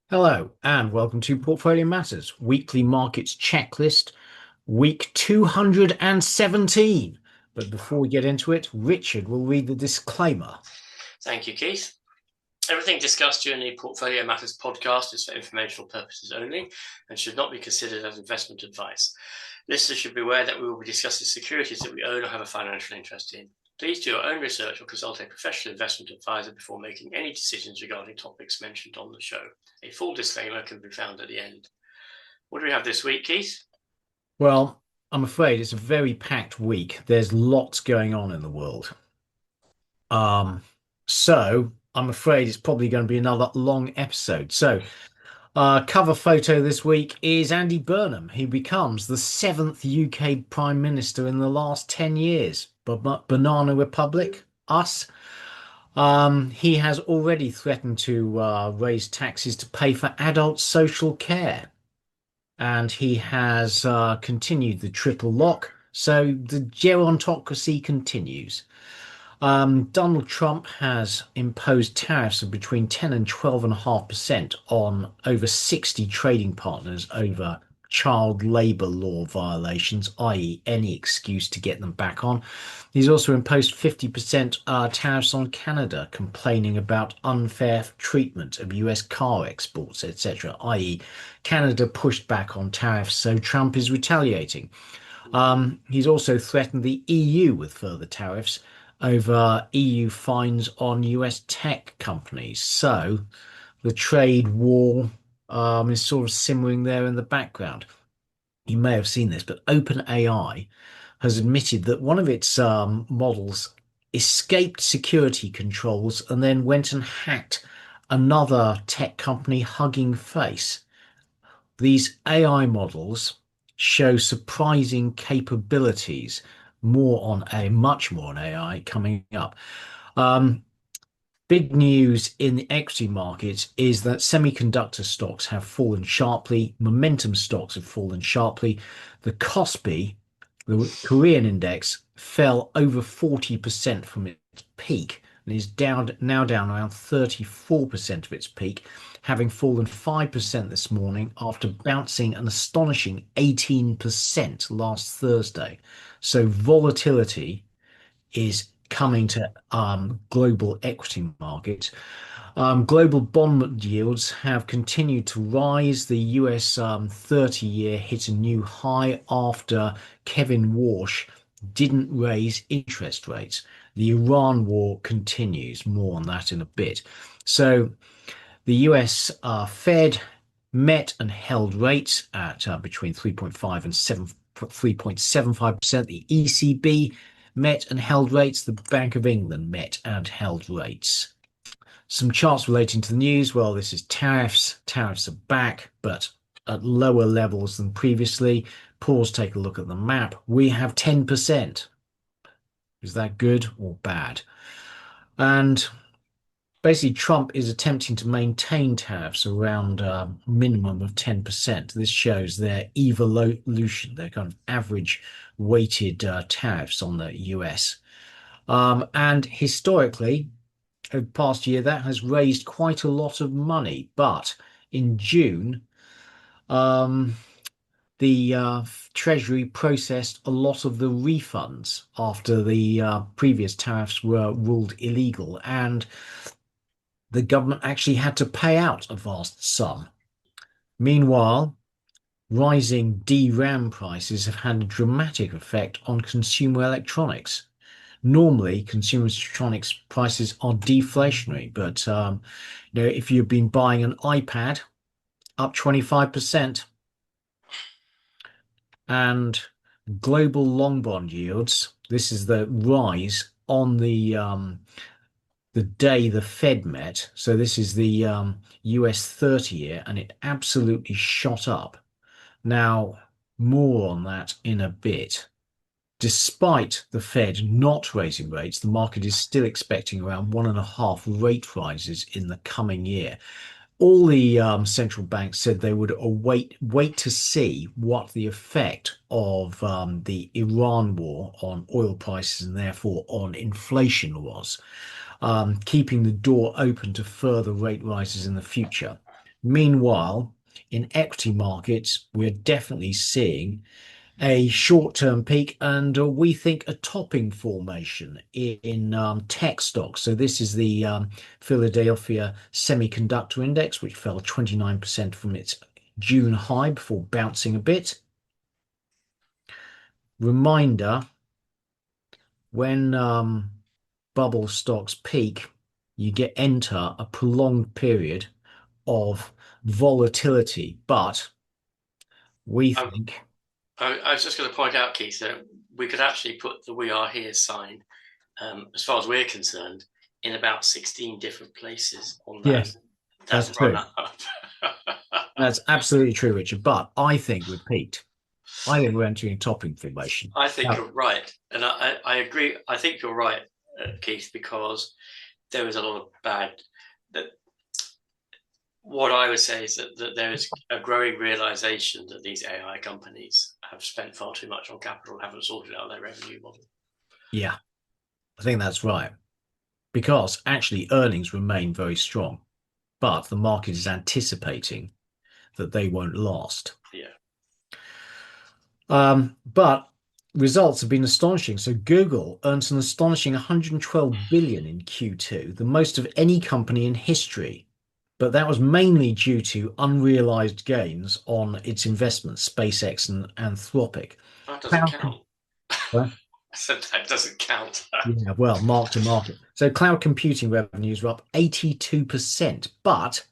Hello and welcome to Portfolio Matters Weekly Markets Checklist, week 217. But before we get into it, Richard will read the disclaimer. Thank you, Keith. Everything discussed during the Portfolio Matters podcast is for informational purposes only and should not be considered as investment advice. Listeners should be aware that we will be discussing securities that we own or have a financial interest in. Please do your own research or consult a professional investment advisor before making any decisions regarding topics mentioned on the show. A full disclaimer can be found at the end. What do we have this week, Keith? Well, I'm afraid it's a very packed week. There's lots going on in the world. So I'm afraid it's probably going to be another long episode. Cover photo this week is Andy Burnham. He becomes the seventh UK Prime Minister in the last 10 years. Banana Republic, us. He has already threatened to raise taxes to pay for adult social care. And he has continued the triple lock. So the gerontocracy continues. Donald Trump has imposed tariffs of between 10 and 12.5% on over 60 trading partners over child labour law violations, i.e., any excuse to get them back on. He's also imposed 50% tariffs on Canada, complaining about unfair treatment of US car exports, etc., i.e., Canada pushed back on tariffs, so Trump is retaliating. He's also threatened the EU with further tariffs over EU fines on US tech companies. So the trade war is sort of simmering there in the background. You may have seen this, but OpenAI has admitted that one of its models escaped security controls and then went and hacked another tech company, Hugging Face. These AI models show surprising capabilities. Much more on AI coming up. Um, Big news in the equity market is that semiconductor stocks have fallen sharply. Momentum stocks have fallen sharply. The KOSPI, the Korean index, fell over 40% from its peak and is now down around 34% of its peak, having fallen 5% this morning after bouncing an astonishing 18% last Thursday. So volatility is coming to global equity markets. Global bond yields have continued to rise. The US 30-year hit a new high after Kevin Warsh didn't raise interest rates. The Iran war continues. More on that in a bit. So the US Fed met and held rates at between 3.5 and 3.75%. The ECB met and held rates. The Bank of England met and held rates. Some charts relating to the news. Well, this is tariffs. Tariffs are back, but at lower levels than previously. Pause, take a look at the map. We have 10%. Is that good or bad? And basically, Trump is attempting to maintain tariffs around a minimum of 10%. This shows their evolution, their kind of average weighted tariffs on the US. And historically, over the past year, that has raised quite a lot of money. But in June, um, the Treasury processed a lot of the refunds after the previous tariffs were ruled illegal. And the government actually had to pay out a vast sum. Meanwhile, rising DRAM prices have had a dramatic effect on consumer electronics. Normally, consumer electronics prices are deflationary, but if you've been buying an iPad, up 25%, and global long bond yields, this is the rise on the day the Fed met. So this is the US 30-year, and it absolutely shot up. Now, more on that in a bit. Despite the Fed not raising rates, the market is still expecting around 1.5 rate rises in the coming year. All the central banks said they would wait to see what the effect of the Iran war on oil prices and therefore on inflation was, keeping the door open to further rate rises in the future. Meanwhile, in equity markets, we're definitely seeing a short-term peak and we think a topping formation in tech stocks. So this is the Philadelphia Semiconductor Index, which fell 29% from its June high before bouncing a bit. Reminder, when bubble stocks peak, you enter a prolonged period of volatility, but we Um, think, I was just going to point out, Keith, that we could actually put the "We Are Here" sign, as far as we're concerned, in about 16 different places on that yes, that's that run true. up. That's absolutely true, Richard. But I think we're peaked. I think we're entering a topping formation. I think Now, you're right, and I agree. I think you're right, Keith, because there is a lot of bad. That what I would say is that there is a growing realization that these AI companies have spent far too much on capital and haven't sorted out their revenue model. yeah, I think that's right. Because actually earnings remain very strong, but the market is anticipating that they won't last. Yeah. But results have been astonishing. So Google earns an astonishing 112 billion in Q2, the most of any company in history. But that was mainly due to unrealized gains on its investments, SpaceX and Anthropic. That doesn't Cloud, count. well, I said that doesn't count. yeah, well, mark to market. So cloud computing revenues were up 82%, but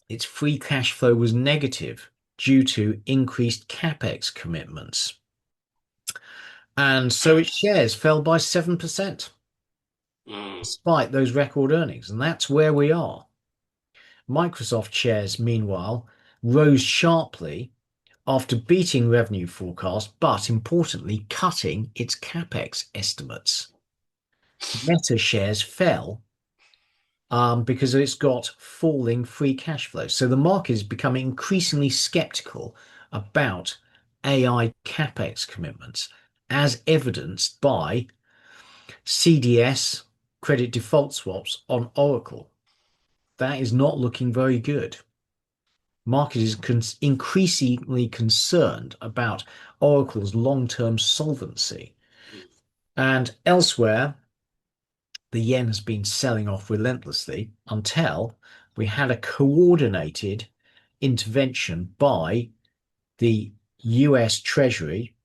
its free cash flow was negative due to increased capex commitments. And so its shares fell by 7% Mm. despite those record earnings. And that's where we are. Microsoft shares, meanwhile, rose sharply after beating revenue forecast, but importantly, cutting its capex estimates. Meta shares fell because it's got falling free cash flow. So the market is becoming increasingly skeptical about AI capex commitments, as evidenced by CDS, credit default swaps on Oracle. That is not looking very good. Market is increasingly concerned about Oracle's long-term solvency. And elsewhere, the yen has been selling off relentlessly until we had a coordinated intervention by the US Treasury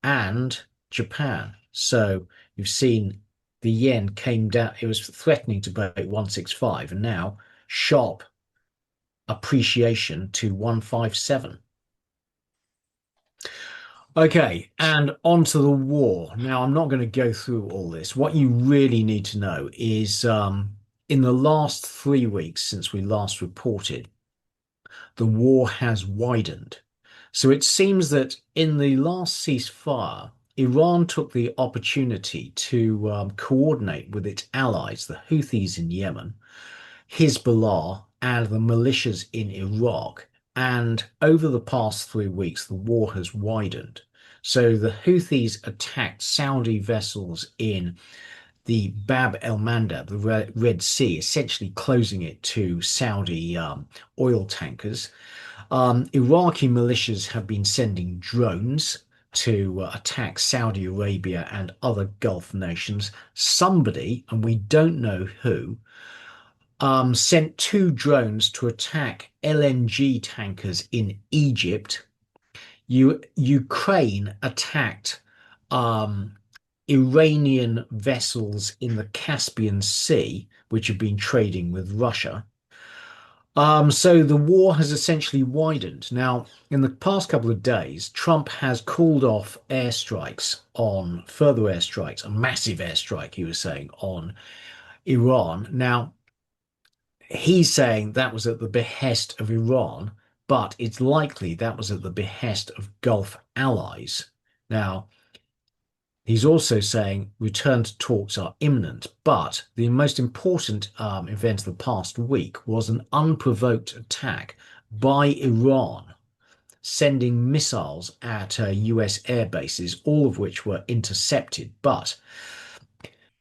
and Japan. So you've seen the yen came down, it was threatening to break 165, and now sharp appreciation to 157. Okay, and on to the war. Now, I'm not going to go through all this. What you really need to know is in the last 3 weeks since we last reported, the war has widened. So it seems that in the last ceasefire, Iran took the opportunity to coordinate with its allies, the Houthis in Yemen, Hezbollah, and the militias in Iraq. And over the past 3 weeks, the war has widened. So the Houthis attacked Saudi vessels in the Bab el Mandeb, the Red Sea, essentially closing it to Saudi oil tankers. Iraqi militias have been sending drones to attack Saudi Arabia and other Gulf nations. Somebody, and we don't know who, sent two drones to attack LNG tankers in Egypt. Ukraine attacked um, Iranian vessels in the Caspian Sea, which have been trading with Russia. So the war has essentially widened. Now, in the past couple of days, Trump has called off airstrikes on further airstrikes, a massive airstrike, he was saying, on Iran. Now, he's saying that was at the behest of Iran, but it's likely that was at the behest of Gulf allies. Now, he's also saying return to talks are imminent, but the most important event of the past week was an unprovoked attack by Iran, sending missiles at US air bases, all of which were intercepted. But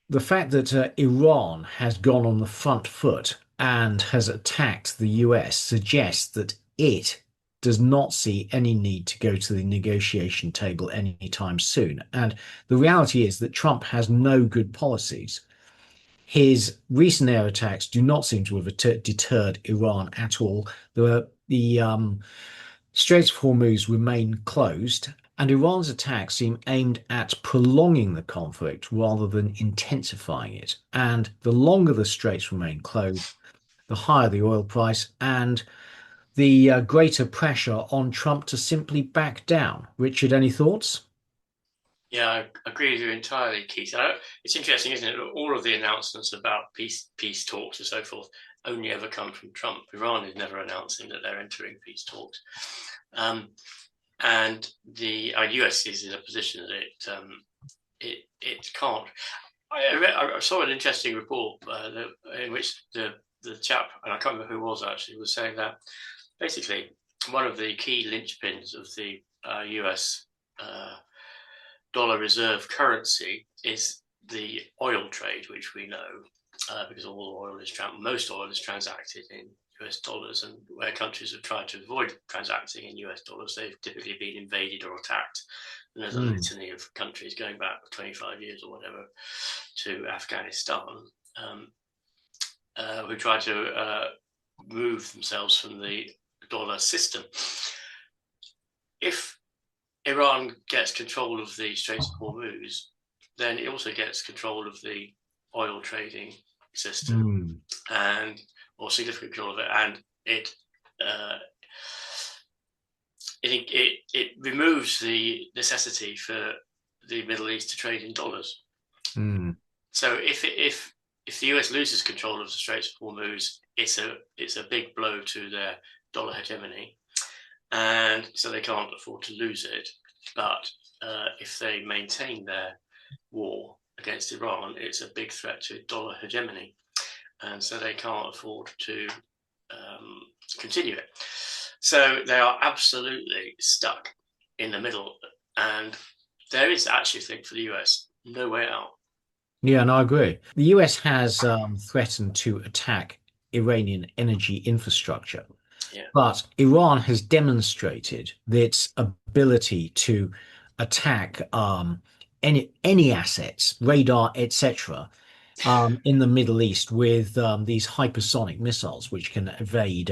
the fact that Iran has gone on the front foot and has attacked the US suggests that it does not see any need to go to the negotiation table anytime soon. And the reality is that Trump has no good policies. His recent air attacks do not seem to have deterred Iran at all. The Straits of Hormuz remain closed, and Iran's attacks seem aimed at prolonging the conflict rather than intensifying it. And the longer the straits remain closed, the higher the oil price and the greater pressure on Trump to simply back down. Richard, any thoughts? Yeah, I agree with you entirely, Keith. It's interesting, isn't it? All of the announcements about peace talks and so forth only ever come from Trump. Iran is never announcing that they're entering peace talks, and the US is in a position that it can't. I saw an interesting report in which the chap, and I can't remember who it was actually, was saying that basically one of the key linchpins of the US dollar reserve currency is the oil trade, which we know because most oil is transacted in US dollars, and where countries have tried to avoid transacting in US dollars, they've typically been invaded or attacked. And there's a litany of countries going back 25 years or whatever to Afghanistan who tried to move themselves from the dollar system. If Iran gets control of the Straits of Hormuz, then it also gets control of the oil trading system or significant control of it, and it removes the necessity for the Middle East to trade in dollars. So if the US loses control of the Straits of Hormuz, it's a big blow to their dollar hegemony, and so they can't afford to lose it. But if they maintain their war against Iran, it's a big threat to dollar hegemony, and so they can't afford to continue it. So they are absolutely stuck in the middle, and there is actually, I think, for the US, no way out. Yeah, and I agree. The US has threatened to attack Iranian energy infrastructure. Yeah. But Iran has demonstrated its ability to attack any assets, radar, etc., in the Middle East with these hypersonic missiles, which can evade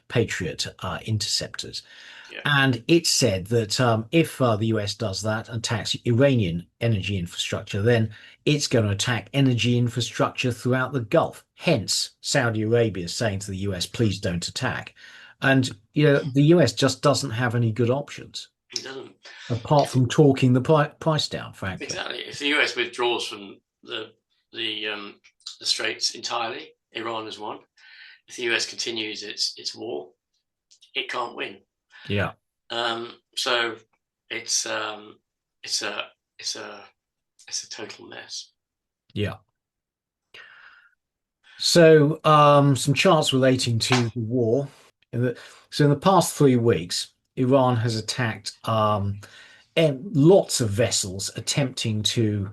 Patriot interceptors. Yeah. And it said that if the US does that, attacks Iranian energy infrastructure, then it's going to attack energy infrastructure throughout the Gulf. Hence, Saudi Arabia is saying to the US, please don't attack. And the US just doesn't have any good options. It doesn't. Apart from talking the price down, frankly. Exactly. If the US withdraws from the Straits entirely, Iran has won. If the US continues its war, it can't win. Yeah. So it's a total mess. Yeah. So some charts relating to the war. So in the past 3 weeks, Iran has attacked lots of vessels attempting to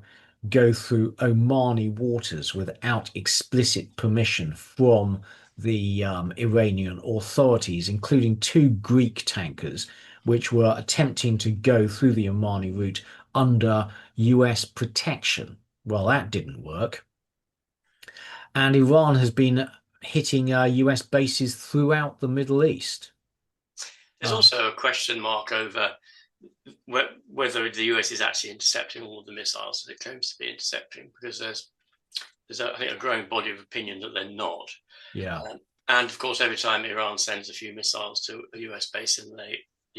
go through Omani waters without explicit permission from the Iranian authorities, including 2 Greek tankers, which were attempting to go through the Omani route under US protection. Well, that didn't work. And Iran has been hitting US bases throughout the Middle East. There's also a question mark over whether the US is actually intercepting all of the missiles that it claims to be intercepting, because there's I think a growing body of opinion that they're not. Yeah. And of course, every time Iran sends a few missiles to a US base and the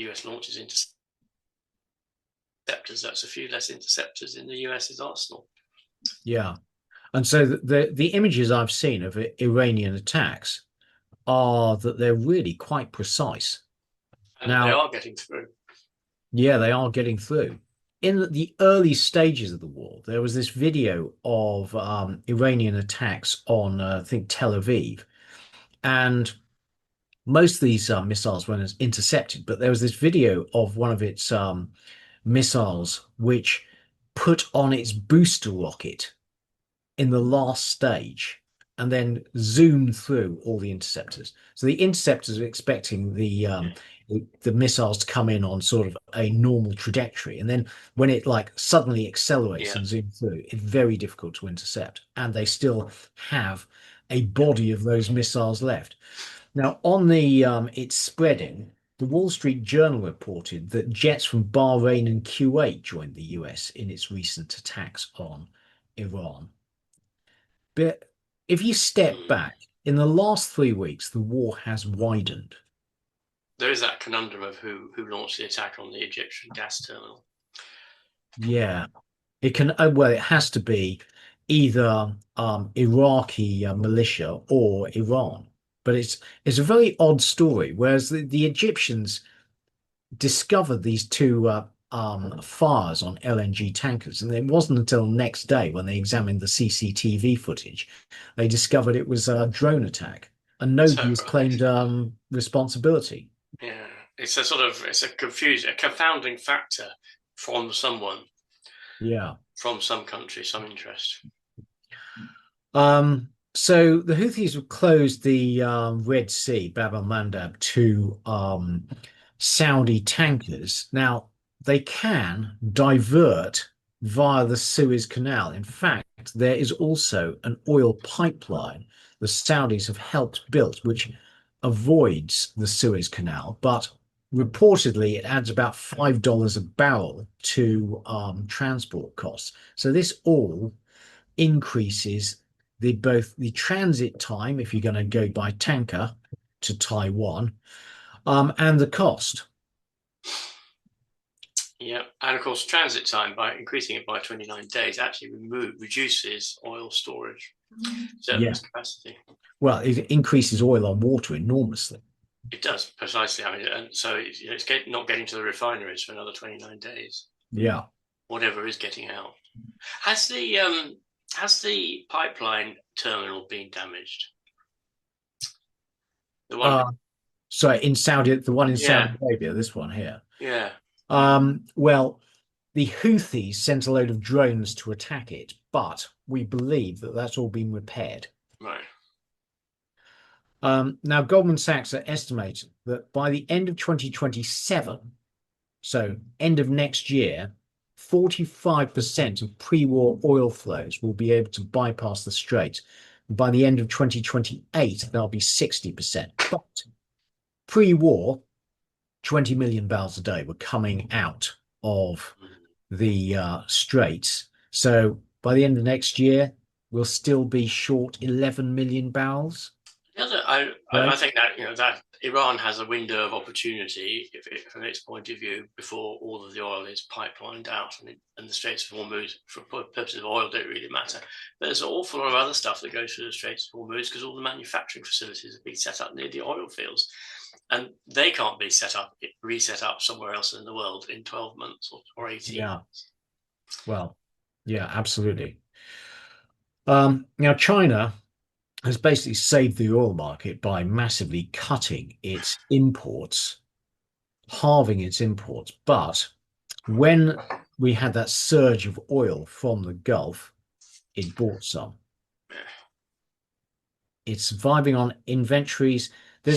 US launches interceptors, that's a few less interceptors in the US's arsenal. Yeah. And so the images I've seen of Iranian attacks are that they're really quite precise. And now, they are getting through. Yeah, they are getting through. In the early stages of the war, there was this video of Iranian attacks on, I think, Tel Aviv. And most of these missiles were intercepted, but there was this video of one of its missiles which put on its booster rocket in the last stage and then zoomed through all the interceptors. So the interceptors are expecting the missiles to come in on sort of a normal trajectory, and then when it like suddenly accelerates Yeah. and zooms through, it's very difficult to intercept, and they still have a body of those missiles left. Now, on the it's spreading. The Wall Street Journal reported that jets from Bahrain and Kuwait joined the US in its recent attacks on Iran. But if you step Mm. back, in the last 3 weeks, the war has widened. There is that conundrum of who launched the attack on the Egyptian gas terminal. Yeah, it can, well, it has to be either Iraqi militia or Iran. But it's a very odd story. Whereas the Egyptians discovered these two fires on LNG tankers, and it wasn't until the next day when they examined the CCTV footage they discovered it was a drone attack, and So nobody has claimed responsibility. yeah, it's a confounding factor from someone, Yeah. from some country, some interest. So the Houthis have closed the Red Sea, Bab al-Mandab, to Saudi tankers. Now, they can divert via the Suez Canal. In fact, there is also an oil pipeline the Saudis have helped build, which avoids the Suez Canal, but reportedly it adds about $5 a barrel to transport costs. So this all increases both the transit time if you're going to go by tanker to Taiwan, and the cost. Yeah, and of course, transit time by increasing it by 29 days actually reduces oil storage Yeah. surplus capacity. Well, it increases oil on water enormously. It does precisely. I mean, and so it's not getting to the refineries for another 29 days. Yeah. Whatever is getting out. Has the pipeline terminal been damaged? The one, Sorry, in Saudi, the one in Saudi yeah, Arabia, this one here. yeah, Well, the Houthis sent a load of drones to attack it, but we believe that that's all been repaired. right. Now, Goldman Sachs are estimating that by the end of 2027, so end of next year, 45% of pre-war oil flows will be able to bypass the strait. By the end of 2028, that'll be 60%. But pre-war, 20 million barrels a day were coming out of the straits. So by the end of next year, we'll still be short 11 million barrels. The other, I Right? think that that Iran has a window of opportunity, from its point of view, before all of the oil is pipelined out, and the Straits of Hormuz, for purposes of oil, don't really matter. But there's an awful lot of other stuff that goes through the Straits of Hormuz because all the manufacturing facilities have been set up near the oil fields, and they can't be reset up somewhere else in the world in 12 months or 18 Yeah. months. Well, yeah, absolutely. Now, China has basically saved the oil market by massively cutting its imports, halving its imports. But when we had that surge of oil from the Gulf, it bought some. It's surviving on inventories. There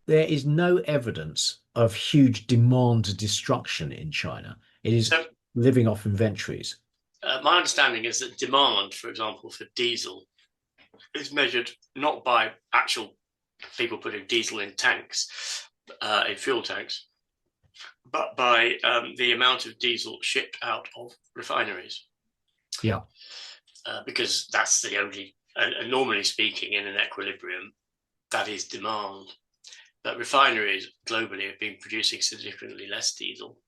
is no evidence of huge demand destruction in China. It is So living off inventories. my understanding is that demand, for example, for diesel is measured not by actual people putting diesel in tanks, in fuel tanks, but by the amount of diesel shipped out of refineries. Yeah. Because that's the only, and normally speaking, in an equilibrium, that is demand. But refineries globally have been producing significantly less diesel,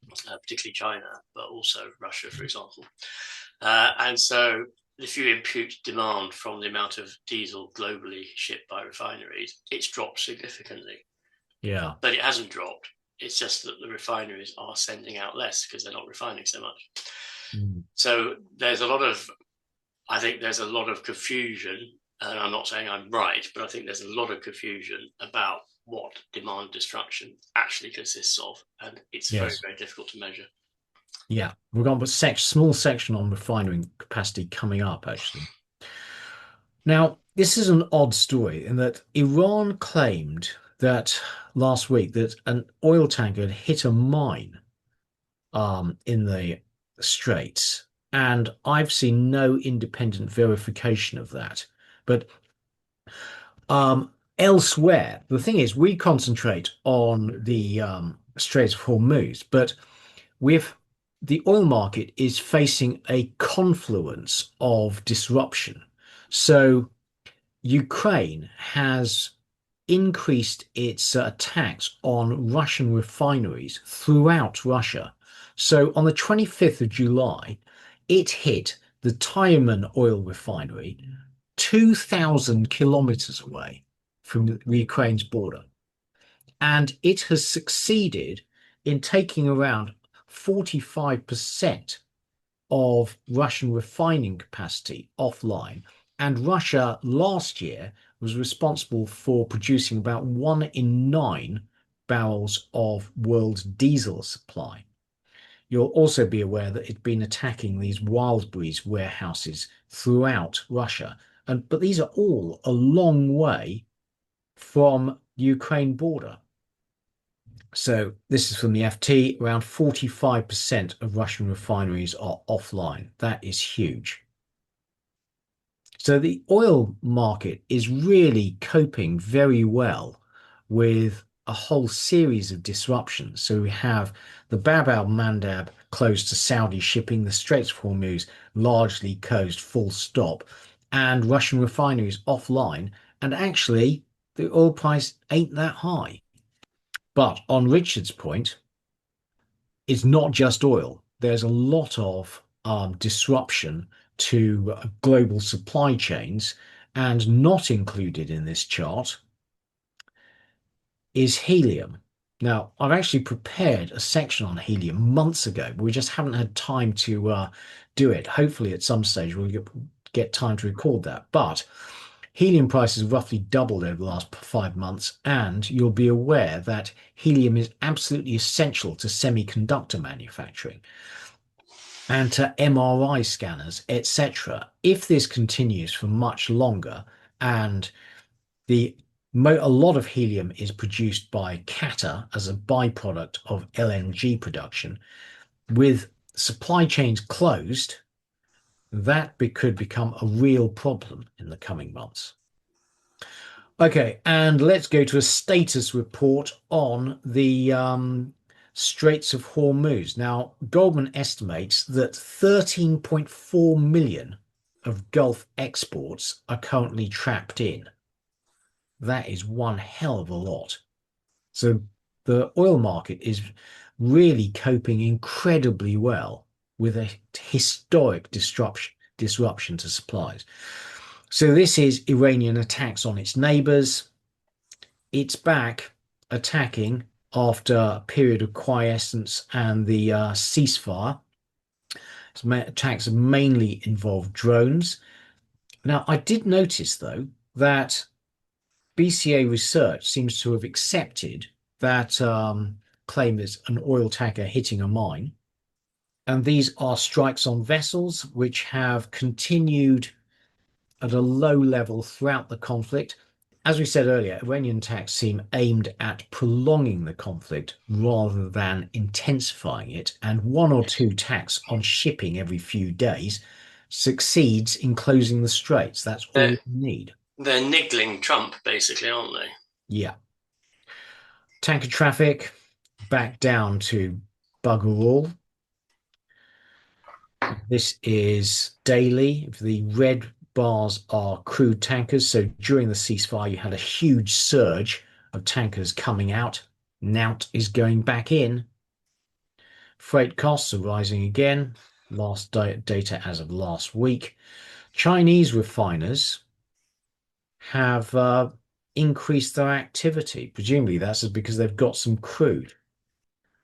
particularly China, but also Russia, for example. And so if you impute demand from the amount of diesel globally shipped by refineries, it's dropped significantly. Yeah. But it hasn't dropped. It's just that the refineries are sending out less because they're not refining so much. Mm. So I think there's a lot of confusion, and I'm not saying I'm right, but I think there's a lot of confusion about what demand destruction actually consists of, and it's very, Yes. very difficult to measure. Yeah. We've got a small section on refining capacity coming up, actually. Now, this is an odd story in that Iran claimed that last week that an oil tanker had hit a mine in the Straits, and I've seen no independent verification of that. But elsewhere, the thing is, we concentrate on the Straits of Hormuz, but with the oil market is facing a confluence of disruption. So Ukraine has increased its attacks on Russian refineries throughout Russia. So on the 25th of July, it hit the Tyumen oil refinery 2,000 kilometers away from the Ukraine's border. And it has succeeded in taking around 45% of Russian refining capacity offline. And Russia last year was responsible for producing about 1 in 9 barrels of world diesel supply. You'll also be aware that it's been attacking these Wildberries warehouses throughout Russia. But these are all a long way from Ukraine border. So this is from the FT. Around 45% of Russian refineries are offline. That is huge. So the oil market is really coping very well with a whole series of disruptions. So we have the Bab al-Mandab closed to Saudi shipping, the Straits of Hormuz largely closed, full stop, and Russian refineries offline. And actually, the oil price ain't that high. But on Richard's point, it's not just oil. There's a lot of disruption to global supply chains, and not included in this chart is helium. Now, I've actually prepared a section on helium months ago, but we just haven't had time to do it. Hopefully, at some stage, we'll get time to record that. But helium prices roughly doubled over the last 5 months, and you'll be aware that helium is absolutely essential to semi-conductor manufacturing and to MRI scanners, etc. If this continues for much longer, and a lot of helium is produced by Qatar as a byproduct of LNG production, with supply chains closed, that could become a real problem in the coming months. Okay, and let's go to a status report on the Straits of Hormuz. Now, Goldman estimates that 13.4 million of Gulf exports are currently trapped in. That is one hell of a lot. So the oil market is really coping incredibly well with a historic disruption to supplies. So this is Iranian attacks on its neighbors. It's back attacking after a period of quiescence and the ceasefire. Attacks have mainly involved drones. Now, I did notice, though, that BCA Research seems to have accepted that claim is an oil tanker hitting a mine. And these are strikes on vessels which have continued at a low level throughout the conflict. As we said earlier, Iranian attacks seem aimed at prolonging the conflict rather than intensifying it, and one or two attacks on shipping every few days succeeds in closing the straits. That's all we need. They're niggling Trump, basically, aren't they? Yeah. Tanker traffic back down to bugger all. This is daily. The red bars are crude tankers. So during the ceasefire, you had a huge surge of tankers coming out. Now is going back in. Freight costs are rising again. Last data as of last week. Chinese refiners have increased their activity. Presumably that's because they've got some crude.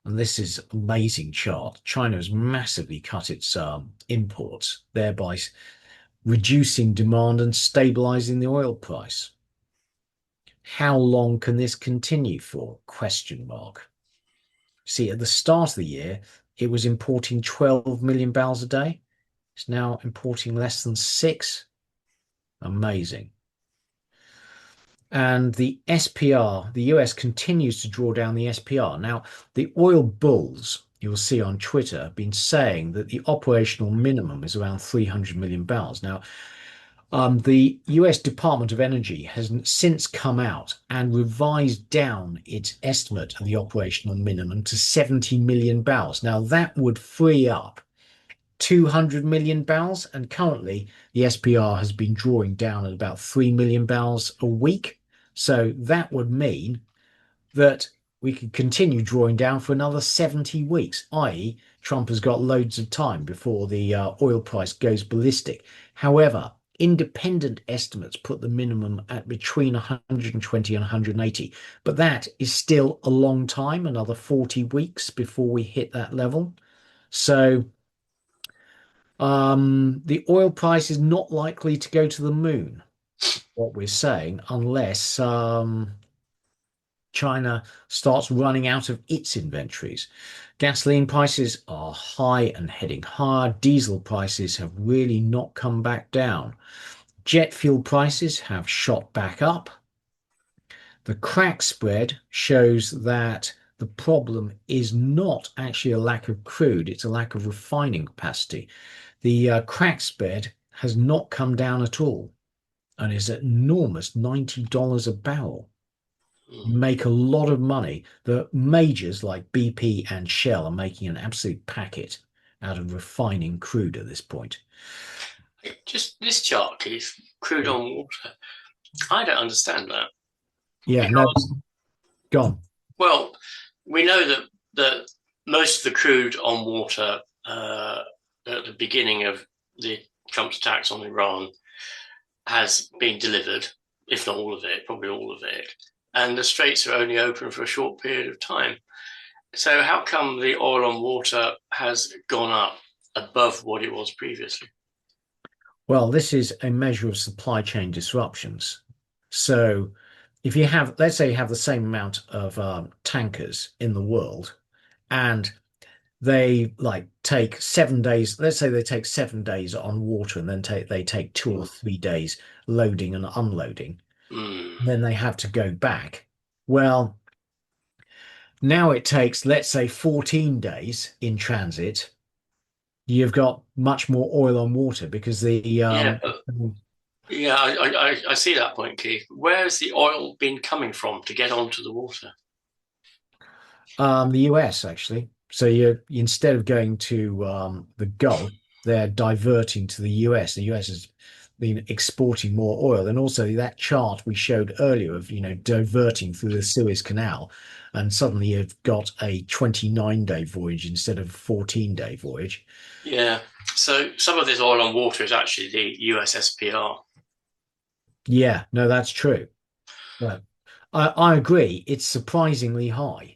And this is an amazing chart. China has massively cut its imports, thereby reducing demand and stabilizing the oil price. How long can this continue for? Question mark. See, at the start of the year, it was importing 12 million barrels a day. It's now importing less than 6. Amazing. And the SPR, the US continues to draw down the SPR. Now, the oil bulls, you'll see on Twitter, have been saying that the operational minimum is around 300 million barrels. Now, the US Department of Energy has since come out and revised down its estimate of the operational minimum to 70 million barrels. Now, that would free up 200 million barrels, and currently the SPR has been drawing down at about 3 million barrels a week. So that would mean that we could continue drawing down for another 70 weeks, i.e., Trump has got loads of time before the oil price goes ballistic. However, independent estimates put the minimum at between 120 and 180, but that is still a long time, another 40 weeks before we hit that level. So the oil price is not likely to go to the moon, what we're saying, unless China starts running out of its inventories. Gasoline prices are high and heading higher. Diesel prices have really not come back down. Jet fuel prices have shot back up. The crack spread shows that the problem is not actually a lack of crude, it's a lack of refining capacity. The crack spread has not come down at all and is at enormous $90 a barrel. Make a lot of money. The majors like BP and Shell are making an absolute packet out of refining crude at this point. Just this chart, Keith, crude on water. I don't understand that. Yeah, because, no, gone. Well, we know that most of the crude on water at the beginning of the Trump's attacks on Iran has been delivered, if not all of it, probably all of it. And the straits are only open for a short period of time. So how come the oil on water has gone up above what it was previously? Well, this is a measure of supply chain disruptions. So if you have, let's say you have the same amount of tankers in the world and they like take 7 days, let's say they take 7 days on water and then they take 2 or 3 days loading and unloading, then they have to go back. Well, now it takes, let's say, 14 days in transit. You've got much more oil on water because the Yeah, I see that point, Keith. Where has the oil been coming from to get onto the water? the US actually. So you instead of going to the Gulf, they're diverting to the US. The US has been exporting more oil, and also that chart we showed earlier of diverting through the Suez Canal, and suddenly you've got a 29-day voyage instead of a 14-day voyage. Yeah. So some of this oil on water is actually the US SPR. Yeah, no, that's true. But I agree, it's surprisingly high.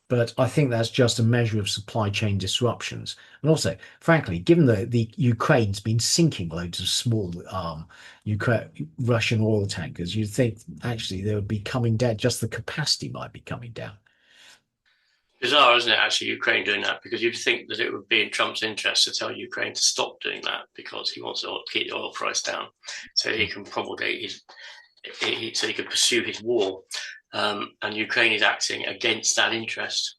But I think that's just a measure of supply chain disruptions. And also, frankly, given the Ukraine's been sinking loads of small Russian oil tankers, you'd think actually they would be coming down, just the capacity might be coming down. Bizarre, isn't it, actually, Ukraine doing that? Because you'd think that it would be in Trump's interest to tell Ukraine to stop doing that because he wants to keep the oil price down so he can promulgate so he can pursue his war. And Ukraine is acting against that interest.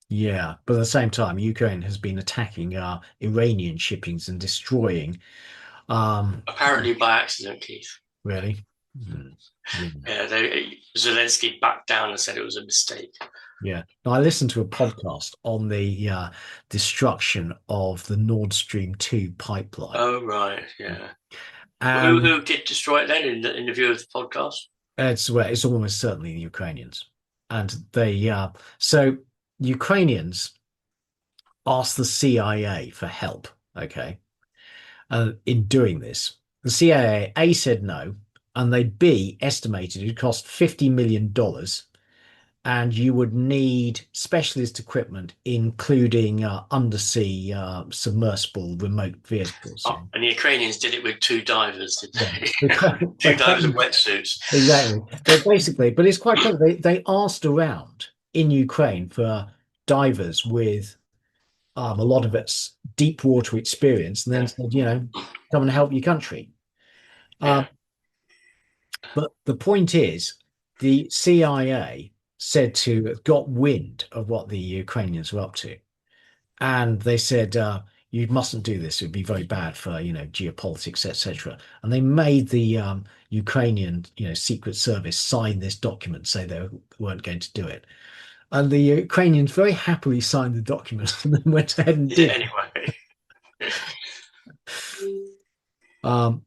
Yeah, but at the same time, Ukraine has been attacking Iranian shippings and destroying. Apparently by accident, Keith. Really? Mm. Yeah, Zelensky backed down and said it was a mistake. Yeah. Now, I listened to a podcast on the destruction of the Nord Stream 2 pipeline. Oh, right. Yeah. And Who did destroy it then in the view of the podcast? it's almost certainly the Ukrainians. And so Ukrainians asked the CIA for help, okay, in doing this. The CIA, A, said no, and they, B, estimated it would cost $50 million and you would need specialist equipment, including undersea submersible remote vehicles. Oh, and the Ukrainians did it with two divers, did they? Yeah. Two divers in wetsuits. Exactly. But it's quite clever. They asked around in Ukraine for divers with a lot of its deep water experience, and then said, come and help your country. Yeah. But the point is, the CIA got wind of what the Ukrainians were up to, and they said, you mustn't do this. It would be very bad for, geopolitics, etc. And they made the Ukrainian, Secret Service sign this document, say they weren't going to do it. And the Ukrainians very happily signed the document and then went ahead and Did it did. anyway. Um,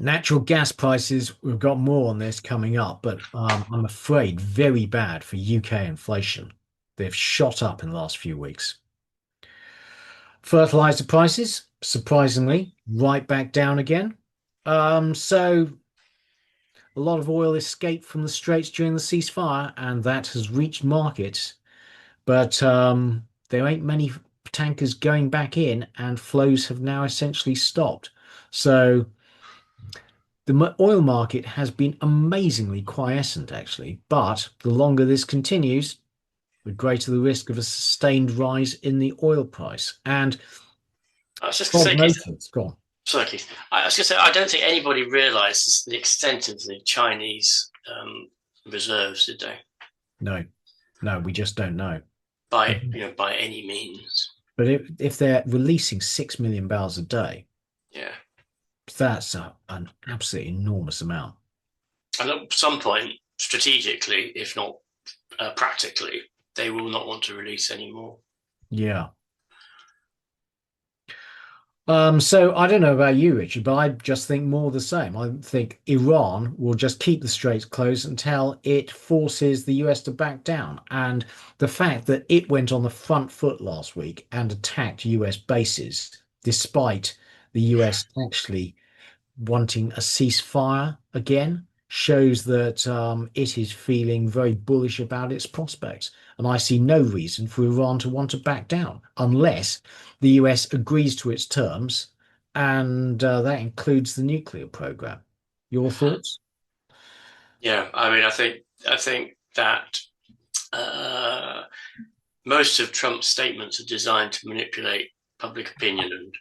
Natural gas prices, we've got more on this coming up, but I'm afraid very bad for UK inflation. They've shot up in the last few weeks. Fertilizer prices, surprisingly, right back down again. So a lot of oil escaped from the Straits during the ceasefire, and that has reached markets. But there ain't many tankers going back in, and flows have now essentially stopped. So the oil market has been amazingly quiescent, actually. But the longer this continues, the greater the risk of a sustained rise in the oil price. And I was just going to say, Keith, prognosis, go on. sorry, Keith. I was going to say, I don't think anybody realizes the extent of the Chinese reserves, did they? No, no, we just don't know. But, By any means. but if they're releasing 6 million barrels a day, Yeah. that's an absolutely enormous amount. And at some point, strategically, if not practically, they will not want to release any more. Yeah. So I don't know about you, Richard, but I just think more the same. I think Iran will just keep the straits closed until it forces the US to back down. And the fact that it went on the front foot last week and attacked US bases, despite the US actually wanting a ceasefire again, shows that it is feeling very bullish about its prospects. And I see no reason for Iran to want to back down unless the US agrees to its terms, and that includes the nuclear program. Your thoughts? Yeah, I mean, I think that most of Trump's statements are designed to manipulate public opinion and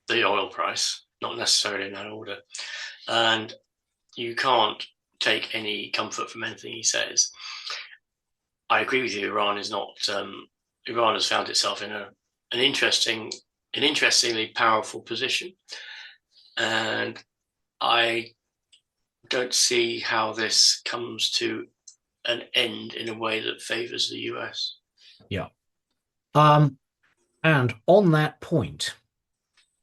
the oil price, not necessarily in that order. And you can't take any comfort from anything he says. I agree with you. Iran is not. Iran has found itself in an interestingly powerful position, and I don't see how this comes to an end in a way that favors the US. Yeah. And on that point,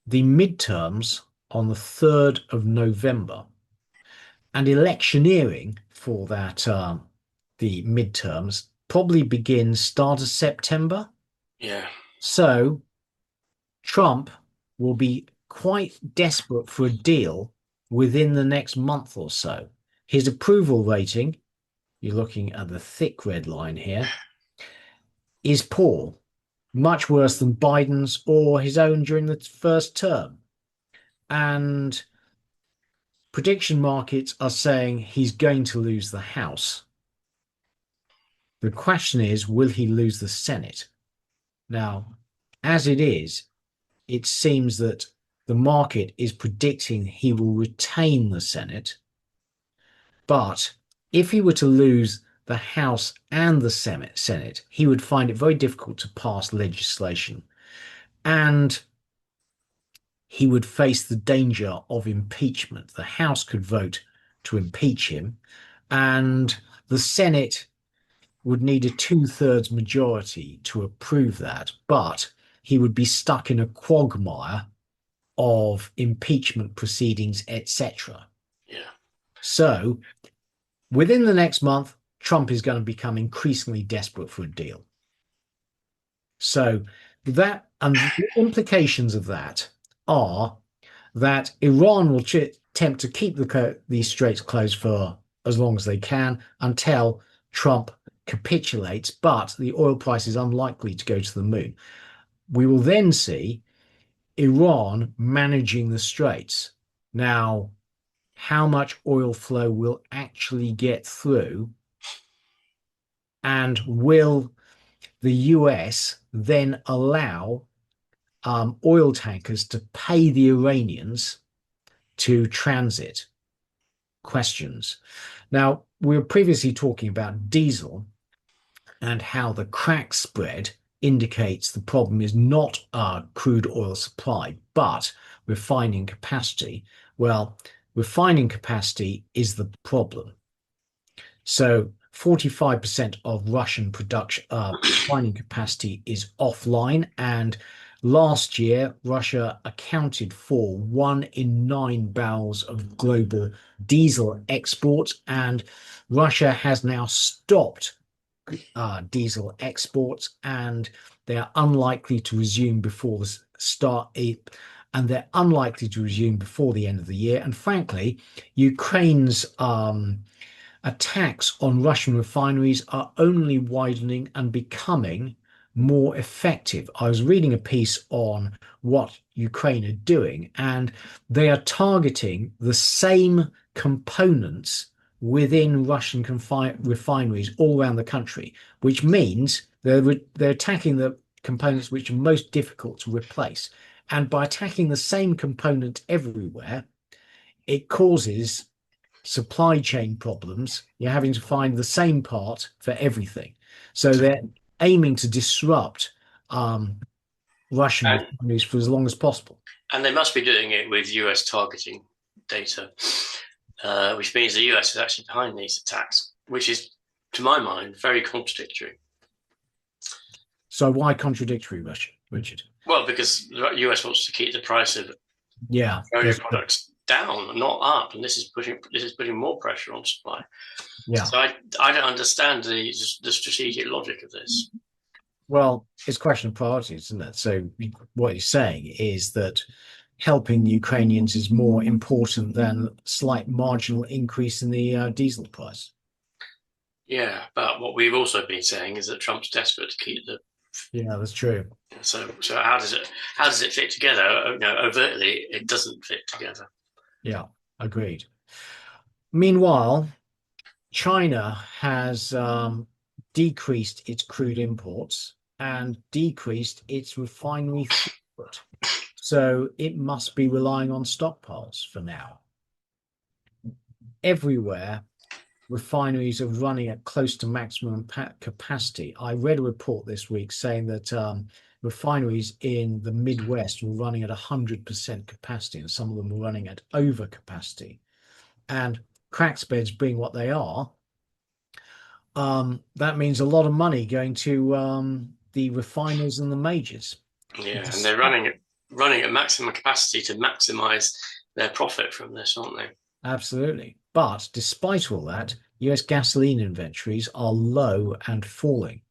the midterms on the 3rd of November and electioneering for that, the midterms probably begins start of September. Yeah. So Trump will be quite desperate for a deal within the next month or so. His approval rating, you're looking at the thick red line here, is poor, much worse than Biden's or his own during the first term. And prediction markets are saying he's going to lose the House. The question is, will he lose the Senate? Now, as it is, it seems that the market is predicting he will retain the Senate. But if he were to lose the House and the Senate, he would find it very difficult to pass legislation. And he would face the danger of impeachment. The House could vote to impeach him, and the Senate would need a 2/3 majority to approve that. But he would be stuck in a quagmire of impeachment proceedings, etc. Yeah. So within the next month, Trump is going to become increasingly desperate for a deal. So that, and the implications of that are that Iran will attempt to keep these straits closed for as long as they can until Trump capitulates, but the oil price is unlikely to go to the moon. We will then see Iran managing the straits. Now, how much oil flow will actually get through, and will the US then allow oil tankers to pay the Iranians to transit? questions. Now, we were previously talking about diesel and how the crack spread indicates the problem is not our crude oil supply, but refining capacity. Well, refining capacity is the problem. So 45% of Russian production refining capacity is offline, and last year Russia accounted for 1 in 9 barrels of global diesel exports, and Russia has now stopped diesel exports, and they are unlikely to resume before the and they're unlikely to resume before the end of the year. And frankly, Ukraine's attacks on Russian refineries are only widening and becoming more effective. I was reading a piece on what Ukraine are doing, and they are targeting the same components within Russian refineries all around the country, which means they're attacking the components which are most difficult to replace. And by attacking the same component everywhere, it causes supply chain problems. You're having to find the same part for everything. So they're aiming to disrupt Russian And, refineries for as long as possible. and they must be doing it with US targeting data, which means the US is actually behind these attacks, which is, to my mind, very contradictory. So why contradictory, Richard? Well, because the US wants to keep the price of petroleum products down, not up, and this is putting more pressure on supply. Yeah. So I don't understand the strategic logic of this. Well, it's a question of priorities, isn't it? So what he's saying is that helping the Ukrainians is more important than slight marginal increase in the diesel price. Yeah, but what we've also been saying is that Trump's desperate to keep the. Yeah, that's true. So how does it fit together? You know, overtly, it doesn't fit together. Yeah, agreed. Meanwhile, China has decreased its crude imports and decreased its refinery throughput. So it must be relying on stockpiles for now. Everywhere, refineries are running at close to maximum capacity. I read a report this week saying that refineries in the Midwest were running at 100% capacity, and some of them were running at over capacity. And crack spreads being what they are, that means a lot of money going to the refiners and the majors. Yeah, and they're running at maximum capacity to maximize their profit from this, aren't they? Absolutely. But despite all that, US gasoline inventories are low and falling.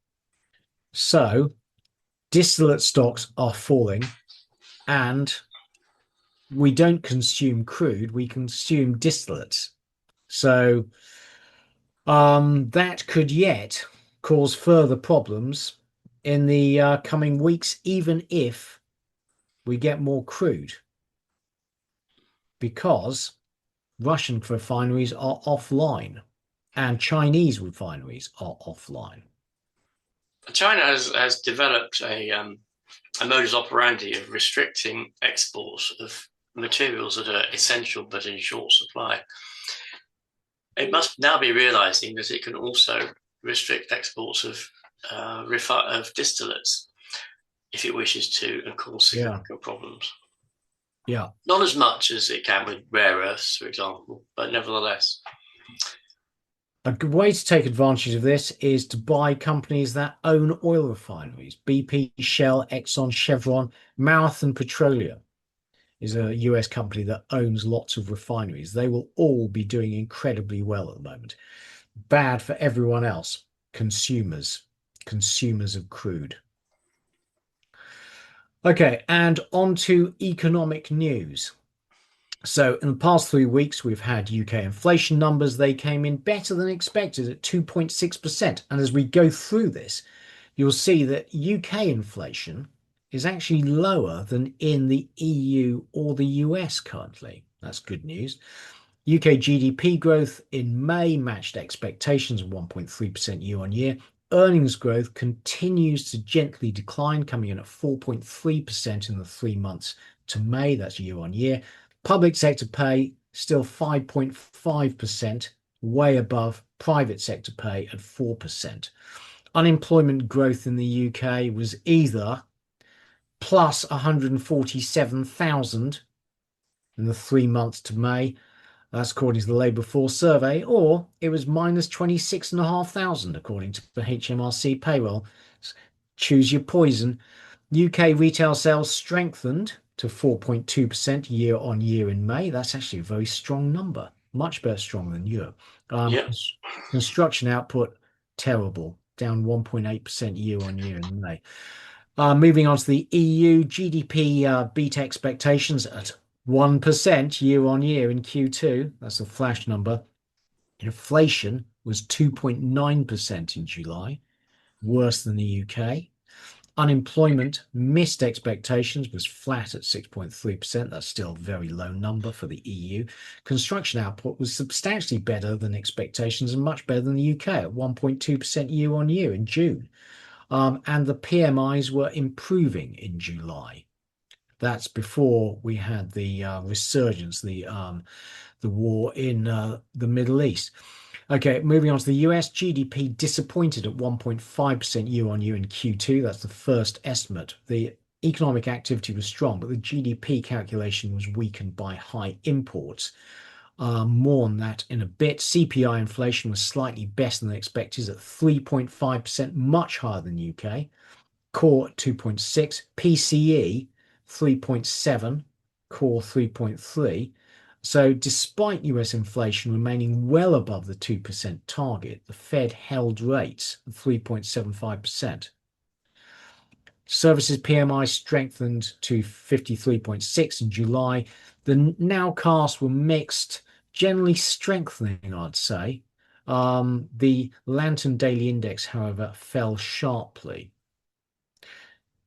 So distillate stocks are falling, and we don't consume crude, we consume distillates. So that could yet cause further problems in the coming weeks, even if we get more crude, because Russian refineries are offline and Chinese refineries are offline. China has developed a modus operandi of restricting exports of materials that are essential but in short supply. It must now be realizing that it can also restrict exports of distillates if it wishes to, and cause significant problems. Yeah. Not as much as it can with rare earths, for example, but nevertheless. A good way to take advantage of this is to buy companies that own oil refineries. BP, Shell, Exxon, Chevron, Marathon Petroleum is a US company that owns lots of refineries. They will all be doing incredibly well at the moment. Bad for everyone else, consumers of crude. Okay, and on to economic news. So in the past 3 weeks, we've had UK inflation numbers. They came in better than expected at 2.6%. And as we go through this, you'll see that UK inflation is actually lower than in the EU or the US currently. That's good news. UK GDP growth in May matched expectations of 1.3% year on year. Earnings growth continues to gently decline, coming in at 4.3% in the 3 months to May. That's year on year. Public sector pay still 5.5%, way above private sector pay at 4%. Unemployment growth in the UK was either plus 147,000 in the 3 months to May, that's according to the Labour Force survey, or it was minus 26,500 according to the HMRC payroll. Choose your poison. UK retail sales strengthened to 4.2% year on year in May. That's actually a very strong number, much better strong than Europe. Yep. Construction output, terrible, down 1.8% year on year in May. Moving on to the EU, GDP beat expectations at 1% year on year in Q2. That's a flash number. Inflation was 2.9% in July, worse than the UK. Unemployment missed expectations, was flat at 6.3%. That's still a very low number for the EU. Construction output was substantially better than expectations and much better than the UK at 1.2% year on year in June. And the PMIs were improving in July. That's before we had the resurgence, the war in the Middle East. Okay, moving on to the US, GDP disappointed at 1.5% year on year in Q2. That's the first estimate. The economic activity was strong, but the GDP calculation was weakened by high imports. More on that in a bit. CPI inflation was slightly better than expected at 3.5%, much higher than UK. Core 2.6, PCE 3.7, core 3.3. So despite US inflation remaining well above the 2% target, the Fed held rates at 3.75%. Services PMI strengthened to 53.6 in July. The nowcasts were mixed, generally strengthening, I'd say. The Lantern Daily Index, however, fell sharply.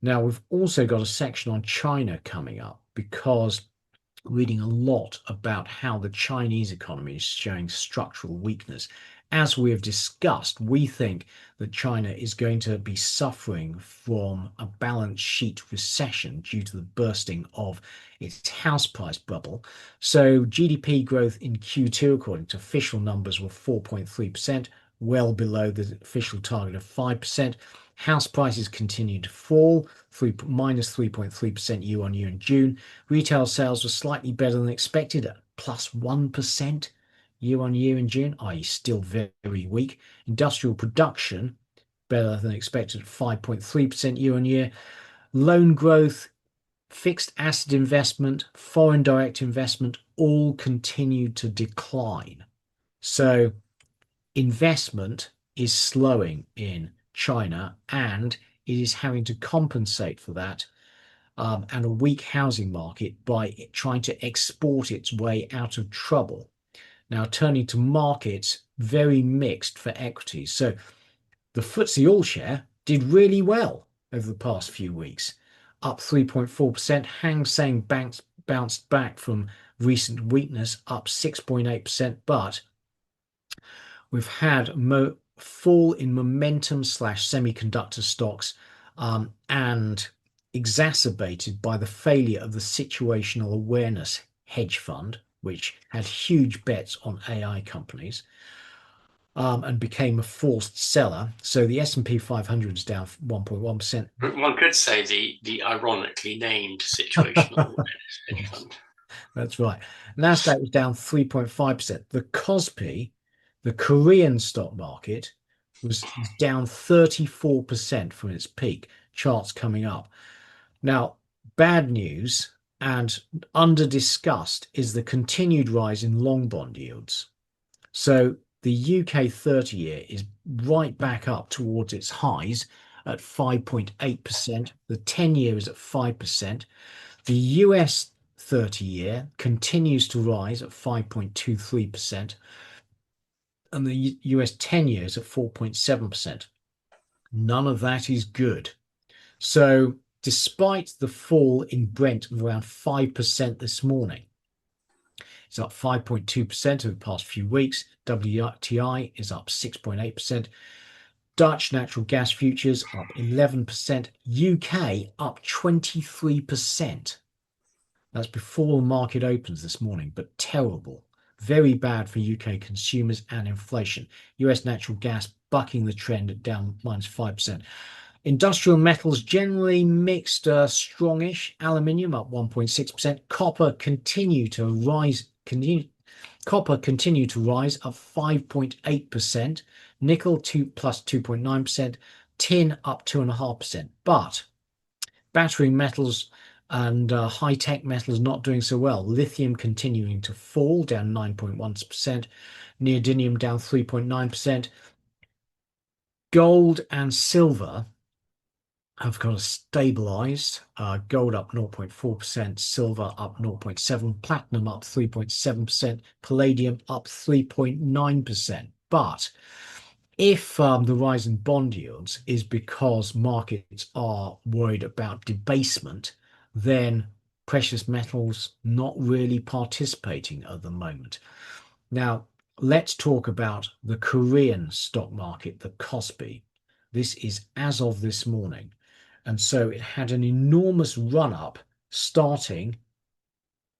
Now, we've also got a section on China coming up because reading a lot about how the Chinese economy is showing structural weakness. As we have discussed, we think that China is going to be suffering from a balance sheet recession due to the bursting of its house price bubble. So GDP growth in Q2, according to official numbers, were 4.3%, well below the official target of 5%. House prices continued to fall, minus 3.3% year on year in June. Retail sales were slightly better than expected at plus 1% year on year in June, i.e. still very weak. Industrial production, better than expected at 5.3% year on year. Loan growth, fixed asset investment, foreign direct investment all continued to decline. So investment is slowing in China, and it is having to compensate for that and a weak housing market by trying to export its way out of trouble. Now, turning to markets, very mixed for equities. So the FTSE All-Share did really well over the past few weeks, up 3.4%. Hang Seng bounced back from recent weakness, up 6.8%, but we've had fall in momentum / semi-conductor stocks and exacerbated by the failure of the situational awareness hedge fund, which had huge bets on AI companies and became a forced seller. So the S&P 500 is down 1.1%. One could say the ironically named situational awareness hedge fund. That's right. Nasdaq was down 3.5%. The KOSPI, the Korean stock market, was down 34% from its peak. Charts coming up. Now, bad news and under discussed is the continued rise in long bond yields. So the UK 30-year is right back up towards its highs at 5.8%. The 10-year is at 5%. The US 30-year continues to rise at 5.23%. And the US 10-year is at 4.7%. None of that is good. So despite the fall in Brent of around 5% this morning, it's up 5.2% over the past few weeks. WTI is up 6.8%. Dutch natural gas futures up 11%. UK up 23%. That's before the market opens this morning, but terrible. Very bad for UK consumers and inflation. US natural gas bucking the trend at down -5%. Industrial metals generally mixed, strongish. Aluminium up 1.6%. Copper continue to rise up 5.8%. Nickel 2+2.9%. Tin up 2.5%. But battery metals and high-tech metals not doing so well. Lithium continuing to fall, down 9.1%. Neodymium down 3.9%. Gold and silver have kind of stabilized. Gold up 0.4%, silver up 0.7%, platinum up 3.7%, palladium up 3.9%. But if the rise in bond yields is because markets are worried about debasement, then precious metals not really participating at the moment. Now, let's talk about the Korean stock market, the KOSPI. This is as of this morning. And so it had an enormous run up starting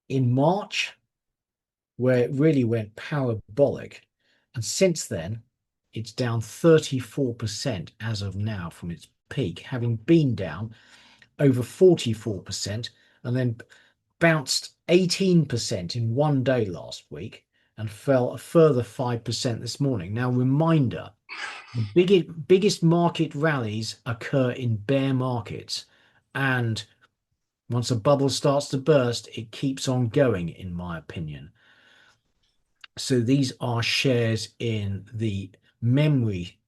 in March, where it really went parabolic. And since then, it's down 34% as of now from its peak, having been down over 44% and then bounced 18% in one day last week and fell a further 5% this morning. Now, reminder, the biggest market rallies occur in bear markets, and once a bubble starts to burst, it keeps on going, in my opinion. So these are shares in the memory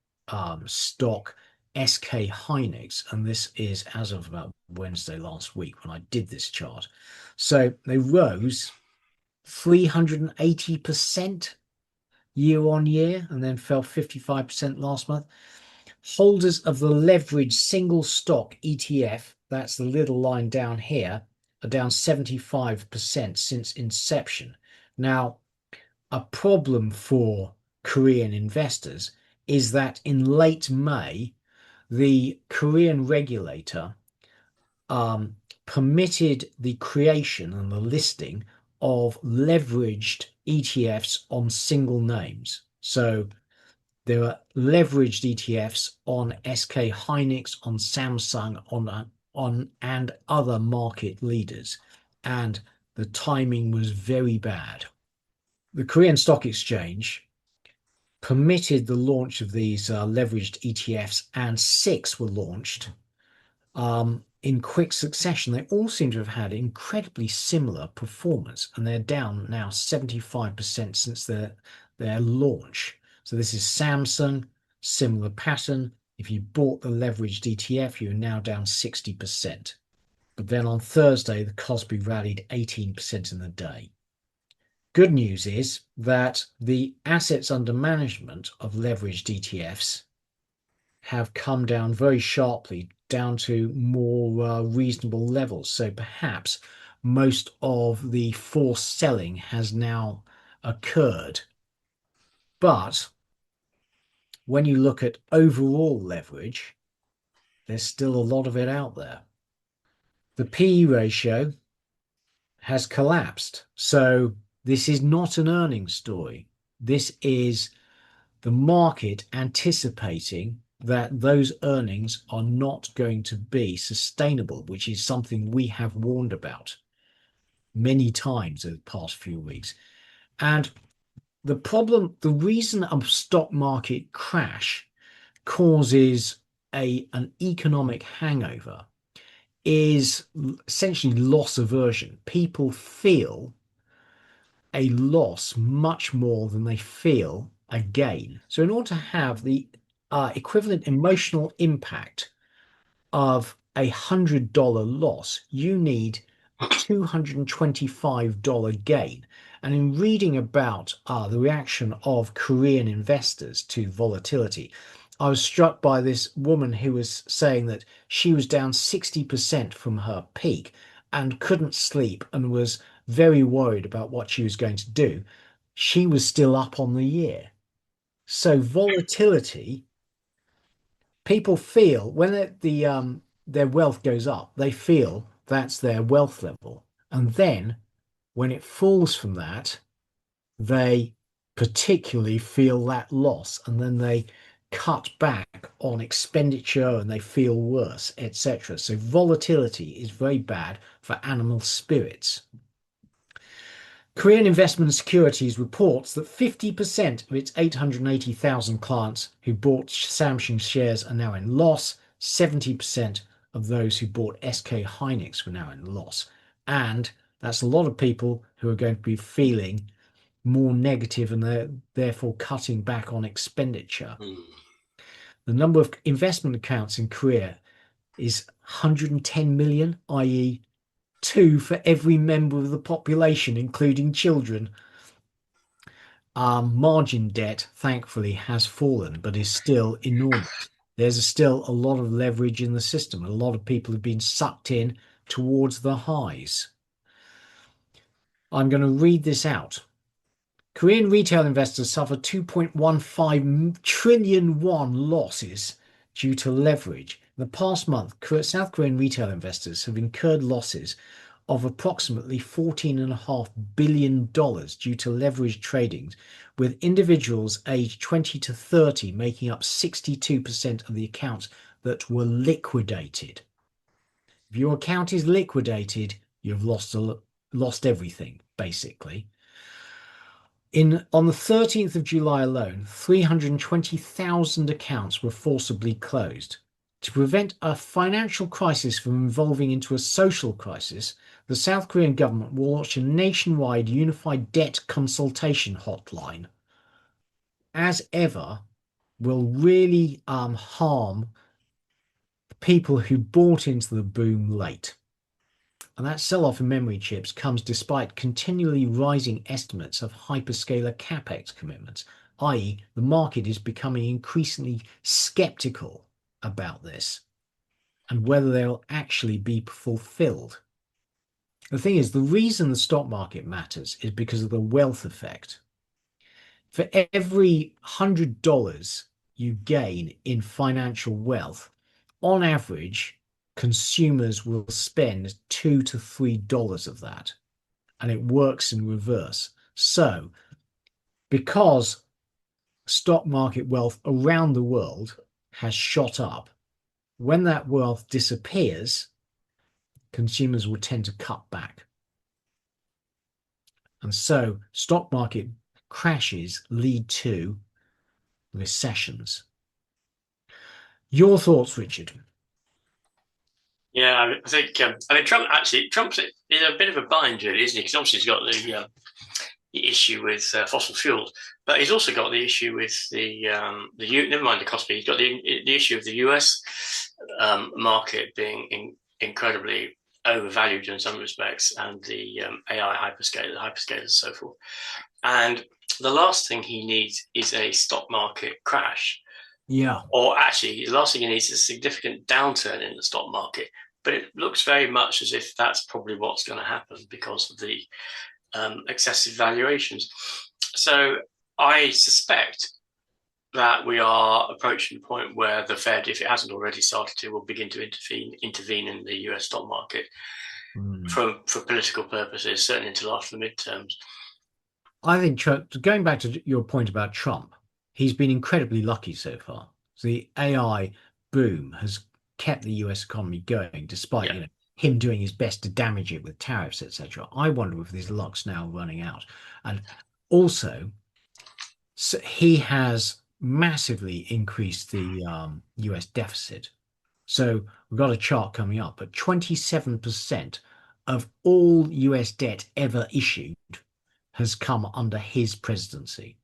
stock SK Hynix, and this is as of about Wednesday last week when I did this chart. So they rose 380% year on year and then fell 55% last month. Holders of the leveraged single stock ETF, that's the little line down here, are down 75% since inception. Now, a problem for Korean investors is that in late May, the Korean regulator permitted the creation and the listing of leveraged ETFs on single names. So there are leveraged ETFs on SK Hynix, on Samsung, on and other market leaders, and the timing was very bad. The Korean Stock Exchange permitted the launch of these leveraged ETFs, and 6 were launched in quick succession. They all seem to have had incredibly similar performance, and they're down now 75% since their launch. So this is Samsung, similar pattern. If you bought the leveraged ETF, you're now down 60%. But then on Thursday, the KOSPI rallied 18% in the day. Good news is that the assets under management of leveraged ETFs have come down very sharply, down to more reasonable levels. So perhaps most of the forced selling has now occurred. But when you look at overall leverage, there's still a lot of it out there. The PE ratio has collapsed. So this is not an earnings story. This is the market anticipating that those earnings are not going to be sustainable, which is something we have warned about many times over the past few weeks. And the reason a stock market crash causes an economic hangover is essentially loss aversion. People feel a loss much more than they feel a gain. So in order to have the equivalent emotional impact of $100 loss, you need a $225 gain. And in reading about the reaction of Korean investors to volatility, I was struck by this woman who was saying that she was down 60% from her peak and couldn't sleep and was very worried about what she was going to do. She was still up on the year. So volatility, people feel when their wealth goes up, they feel that's their wealth level. And then when it falls from that, they particularly feel that loss, and then they cut back on expenditure and they feel worse, etc. So volatility is very bad for animal spirits. Korean Investment Securities reports that 50% of its 880,000 clients who bought Samsung shares are now in loss. 70% of those who bought SK Hynix were now in loss. And that's a lot of people who are going to be feeling more negative and they're therefore cutting back on expenditure. The number of investment accounts in Korea is 110 million, i.e., two for every member of the population, including children. Margin debt, thankfully, has fallen, but is still enormous. There's still a lot of leverage in the system. A lot of people have been sucked in towards the highs. I'm going to read this out. Korean retail investors suffered 2.15 trillion won losses due to leverage. In the past month, South Korean retail investors have incurred losses of approximately $14.5 billion due to leveraged tradings, with individuals aged 20 to 30 making up 62% of the accounts that were liquidated. If your account is liquidated, you've lost everything, basically. On the 13th of July alone, 320,000 accounts were forcibly closed. To prevent a financial crisis from evolving into a social crisis, the South Korean government will launch a nationwide unified debt consultation hotline. As ever, will really harm people who bought into the boom late. And that sell-off in memory chips comes despite continually rising estimates of hyperscaler capex commitments, i.e., the market is becoming increasingly skeptical about this and whether they'll actually be fulfilled. The thing is, the reason the stock market matters is because of the wealth effect. For every $100 you gain in financial wealth, on average, consumers will spend $2 to $3 of that, and it works in reverse. So, because stock market wealth around the world has shot up, when that wealth disappears, consumers will tend to cut back. And so, stock market crashes lead to recessions. Your thoughts, Richard? Yeah, I think Trump's in a bit of a bind, really, isn't he? Because obviously he's got the issue with fossil fuels, but he's also got the issue with never mind the KOSPI. He's got the issue of the US market being incredibly overvalued in some respects, and the AI hyperscalers, and so forth. And the last thing he needs is a stock market crash. Yeah. Or actually, the last thing he needs is a significant downturn in the stock market. But it looks very much as if that's probably what's going to happen because of the excessive valuations. So I suspect that we are approaching the point where the Fed, if it hasn't already started to, will begin to intervene in the US stock market for political purposes, certainly until after the midterms. I think, going back to your point about Trump, he's been incredibly lucky so far. So the AI boom has kept the US economy going, despite him doing his best to damage it with tariffs, etc. I wonder if his luck's now running out. And also, so he has massively increased the US deficit. So we've got a chart coming up, but 27% of all US debt ever issued has come under his presidency.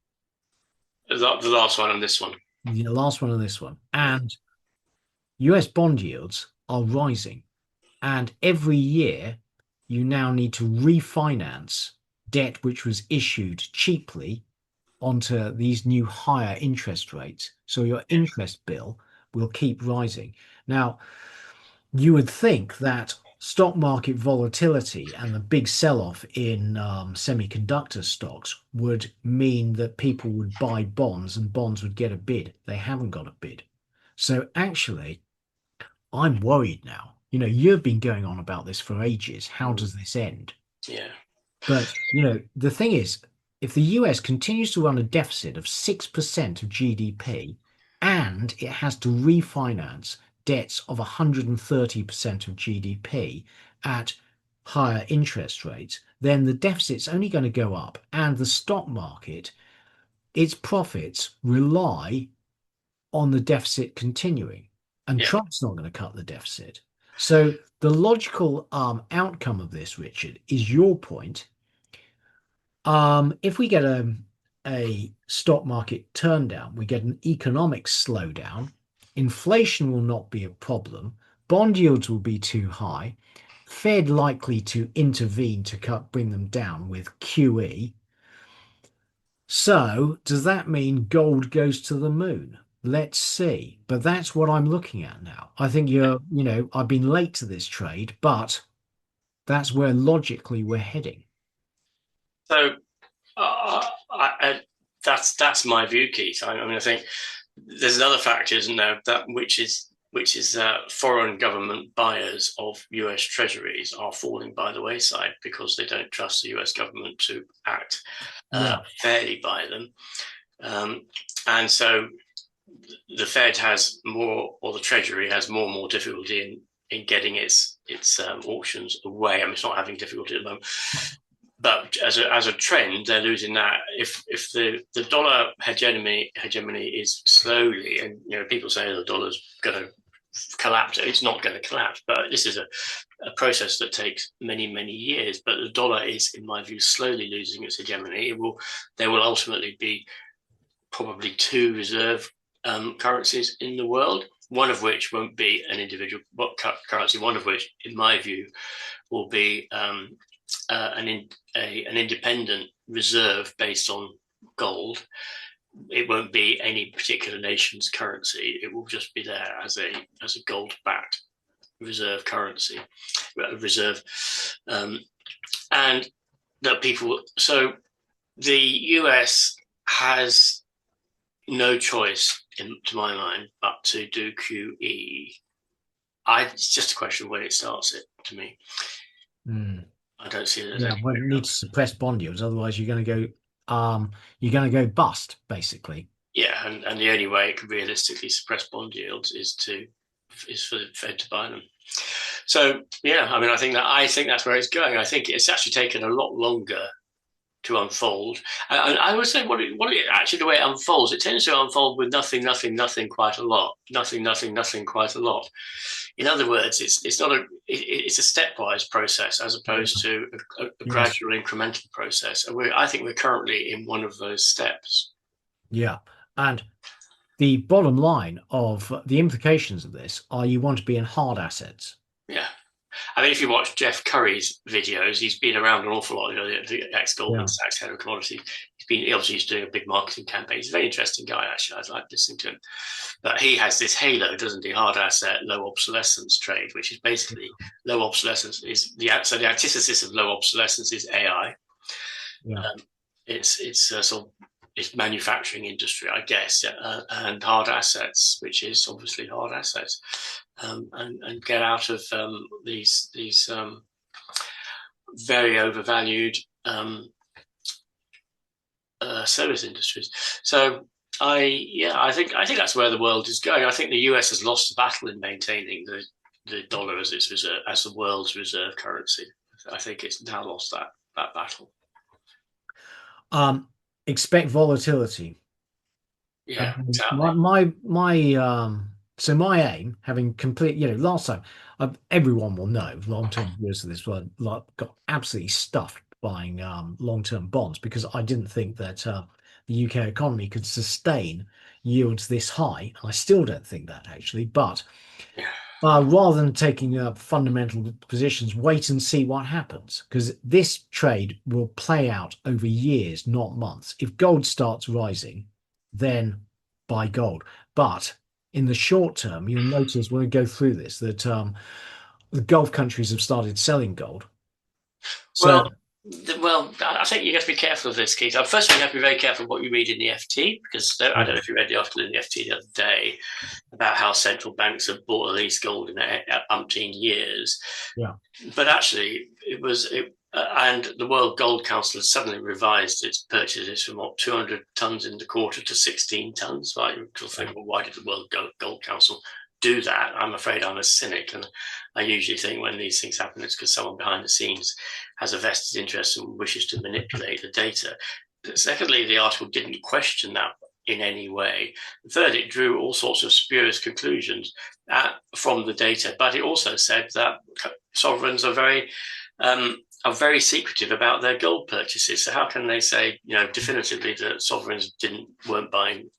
The last one and this one. The last one and this one. And US bond yields are rising. And every year, you now need to refinance debt which was issued cheaply onto these new higher interest rates. So your interest bill will keep rising. Now, you would think that stock market volatility and the big sell-off in semiconductor stocks would mean that people would buy bonds and bonds would get a bid. They haven't got a bid. So actually, I'm worried now. You've been going on about this for ages. How does this end? Yeah. But, the thing is, if the US continues to run a deficit of 6% of GDP and it has to refinance debts of 130% of GDP at higher interest rates, then the deficit's only going to go up. And the stock market, its profits rely on the deficit continuing. And Yeah. Trump's not going to cut the deficit. So the logical outcome of this, Richard, is your point. If we get a stock market turndown, we get an economic slowdown, inflation will not be a problem, bond yields will be too high, Fed likely to intervene to bring them down with QE. So, does that mean gold goes to the moon? Let's see. But that's what I'm looking at now. I think I've been late to this trade, but that's where logically we're heading. So that's my view, Keith. I mean, I think there's another factor, isn't there, that which is foreign government buyers of US treasuries are falling by the wayside because they don't trust the US government to act Yeah. fairly by them. And so the Fed has more, or the Treasury has more and more difficulty in getting its auctions away. I mean, it's not having difficulty at the moment, but as a trend, they're losing that. If the dollar hegemony is slowly, and people say the dollar's going to collapse, it's not going to collapse. But this is a process that takes many, many years. But the dollar is, in my view, slowly losing its hegemony. There will ultimately be probably two reserve currencies in the world, one of which won't be an individual currency, one of which, in my view, will be an independent reserve based on gold. It won't be any particular nation's currency. It will just be there as a gold-backed reserve currency, reserve, and that people. So the US has no choice, to my mind, but to do QE. It's just a question of when it starts. It to me. Mm. I don't see it as Yeah, any well, way it around. needs to suppress bond yields, otherwise you're going to go bust, basically. Yeah, and the only way it can realistically suppress bond yields is for the Fed to buy them. So yeah, I mean, I think that's where it's going. I think it's actually taken a lot longer to unfold. And I would say actually the way it unfolds, it tends to unfold with nothing, nothing, nothing, quite a lot, nothing, nothing, nothing, quite a lot. In other words, it's a stepwise process as opposed to a Yes. gradual incremental process. And I think we're currently in one of those steps. Yeah. And the bottom line of the implications of this are you want to be in hard assets. Yeah. I mean, if you watch Jeff Curry's videos, he's been around an awful lot. The ex-Goldman Yeah. Sachs head of commodities. Obviously he's doing a big marketing campaign. He's a very interesting guy, actually. I like listening to him. But he has this halo, doesn't he? Hard asset, low obsolescence trade, which is basically low obsolescence so the antithesis of low obsolescence is AI. Yeah. It's sort of it's manufacturing industry, I guess, and hard assets, which is obviously hard assets, and get out of these very overvalued service industries. So I think that's where the world is going. I think the US has lost the battle in maintaining the dollar as its reserve, as the world's reserve currency. I think it's now lost that battle. Um, expect volatility. Yeah, My exactly. so my aim, having complete, last time, everyone will know, long-term viewers of this one, like, got absolutely stuffed buying long-term bonds because I didn't think that the UK economy could sustain yields this high. And I still don't think that actually, but Yeah. rather than taking fundamental positions, wait and see what happens because this trade will play out over years, not months. If gold starts rising, then buy gold. But in the short term, you'll notice when we go through this that the Gulf countries have started selling gold. So, I think you have to be careful of this, Keith. First of all, you have to be very careful of what you read in the FT because I don't know if you read the article in the FT the other day about how central banks have bought at least gold in umpteen years. yeah, But actually, it was And the World Gold Council has suddenly revised its purchases from 200 tons in the quarter to 16 tons. Right? You'll think, well, why did the World Gold Council do that? I'm afraid I'm a cynic, and I usually think when these things happen, it's because someone behind the scenes has a vested interest and wishes to manipulate the data. Secondly, the article didn't question that in any way. Third, it drew all sorts of spurious conclusions from the data, but it also said that sovereigns are very secretive about their gold purchases. So how can they say, definitively that sovereigns were buying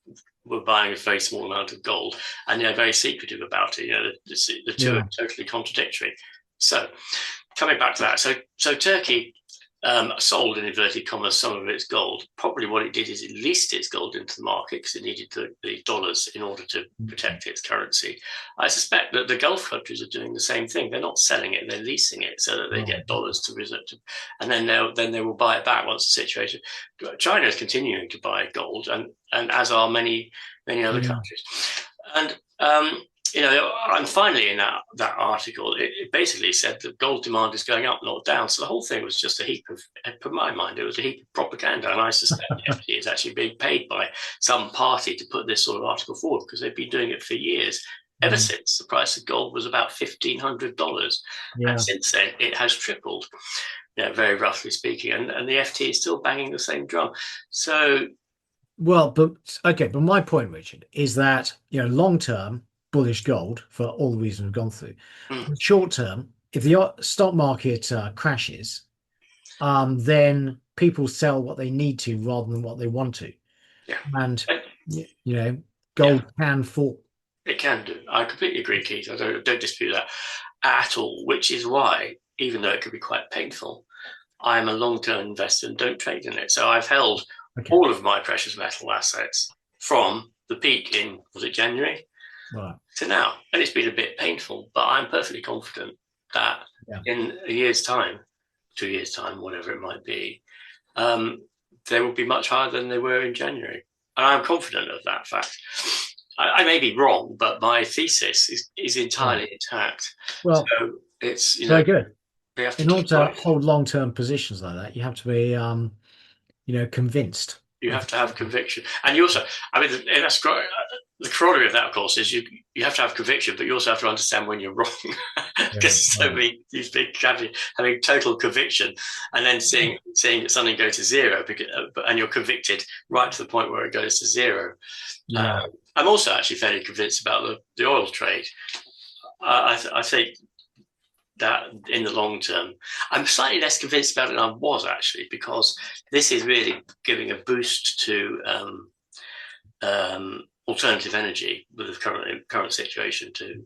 a very small amount of gold, and they're very secretive about it? The two are totally contradictory. So coming back to that, so Turkey sold, in inverted commas, some of its gold. Probably what it did is it leased its gold into the market because it needed the dollars in order to protect its currency. I suspect that the Gulf countries are doing the same thing. They're not selling it, they're leasing it so that they get dollars to reserve, and then they will buy it back once the situation. China is continuing to buy gold, and as are many other countries. And and finally in that article, it basically said that gold demand is going up, not down. So the whole thing was just a heap of, in my mind, it was a heap of propaganda. And I suspect the FT is actually being paid by some party to put this sort of article forward, because they've been doing it for years, ever since the price of gold was about $1,500. And since then, it has tripled, very roughly speaking. And the FT is still banging the same drum. So, but my point, Richard, is that, long term, bullish gold for all the reasons we've gone through. Short term, if the stock market crashes, then people sell what they need to rather than what they want to. And gold can fall. It can do. I completely agree, Keith. I don't dispute that at all, which is why, even though it could be quite painful, I'm a long-term investor and don't trade in it. So I've held all of my precious metal assets from the peak in, was it January? To now, and it's been a bit painful, but I'm perfectly confident that in a year's time, 2 years' time, whatever it might be, they will be much higher than they were in January, and I'm confident of that fact. I may be wrong, but my thesis is entirely intact. Well, so it's very good. In order to hold long-term positions like that, you have to be, convinced. You have to have conviction, and you also, that's great. The corollary of that, of course, is you have to have conviction, but you also have to understand when you're wrong, because these big caveats, having total conviction and then seeing that something go to zero, and you're convicted right to the point where it goes to zero. I'm also actually fairly convinced about the oil trade. I think that in the long term, I'm slightly less convinced about it than I was, actually, because this is really giving a boost to alternative energy with the current situation too.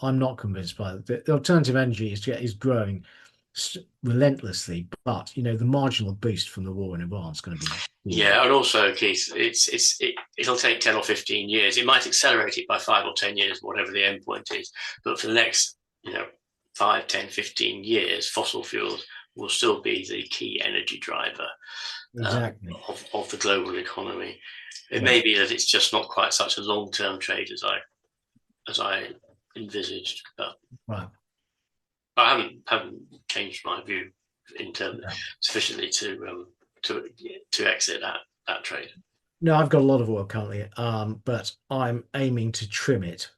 I'm not convinced by it. The alternative energy is growing relentlessly, but the marginal boost from the war in Iran is going to be and also, Keith, it'll take 10 or 15 years. It might accelerate it by 5 or 10 years, whatever the end point is, but for the next 5, 10, 15 years, fossil fuels will still be the key energy driver of the global economy. It may be that it's just not quite such a long-term trade as I envisaged, but I haven't changed my view in terms sufficiently to exit that trade. No, I've got a lot of oil currently, but I'm aiming to trim it,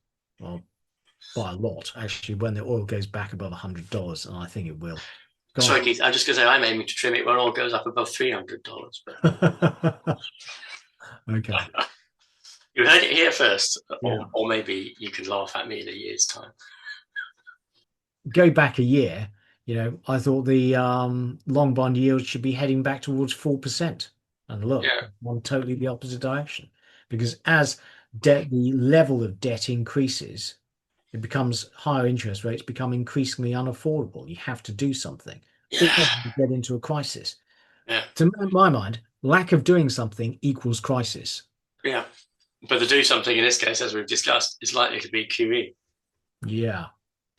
by a lot, actually, when the oil goes back above $100, and I think it will. Sorry, Keith, I'm just going to say I'm aiming to trim it when oil goes up above $300. But okay. You heard it here first, or maybe you can laugh at me in a year's time. Go back a year, I thought the long bond yield should be heading back towards 4%. And look, one totally the opposite direction. Because as the level of debt increases, it becomes higher interest rates become increasingly unaffordable. You have to do something. Or you get into a crisis. To my mind, lack of doing something equals crisis. Yeah. But the do something in this case, as we've discussed, is likely to be QE. Yeah.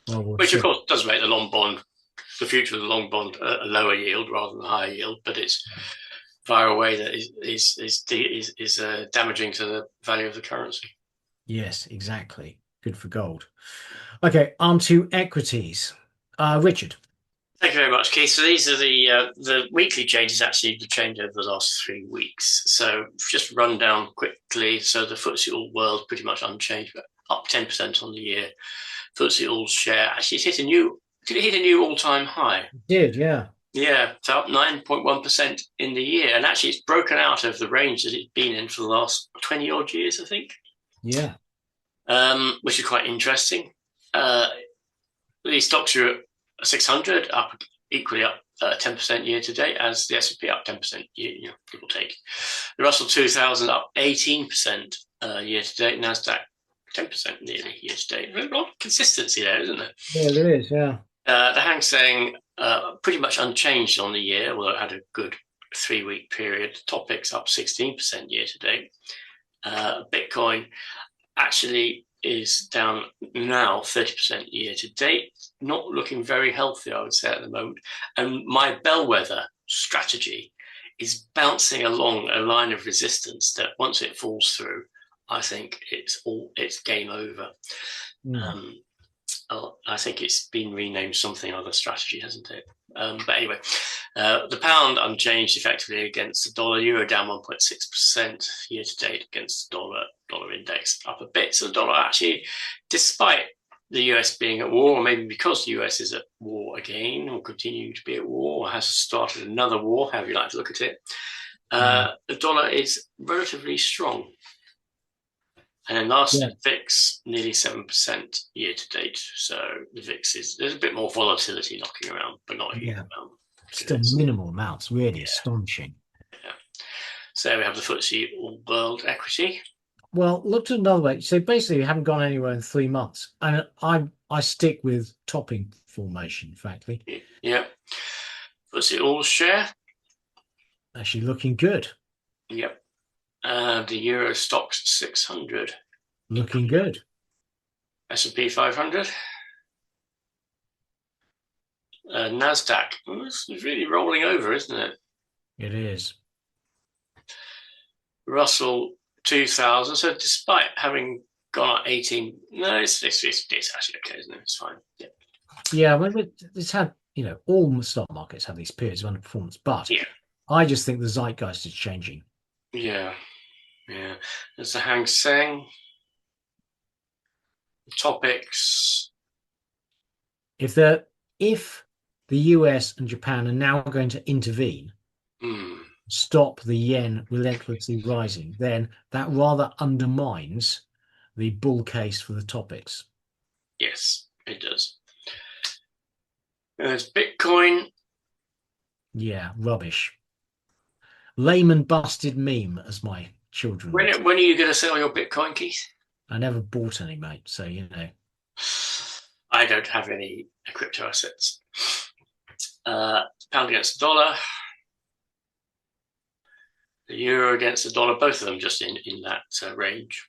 Which, of course, does make the future of the long bond a lower yield rather than a higher yield, but it's via a way that is damaging to the value of the currency. Yes, exactly. Good for gold. Okay, on to equities. Richard, Thank you very much, Keith. So these are the weekly changes, actually, the change over the last 3 weeks. So just run down quickly. So the FTSE All World pretty much unchanged, but up 10% on the year. FTSE All Share actually did it hit a new all-time high? It did, yeah. Yeah, so up 9.1% in the year. And actually it's broken out of the range that it's been in for the last 20 odd years, I think. Yeah. Which is quite interesting. The stocks are at 600, equally up 10% year to date, as the S&P up 10% year, give or take. The Russell 2000 up 18% year to date, Nasdaq 10% nearly year to date. There's a lot of consistency there, isn't there? Yeah, there is, yeah. The Hang Seng pretty much unchanged on the year, although it had a good 3-week period. Topics up 16% year to date. Bitcoin actually is down now 30% year to date, not looking very healthy, I would say, at the moment. And my bellwether strategy is bouncing along a line of resistance that once it falls through, I think it's game over. I think it's been renamed something other strategy, hasn't it? But anyway, the pound unchanged effectively against the dollar. Euro down 1.6% year to date against the dollar index up a bit. So the dollar actually, despite the US being at war, or maybe because the US is at war again, or continuing to be at war, or has started another war, however you like to look at it, the dollar is relatively strong. And then last VIX, nearly 7% year to date. So the VIX there's a bit more volatility knocking around, but not a huge amount. Still minimal amounts, really astonishing. Yeah. So we have the FTSE All World Equity. Well, looked at another way. So basically, we haven't gone anywhere in 3 months. And I stick with topping formation, frankly. Yeah. FTSE All Share. Actually looking good. Yep. The Euro Stoxx 600. Looking good. S&P 500. Nasdaq. It's really rolling over, isn't it? It is. Russell 2000. So despite having gone up 18, no, it's actually okay, isn't it? It's fine. Yeah. Yeah, well, it's had, all stock markets have these periods of underperformance, but I just think the zeitgeist is changing. Yeah. Yeah. There's the Hang Seng. Topics. If the US and Japan are now going to intervene, stop the yen relentlessly rising, then that rather undermines the bull case for the topics. Yes, it does. There's Bitcoin. Yeah, rubbish. Lame and busted meme, as my children. When are you going to sell your Bitcoin, Keith? I never bought any, mate. So, I don't have any crypto assets. Pound against the dollar. The euro against the dollar, both of them just in that range.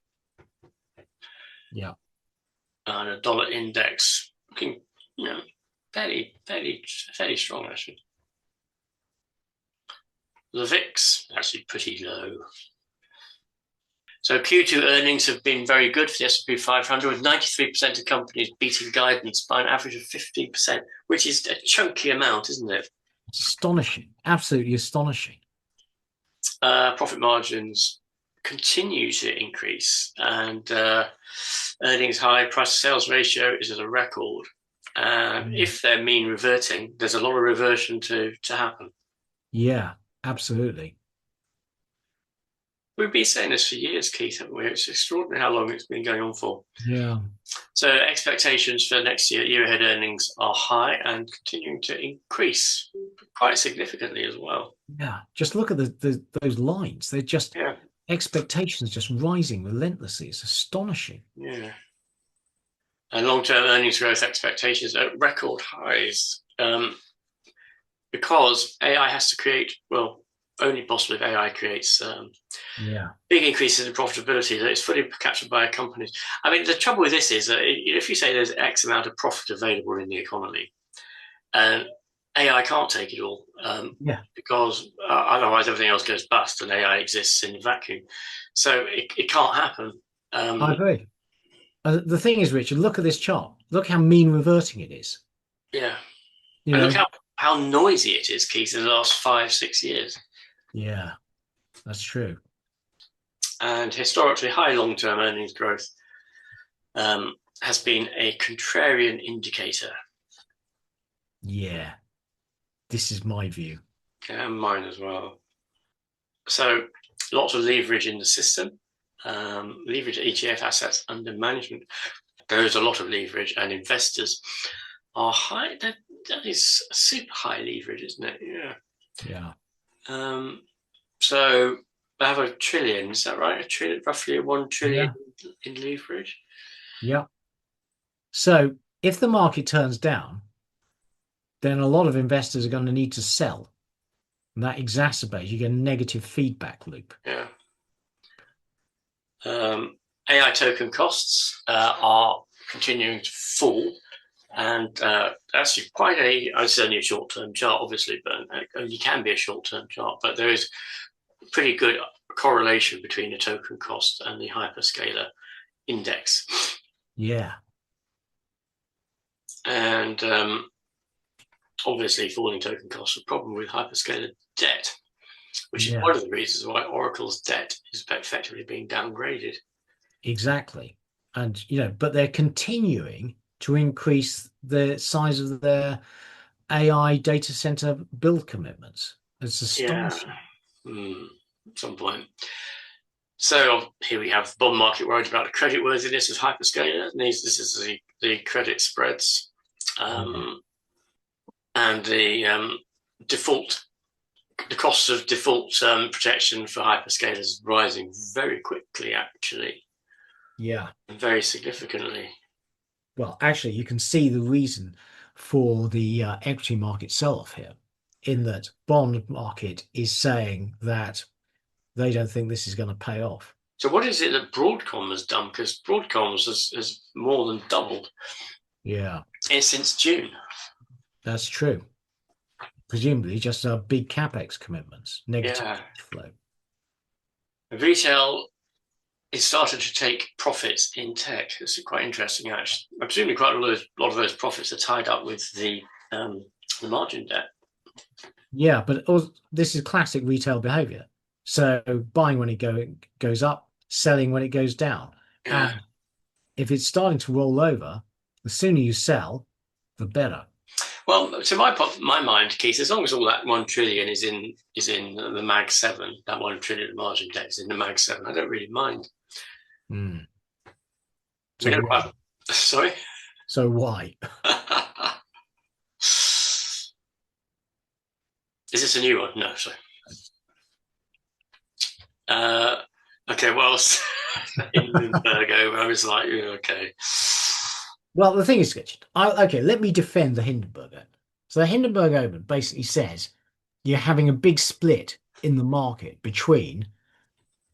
Yeah. And a dollar index looking, fairly strong, actually. The VIX actually pretty low. So Q2 earnings have been very good for the S&P 500, with 93% of companies beating guidance by an average of 15%, which is a chunky amount, isn't it? It's astonishing, absolutely astonishing. Profit margins continue to increase, and earnings high, price to sales ratio is at a record. If they're mean reverting, there's a lot of reversion to happen. Yeah, absolutely. We've been saying this for years, Keith, haven't we? It's extraordinary how long it's been going on for. Yeah. So expectations for next year ahead earnings are high and continuing to increase quite significantly as well. Yeah, just look at those lines. They're just expectations just rising relentlessly. It's astonishing. Yeah. And long-term earnings growth expectations at record highs because AI has to create, only possibly if AI creates big increases in profitability that is fully captured by companies. I mean, the trouble with this is that if you say there's X amount of profit available in the economy, and AI can't take it all, because otherwise everything else goes bust and AI exists in a vacuum. So it can't happen. I agree. The thing is, Richard, look at this chart. Look how mean reverting it is. Yeah. And look how how noisy it is, Keith, in the last 5-6 years. Yeah, that's true. And historically high long-term earnings growth has been a contrarian indicator. Yeah, this is my view. And mine as well. So lots of leverage in the system. Leverage ETF assets under management. There is a lot of leverage, and investors are high. That is super high leverage, isn't it? Yeah. So they have $1 trillion. Is that right? Roughly $1 trillion in leverage. Yeah. So if the market turns down, then a lot of investors are going to need to sell. And that exacerbates, you get a negative feedback loop. Yeah. AI token costs are continuing to fall. And that's quite it's only a short-term chart, obviously, but it only can be a short-term chart. But there is pretty good correlation between the token cost and the hyperscaler index. Yeah. And obviously, falling token costs are a problem with hyperscaler debt, which is one of the reasons why Oracle's debt is effectively being downgraded. Exactly. And, but they're continuing to increase the size of their AI data center build commitments. It's astonishing. Yeah. At some point. So here we have the bond market worried about the creditworthiness of hyperscaler. This is the credit spreads. And the cost of default protection for hyperscalers rising very quickly, actually. Yeah. And very significantly. Well, actually, you can see the reason for the equity market sell-off here, in that bond market is saying that they don't think this is going to pay off. So what is it that Broadcom has done? Because Broadcom has more than doubled. Yeah. Since June. That's true. Presumably just big capex commitments, negative cash flow. Retail is started to take profits in tech. This is quite interesting, actually. I'm presuming quite a lot of those profits are tied up with the margin debt. Yeah, but this is classic retail behavior. So buying when it goes up, selling when it goes down. Yeah. And if it's starting to roll over, the sooner you sell, the better. Well, to my mind, Keith, as long as all that $1 trillion is in the Mag 7, that $1 trillion margin debt is in the Mag 7, I don't really mind. So sorry? So why? Is this a new one? No, sorry. Okay, well, Hindenburg over, I was like, okay. Well, the thing is, okay, let me defend the Hindenburg Omen. So the Hindenburg Omen basically says you're having a big split in the market between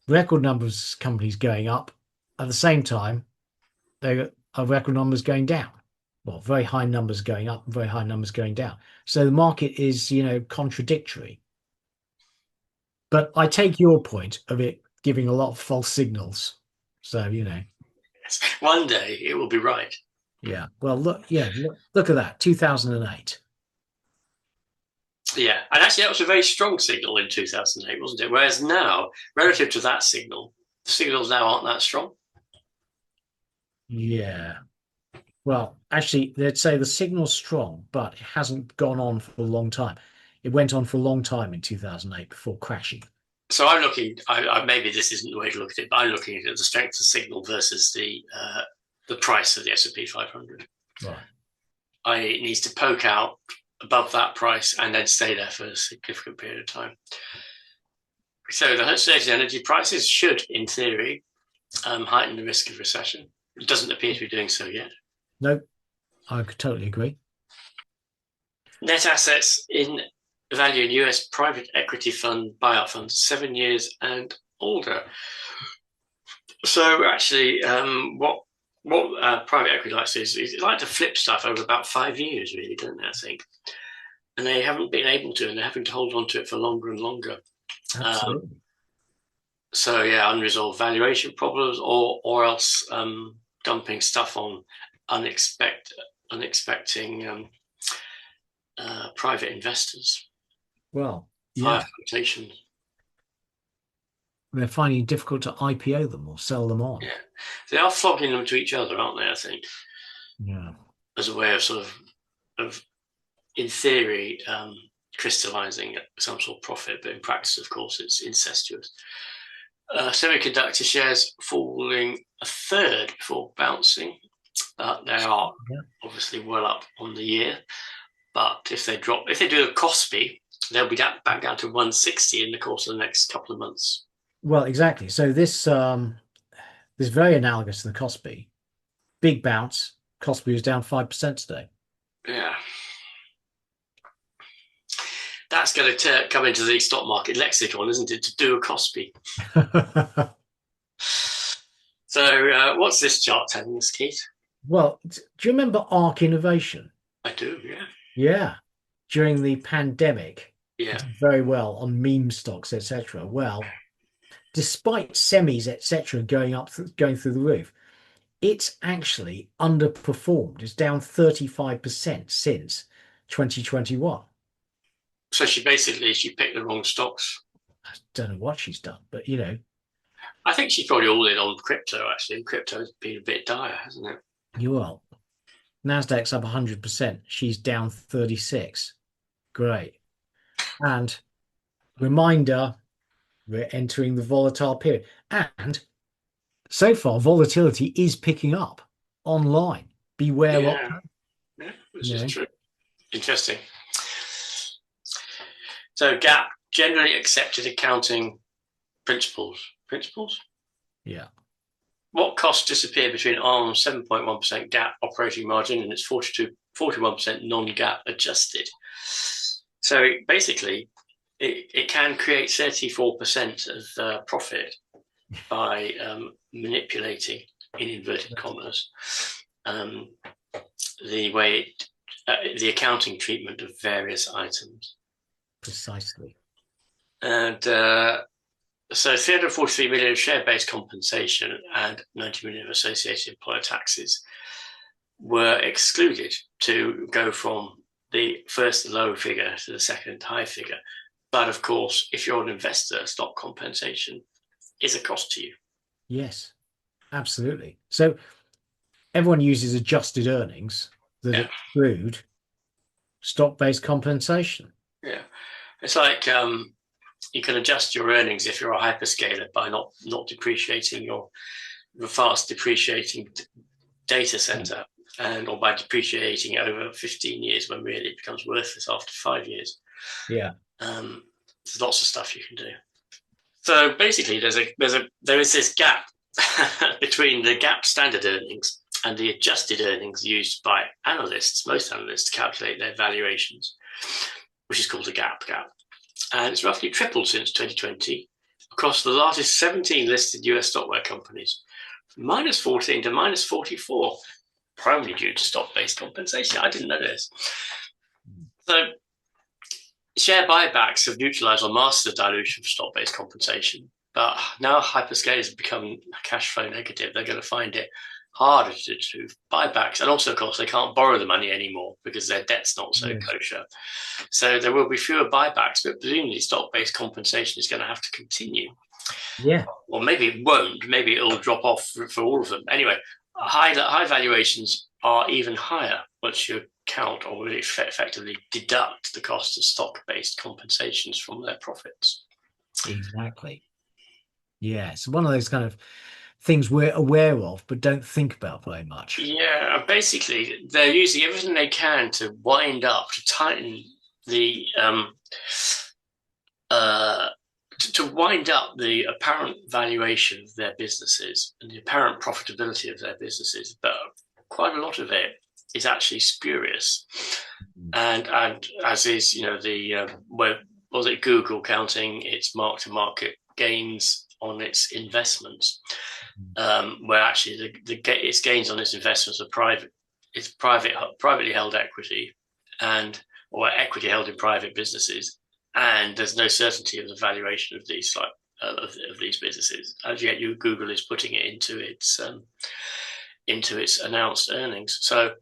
record numbers of companies going up, at the same time, there are record numbers going down. Well, very high numbers going up, very high numbers going down. So the market is, contradictory. But I take your point of it giving a lot of false signals. So, one day it will be right. Yeah. Well, look at that, 2008. Yeah, and actually that was a very strong signal in 2008, wasn't it? Whereas now, relative to that signal, the signals now aren't that strong. Yeah. Well, actually, they'd say the signal's strong, but it hasn't gone on for a long time. It went on for a long time in 2008 before crashing. So I'm looking, maybe this isn't the way to look at it, but I'm looking at the strength of signal versus the price of the S&P 500. Right. It needs to poke out above that price and then stay there for a significant period of time. So the surge in energy prices should, in theory, heighten the risk of recession. It doesn't appear to be doing so yet. Nope, I could totally agree. Net assets in value in US private equity fund buyout funds 7 years and older. So actually, what private equity likes is it like to flip stuff over about 5 years, really, don't they? I think, and they haven't been able to, and they're having to hold on to it for longer and longer. Absolutely. So yeah, unresolved valuation problems, or else dumping stuff on unexpecting private investors Well, via yeah, quotation. they're finding it difficult to IPO them or sell them on. Yeah, they are flogging them to each other, aren't they? I think Yeah. as a way of of in theory, crystallizing some sort of profit, but in practice, of course, it's incestuous. Semiconductor shares falling a third before bouncing. They are Yeah. obviously well up on the year, but if they do a KOSPI, they'll be back down to 160 in the course of the next couple of months. Well, exactly. So this very analogous to the KOSPI. Big bounce. KOSPI was down 5% today. Yeah, that's going to come into the stock market lexicon, isn't it? To do a KOSPI. So, what's this chart telling us, Keith? Well, do you remember ARC Innovation? I do, yeah. Yeah. During the pandemic, Yeah. did very well on meme stocks, etc. Well, despite semis, etc., going through the roof, it's actually underperformed. It's down 35% since 2021. So she picked the wrong stocks. I don't know what she's done, but I think she's probably all in on crypto, actually. Crypto's been a bit dire, hasn't it? you are. Nasdaq's up 100%. She's down 36. Great. And reminder, we're entering the volatile period. And so far, volatility is picking up online. Beware what, Yeah, yeah, this you is know. true. Interesting. So GAAP, generally accepted accounting principles. Principles? Yeah. What costs disappear between ARM's 7.1% GAAP operating margin and its 41% non-GAAP adjusted? So basically, it can create 34% of profit by manipulating, in inverted commas, the accounting treatment of various items. Precisely. And so 343 million of share-based compensation and 90 million of associated employer taxes were excluded to go from the first low figure to the second high figure. But of course, if you're an investor, stock compensation is a cost to you. Yes, absolutely. So everyone uses adjusted earnings that Yeah. exclude stock-based compensation. Yeah. It's like you can adjust your earnings if you're a hyperscaler by not depreciating your fast depreciating data center or by depreciating it over 15 years when really it becomes worthless after 5 years. Yeah. There's lots of stuff you can do. So basically, there is this gap between the GAAP standard earnings and the adjusted earnings used by most analysts, to calculate their valuations, which is called a GAAP. And it's roughly tripled since 2020 across the largest 17 listed US stockwear companies, from -14 to -44, primarily due to stock-based compensation. I didn't know this. So share buybacks have neutralized or mastered the dilution for stock-based compensation. But now hyperscalers have become cash flow negative. They're going to find it harder to do buybacks. And also, of course, they can't borrow the money anymore because their debt's not so kosher. So there will be fewer buybacks, but presumably stock-based compensation is going to have to continue. Yeah. Or maybe it won't. Maybe it'll drop off for all of them. Anyway, high valuations are even higher once you count or really effectively deduct the cost of stock-based compensations from their profits. Exactly. Yeah, it's one of those kind of things we're aware of but don't think about very much. Yeah, basically they're using everything they can to wind up, to tighten the to wind up the apparent valuation of their businesses and the apparent profitability of their businesses. But quite a lot of it is actually spurious, and as is was it Google counting its mark-to-market gains on its investments, where actually its gains on its investments are privately held equity, or equity held in private businesses, and there's no certainty of the valuation of these of these businesses. As yet, Google is putting it into its announced earnings. So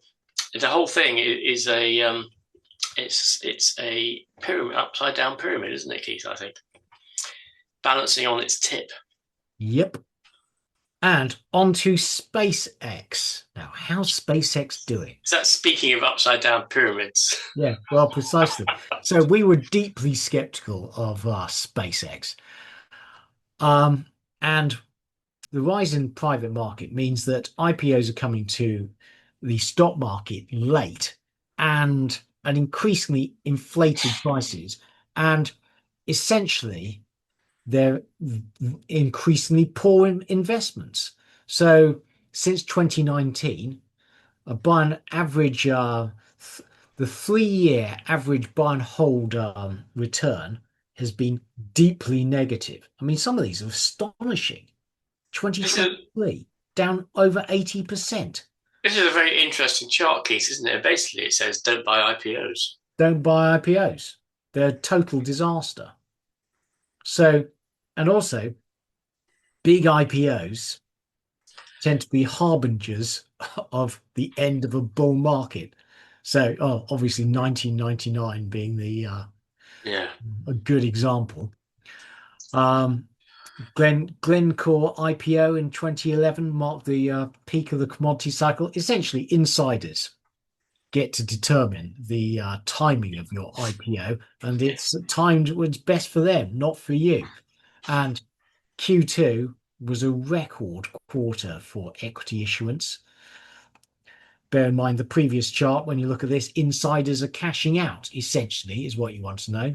the whole thing is a It's a pyramid, upside down pyramid, isn't it, Keith? I think balancing on its tip. Yep. And onto SpaceX. Now, how's SpaceX doing? Is that speaking of upside down pyramids? Yeah, well, precisely. So we were deeply skeptical of SpaceX. Um, and the rise in private market means that IPOs are coming to the stock market late and at increasingly inflated prices. And essentially, they're increasingly poor investments. So since 2019, by an average, the 3-year average buy and hold return has been deeply negative. I mean, some of these are astonishing. This is 2023, down over 80%. this is a very interesting chart, Keith, isn't it? Basically, it says don't buy IPOs. Don't buy IPOs. They're a total disaster. So, and also, big IPOs tend to be harbingers of the end of a bull market. So, obviously, 1999 being Yeah. a good example. Um, Glencore IPO in 2011 marked the peak of the commodity cycle. Essentially, insiders get to determine the timing of your IPO, and it's timed when it's best for them, not for you. And Q2 was a record quarter for equity issuance. Bear in mind the previous chart, when you look at this, insiders are cashing out, essentially, is what you want to know.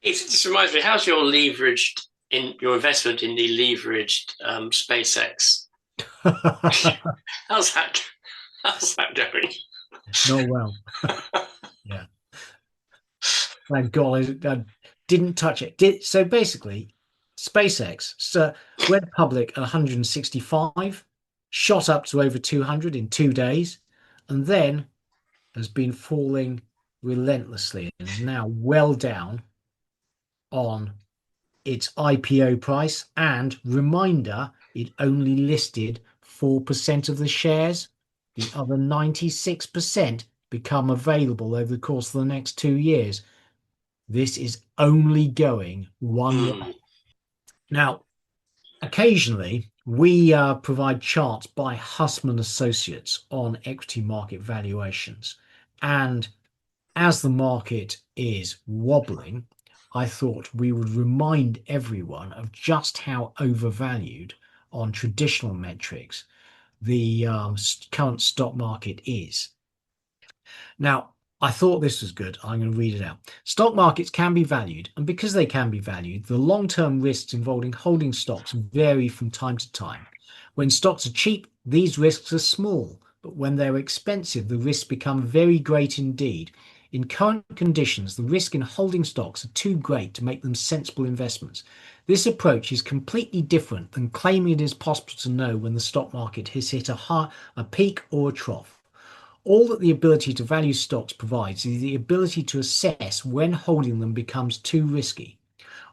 It just reminds me, how's your leveraged in your investment in the leveraged SpaceX? How's that? How's that going? Not well. Yeah. Thank God I didn't touch it. So basically, SpaceX went public at 165, shot up to over 200 in 2 days, and then has been falling relentlessly and is now well down on its IPO price. And reminder, it only listed 4% of the shares. The other 96% become available over the course of the next 2 years. This is only going one way. Now, occasionally, we provide charts by Hussman Associates on equity market valuations. And as the market is wobbling, I thought we would remind everyone of just how overvalued on traditional metrics the current stock market is. Now, I thought this was good. I'm going to read it out. Stock markets can be valued, and because they can be valued, the long-term risks involving holding stocks vary from time to time. When stocks are cheap, these risks are small, but when they're expensive, the risks become very great indeed. In current conditions, the risk in holding stocks are too great to make them sensible investments. This approach is completely different than claiming it is possible to know when the stock market has hit a peak or a trough. All that the ability to value stocks provides is the ability to assess when holding them becomes too risky.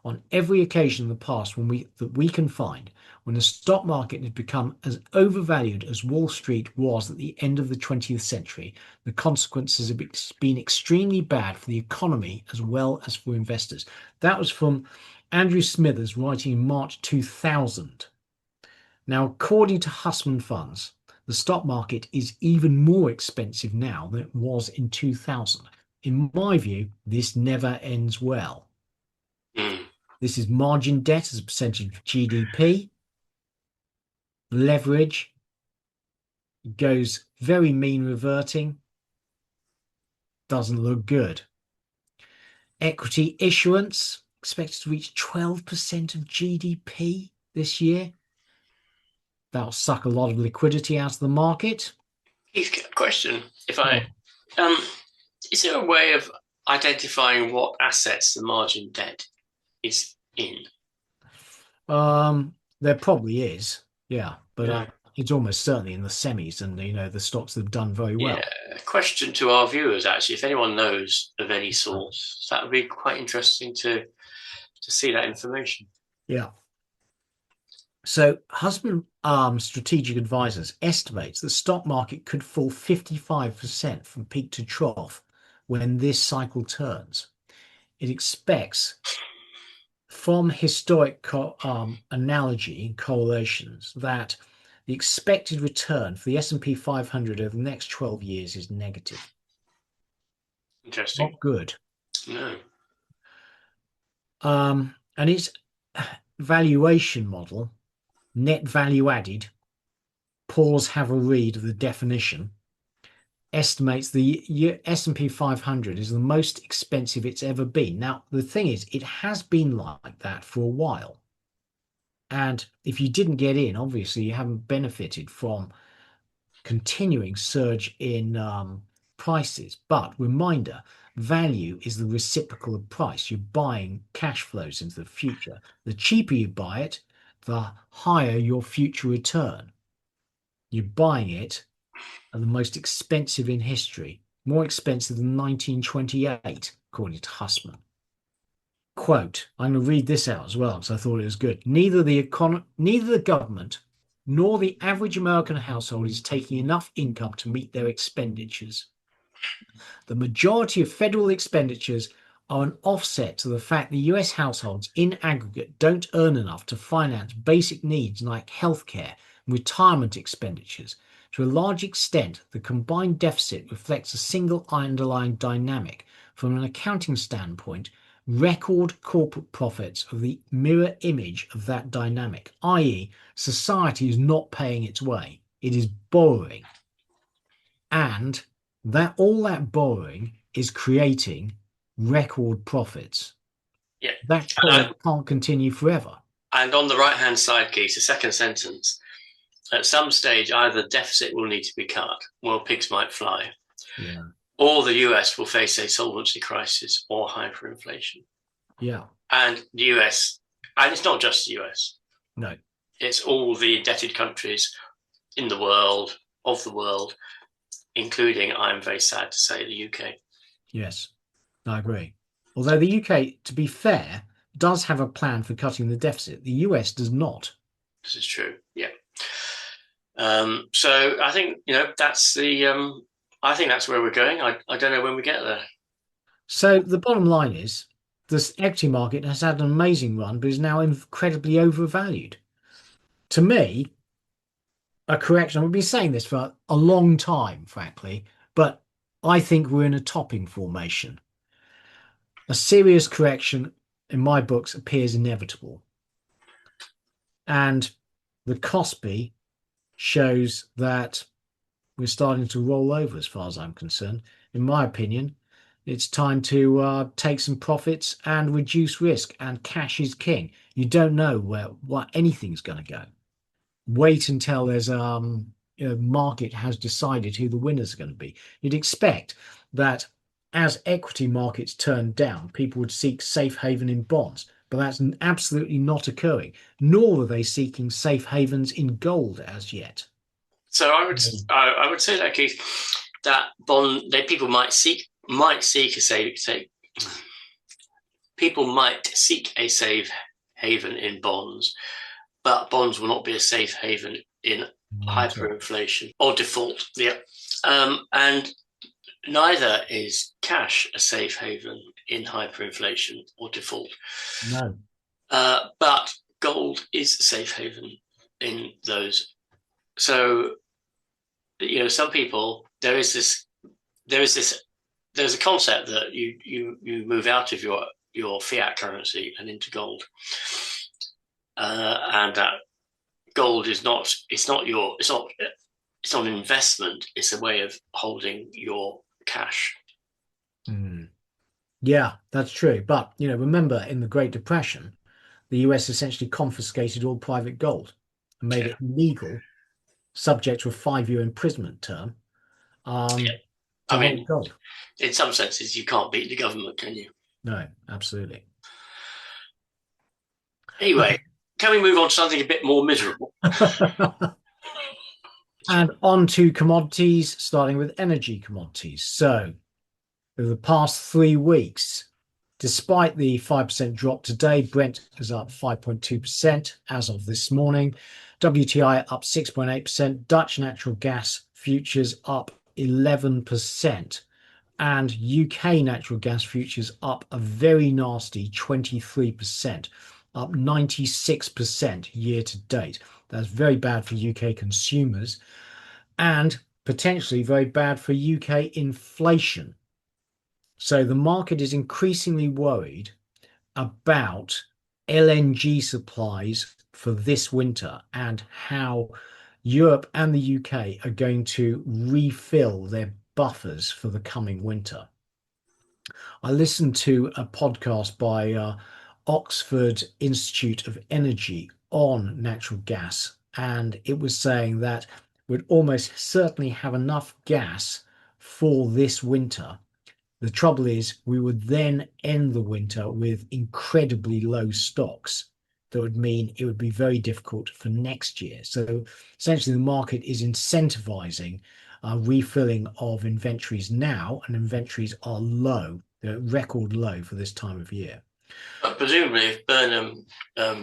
On every occasion in the past that we can find, when the stock market has become as overvalued as Wall Street was at the end of the 20th century, the consequences have been extremely bad for the economy as well as for investors. That was from Andrew Smithers writing in March 2000. Now, according to Hussman Funds, the stock market is even more expensive now than it was in 2000. In my view, this never ends well. This is margin debt as a percentage of GDP. Leverage goes very mean reverting. Doesn't look good. Equity issuance expected to reach 12% of GDP this year. That'll suck a lot of liquidity out of the market. He's got a question. Is there a way of identifying what assets the margin debt is in? There probably is, yeah, but Yeah. it's almost certainly in the semis and the stocks that have done very well. Yeah. Question to our viewers, actually, if anyone knows of any source, that would be quite interesting to see that information. Yeah. So Husband Strategic Advisors estimates the stock market could fall 55% from peak to trough when this cycle turns. It expects, from historic analogy and correlations, that the expected return for the S&P 500 over the next 12 years is negative. Interesting. Not good. No. And its valuation model, net value added, pause, have a read of the definition, estimates the S&P 500 is the most expensive it's ever been. Now, the thing is, it has been like that for a while. And if you didn't get in, obviously you haven't benefited from continuing surge in prices. But reminder, value is the reciprocal of price. You're buying cash flows into the future. The cheaper you buy it, the higher your future return. You're buying it at the most expensive in history, more expensive than 1928, according to Hussman. Quote, I'm going to read this out as well because I thought it was good. Neither the government nor the average American household is taking enough income to meet their expenditures. The majority of federal expenditures are an offset to the fact that US households in aggregate don't earn enough to finance basic needs like healthcare and retirement expenditures. To a large extent, the combined deficit reflects a single underlying dynamic. From an accounting standpoint, record corporate profits are the mirror image of that dynamic, i.e., society is not paying its way, it is borrowing. And that all that borrowing is creating record profits. Yeah. That can't continue forever. And on the right-hand side, Keith, the second sentence, at some stage, either the deficit will need to be cut, well, pigs might fly, Yeah. or the US will face a solvency crisis or hyperinflation. Yeah. And the US, and it's not just the US. No. It's all the indebted countries in the world, of the world, including, I'm very sad to say, the UK. Yes, I agree. Although the UK, to be fair, does have a plan for cutting the deficit. The US does not. This is true, yeah. So I think, that's I think that's where we're going. I don't know when we get there. So the bottom line is this equity market has had an amazing run, but is now incredibly overvalued. To me, a correction, I've been saying this for a long time, frankly, but I think we're in a topping formation. A serious correction, in my books, appears inevitable. And the KOSPI shows that we're starting to roll over as far as I'm concerned. In my opinion, it's time to take some profits and reduce risk, and cash is king. You don't know what anything's going to go. Wait until there's market has decided who the winners are going to be. You'd expect that as equity markets turn down, people would seek safe haven in bonds, but that's absolutely not occurring, nor are they seeking safe havens in gold as yet. So I would say that, Keith, that people might seek a safe people might seek a safe haven in bonds, but bonds will not be a safe haven in hyperinflation or default. Yeah, and neither is cash a safe haven in hyperinflation or default. No, but gold is a safe haven in those. So, some people, there's a concept that you move out of your fiat currency and into gold, and that gold is not an investment. It's a way of holding your cash. Yeah, that's true. But remember, in the Great Depression, the US essentially confiscated all private gold and made it legal, subject to a 5-year imprisonment term. I mean, gold. In some senses, you can't beat the government, can you? No, absolutely. Anyway, can we move on to something a bit more miserable? And on to commodities, starting with energy commodities. So, over the past 3 weeks, despite the 5% drop today, Brent is up 5.2% as of this morning. WTI up 6.8%. Dutch natural gas futures up 11%. and UK natural gas futures up a very nasty 23%, up 96% year to date. That's very bad for UK consumers and potentially very bad for UK inflation. So the market is increasingly worried about LNG supplies for this winter and how Europe and the UK are going to refill their buffers for the coming winter. I listened to a podcast by Oxford Institute of Energy on natural gas, and it was saying that we'd almost certainly have enough gas for this winter. The trouble is, we would then end the winter with incredibly low stocks. That would mean it would be very difficult for next year. So essentially, the market is incentivizing refilling of inventories now, and inventories are low. They're record low for this time of year. But presumably, if Burnham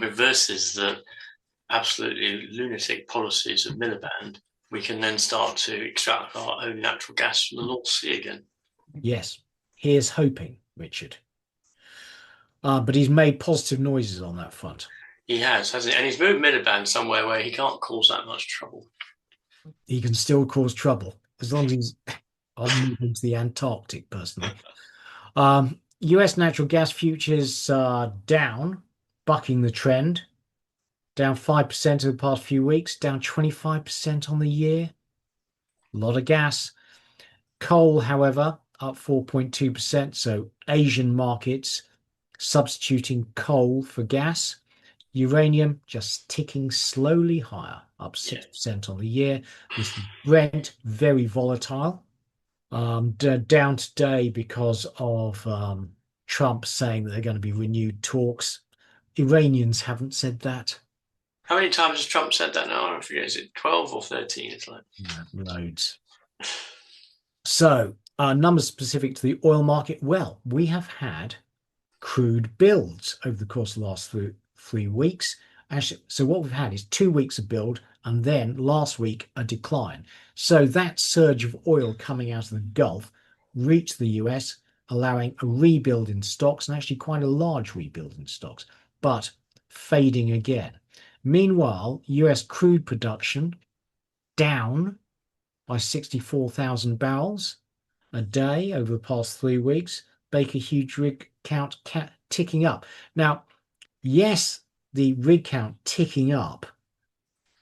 reverses the absolutely lunatic policies of Miliband, we can then start to extract our own natural gas from the North Sea again. Yes, here's hoping, Richard. But he's made positive noises on that front. He has, hasn't he? And he's moved Miliband somewhere where he can't cause that much trouble. He can still cause trouble as long as he's I'll move into the Antarctic personally. US natural gas futures are down, bucking the trend, down 5% over the past few weeks, down 25% on the year. A lot of gas. Coal, however, up 4.2%. So Asian markets substituting coal for gas. Uranium just ticking slowly higher, up 6% on the year. This Brent, very volatile. Down today because of Trump saying that they're going to be renewed talks. Iranians haven't said that. How many times has Trump said that now? I forget. Is it 12 or 13? It's like Loads. So, numbers specific to the oil market. Well, we have had crude builds over the course of the last 3 weeks. Actually, so what we've had is 2 weeks of build and then last week a decline. So that surge of oil coming out of the Gulf reached the US, allowing a rebuild in stocks, and actually quite a large rebuild in stocks, but fading again. Meanwhile, US crude production down by 64,000 barrels a day over the past 3 weeks. Baker Hughes rig count ticking up. Now, yes, the rig count ticking up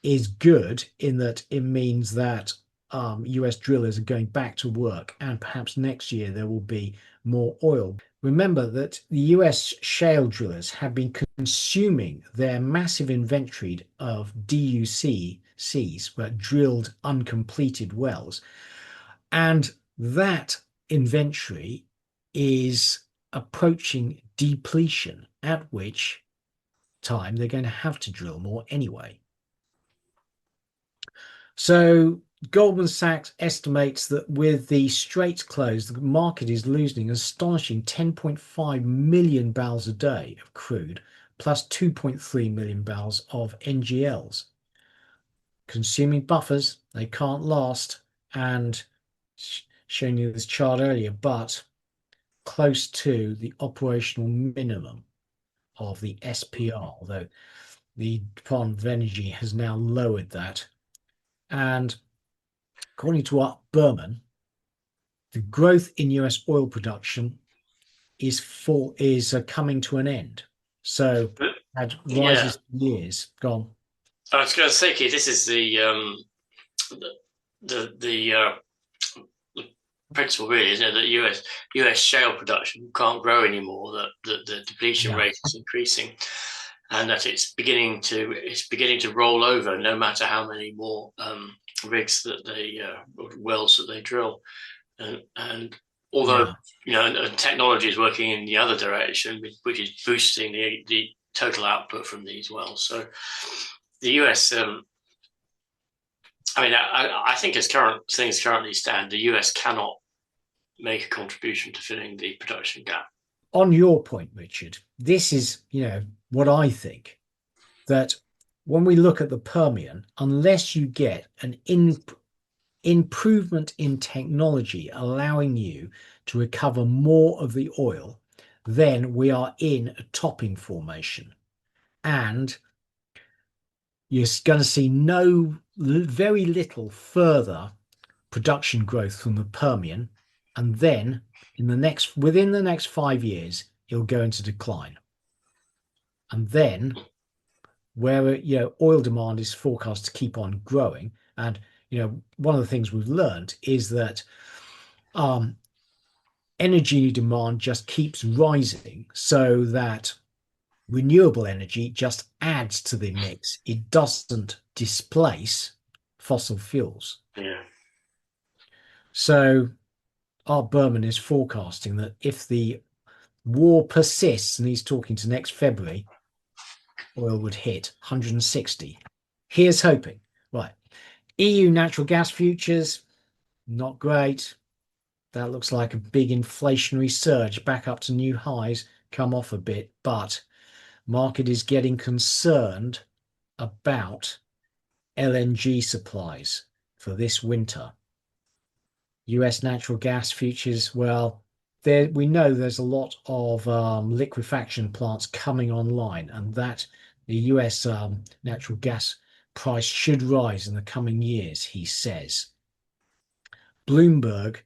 is good in that it means that US drillers are going back to work, and perhaps next year there will be more oil. Remember that the US shale drillers have been consuming their massive inventory of DUCs, but drilled uncompleted wells, and that inventory is approaching depletion, at which time they're going to have to drill more anyway. So Goldman Sachs estimates that with the Straits closed, the market is losing an astonishing 10.5 million barrels a day of crude, plus 2.3 million barrels of NGLs. Consuming buffers, they can't last, and showing you this chart earlier, but close to the operational minimum of the SPR, although the Department of Energy has now lowered that. And according to Berman, the growth in US oil production is coming to an end. So had rises years gone. I was going to say, Keith, this is the principle, really, isn't it? That US shale production can't grow anymore. That the depletion rate is increasing, and that it's beginning to roll over. No matter how many more rigs that wells that they drill, and although and technology is working in the other direction, which is boosting the total output from these wells. So the US. I think as things currently stand, the US cannot make a contribution to filling the production gap. On your point, Richard, this is, what I think, that when we look at the Permian, unless you get an improvement in technology allowing you to recover more of the oil, then we are in a topping formation. And you're going to see very little further production growth from the Permian. And then within the next 5 years, it'll go into decline. And then where oil demand is forecast to keep on growing. And one of the things we've learned is that energy demand just keeps rising, so that renewable energy just adds to the mix. It doesn't displace fossil fuels. Yeah. So Art Berman is forecasting that if the war persists, and he's talking to next February, oil would hit 160. Here's hoping. Right. EU natural gas futures, not great. That looks like a big inflationary surge back up to new highs, come off a bit, but market is getting concerned about LNG supplies for this winter. US natural gas futures, well, we know there's a lot of liquefaction plants coming online, and that the US natural gas price should rise in the coming years, he says. Bloomberg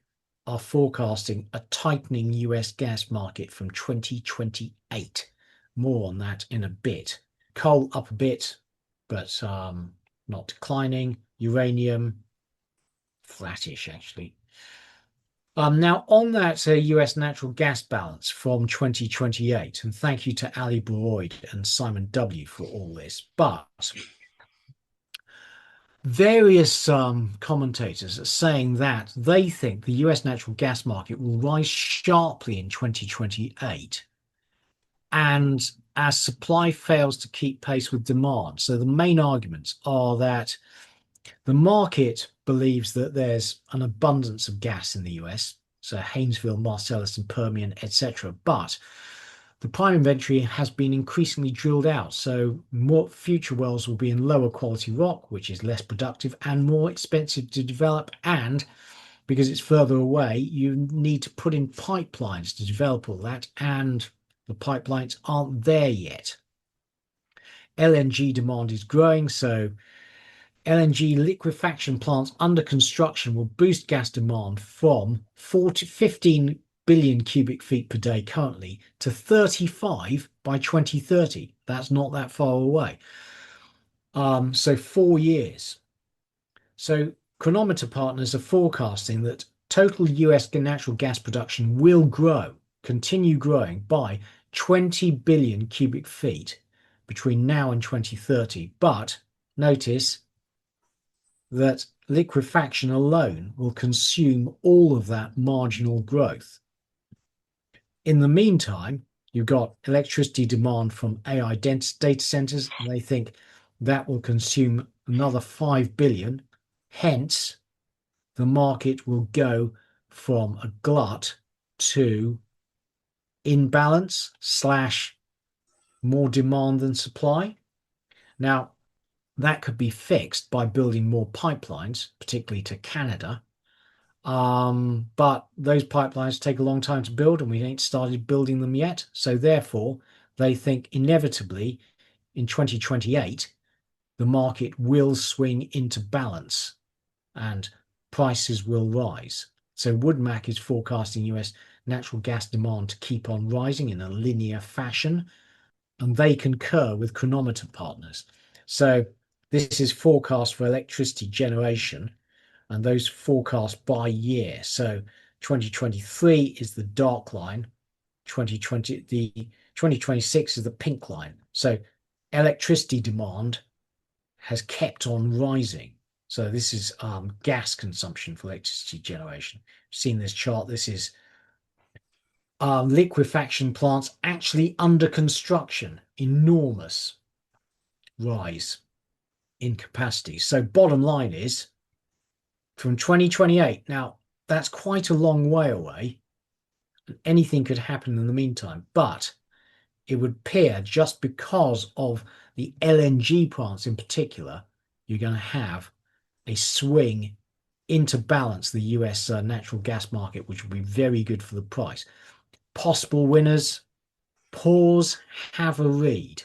are forecasting a tightening US gas market from 2028. More on that in a bit. Coal up a bit, but not declining. Uranium, flattish, actually. Now, on that US natural gas balance from 2028, and thank you to Ali Baroid and SimonW for all this, but various commentators are saying that they think the US natural gas market will rise sharply in 2028, and as supply fails to keep pace with demand. So the main arguments are that the market believes that there's an abundance of gas in the US, so Haynesville, Marcellus, and Permian, etc. But the prime inventory has been increasingly drilled out, so more future wells will be in lower quality rock, which is less productive and more expensive to develop. And because it's further away, you need to put in pipelines to develop all that, and the pipelines aren't there yet. LNG demand is growing, so LNG liquefaction plants under construction will boost gas demand from 15 billion cubic feet per day currently to 35 by 2030. That's not that far away. So 4 years. So chronometer partners are forecasting that total US natural gas production will continue growing by 20 billion cubic feet between now and 2030. But notice that liquefaction alone will consume all of that marginal growth. In the meantime, you've got electricity demand from AI data centers, and they think that will consume another 5 billion. Hence, the market will go from a glut to imbalance / more demand than supply. Now, that could be fixed by building more pipelines, particularly to Canada. But those pipelines take a long time to build, and we ain't started building them yet. So therefore, they think inevitably in 2028, the market will swing into balance and prices will rise. So WoodMac is forecasting US natural gas demand to keep on rising in a linear fashion, and they concur with chronometer partners. So this is forecast for electricity generation, and those forecast by year. So 2023 is the dark line, the 2026 is the pink line. So electricity demand has kept on rising. So this is gas consumption for electricity generation. You've seen this chart. This is liquefaction plants actually under construction. Enormous rise in capacity. So bottom line is, from 2028, now that's quite a long way away. Anything could happen in the meantime, but it would appear just because of the LNG plants in particular, you're going to have a swing into balance the US natural gas market, which will be very good for the price. Possible winners, pause, have a read.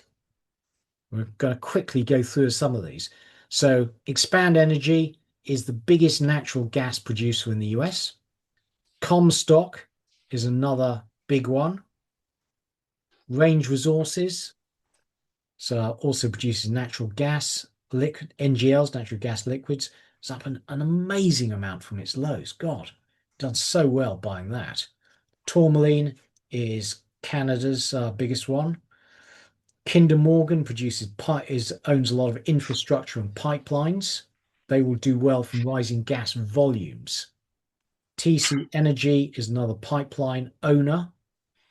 We're going to quickly go through some of these. So Expand Energy is the biggest natural gas producer in the US. Comstock is another big one. Range Resources, so also produces natural gas, liquid NGLs, natural gas liquids. It's up an amazing amount from its lows. God, done so well buying that. Tourmaline is Canada's biggest one. Kinder Morgan owns a lot of infrastructure and pipelines. They will do well from rising gas volumes. TC Energy is another pipeline owner.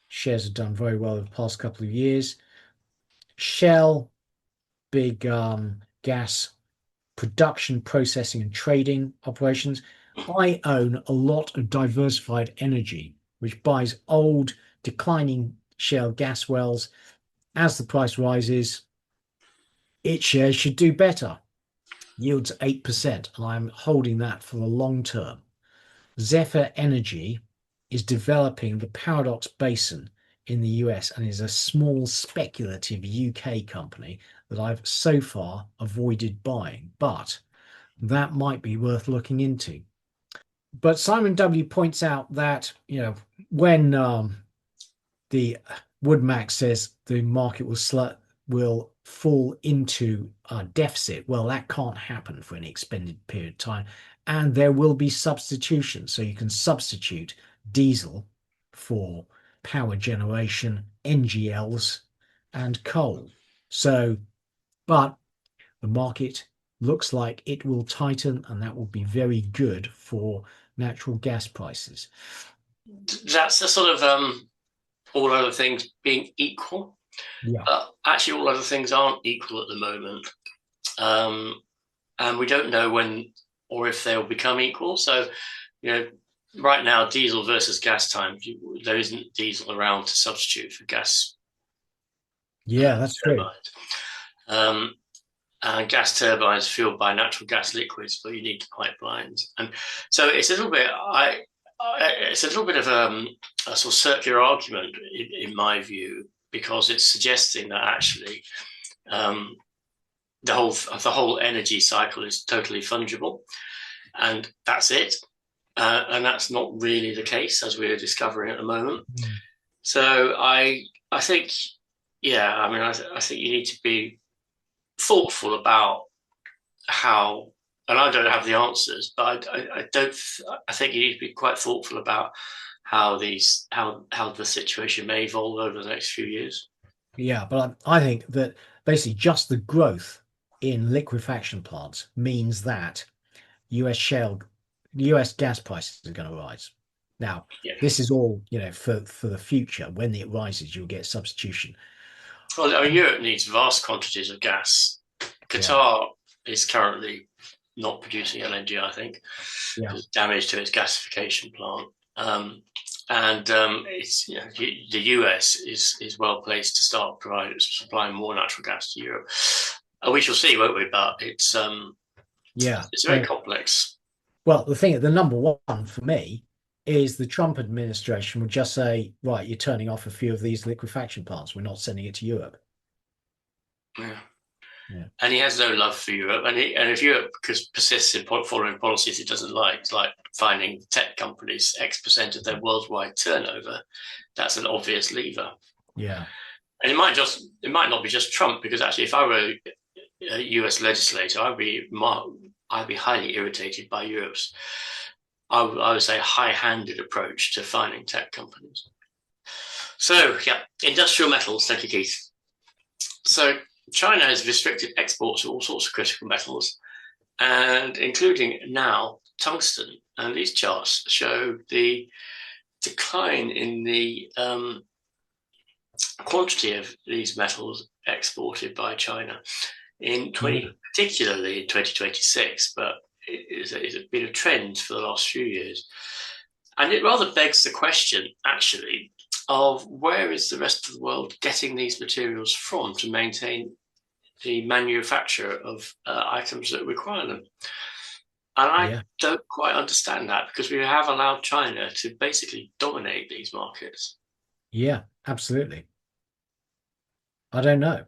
Shares have done very well over the past couple of years. Shell, big gas production, processing, and trading operations. I own a lot of Diversified Energy, which buys old, declining shale gas wells. As the price rises, its shares should do better. Yields 8%, and I'm holding that for the long term. Zephyr Energy is developing the Paradox Basin in the US and is a small speculative UK company that I've so far avoided buying, but that might be worth looking into. But SimonW points out that, when the Woodmax says the market will fall into a deficit, well, that can't happen for an extended period of time. And there will be substitution. So you can substitute diesel for power generation, NGLs, and coal. So, but the market looks like it will tighten, and that will be very good for natural gas prices. That's the sort of all other things being equal. Yeah. Actually, all other things aren't equal at the moment. And we don't know when or if they'll become equal. So, right now, diesel versus gas time, there isn't diesel around to substitute for gas. Yeah, that's true. And gas turbines fueled by natural gas liquids, but you need pipelines. And so it's a little bit, of a sort of circular argument in my view, because it's suggesting that actually the whole energy cycle is totally fungible, and that's it. And that's not really the case, as we're discovering at the moment. Mm. So I think, I think you need to be thoughtful about how, and I don't have the answers, but I think you need to be quite thoughtful about how the situation may evolve over the next few years. Yeah, but I think that basically just the growth in liquefaction plants means that US gas prices are going to rise. Now, This is all, for the future. When it rises, you'll get substitution. Well, Europe needs vast quantities of gas. Qatar is currently not producing LNG, I think. There's damage to its gasification plant. It's the US is well placed to start supplying more natural gas to Europe. We shall see, won't we? But it's very complex. Well, the number one for me is the Trump administration would just say, right, you're turning off a few of these liquefaction plants. We're not sending it to Europe. Yeah. And he has no love for Europe. And if Europe persists in following policies it doesn't like finding tech companies X% of their worldwide turnover, that's an obvious lever. Yeah. And it might not be just Trump, because actually if I were a US legislator, I'd be highly irritated by Europe's, I would say, high-handed approach to finding tech companies. So, industrial metals. Thank you, Keith. So China has restricted exports of all sorts of critical metals, and including now tungsten. And these charts show the decline in the quantity of these metals exported by China particularly in 2026, but it's been a trend for the last few years. And it rather begs the question, actually, of where is the rest of the world getting these materials from to maintain the manufacture of items that require them. And I Yeah. don't quite understand that because we have allowed China to basically dominate these markets. Yeah, absolutely. I don't know.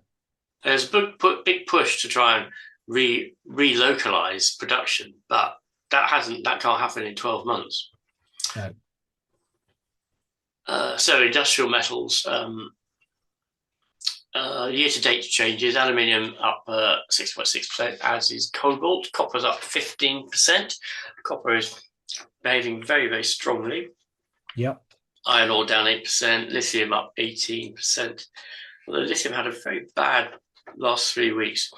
There's a big push to try and relocalize production, but that can't happen in 12 months. No. So industrial metals, year-to-date changes, aluminium up 6.6%, as is cobalt. Copper's up 15%. Copper is behaving very, very strongly. Yep. Iron ore down 8%, lithium up 18%. Although lithium had a very bad last 3 weeks.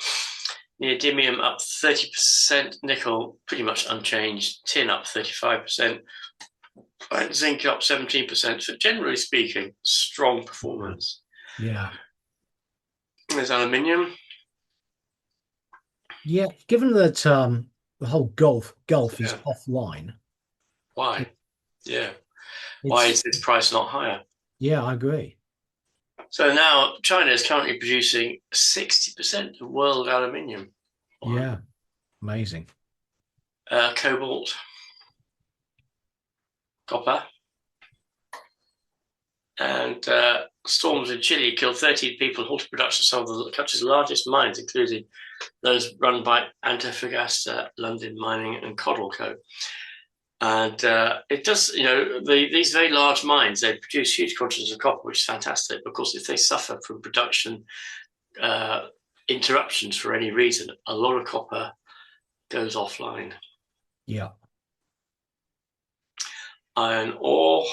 Neodymium up 30%, nickel pretty much unchanged, tin up 35%, and zinc up 17%. So generally speaking, strong performance. Yeah. There's aluminium. Yeah. Given that the whole Gulf is Yeah. offline, Why? Yeah. Why it's is this price not higher? yeah, I agree. So now China is currently producing 60% of world aluminium. Why? Yeah. Amazing. Cobalt, copper, and storms in Chile killed 13 people and halted production of some of the country's largest mines, including those run by Antofagasta, London Mining, and Codelco. And it does, these very large mines, they produce huge quantities of copper, which is fantastic. Of course, if they suffer from production interruptions for any reason, a lot of copper goes offline. Yeah. Iron ore,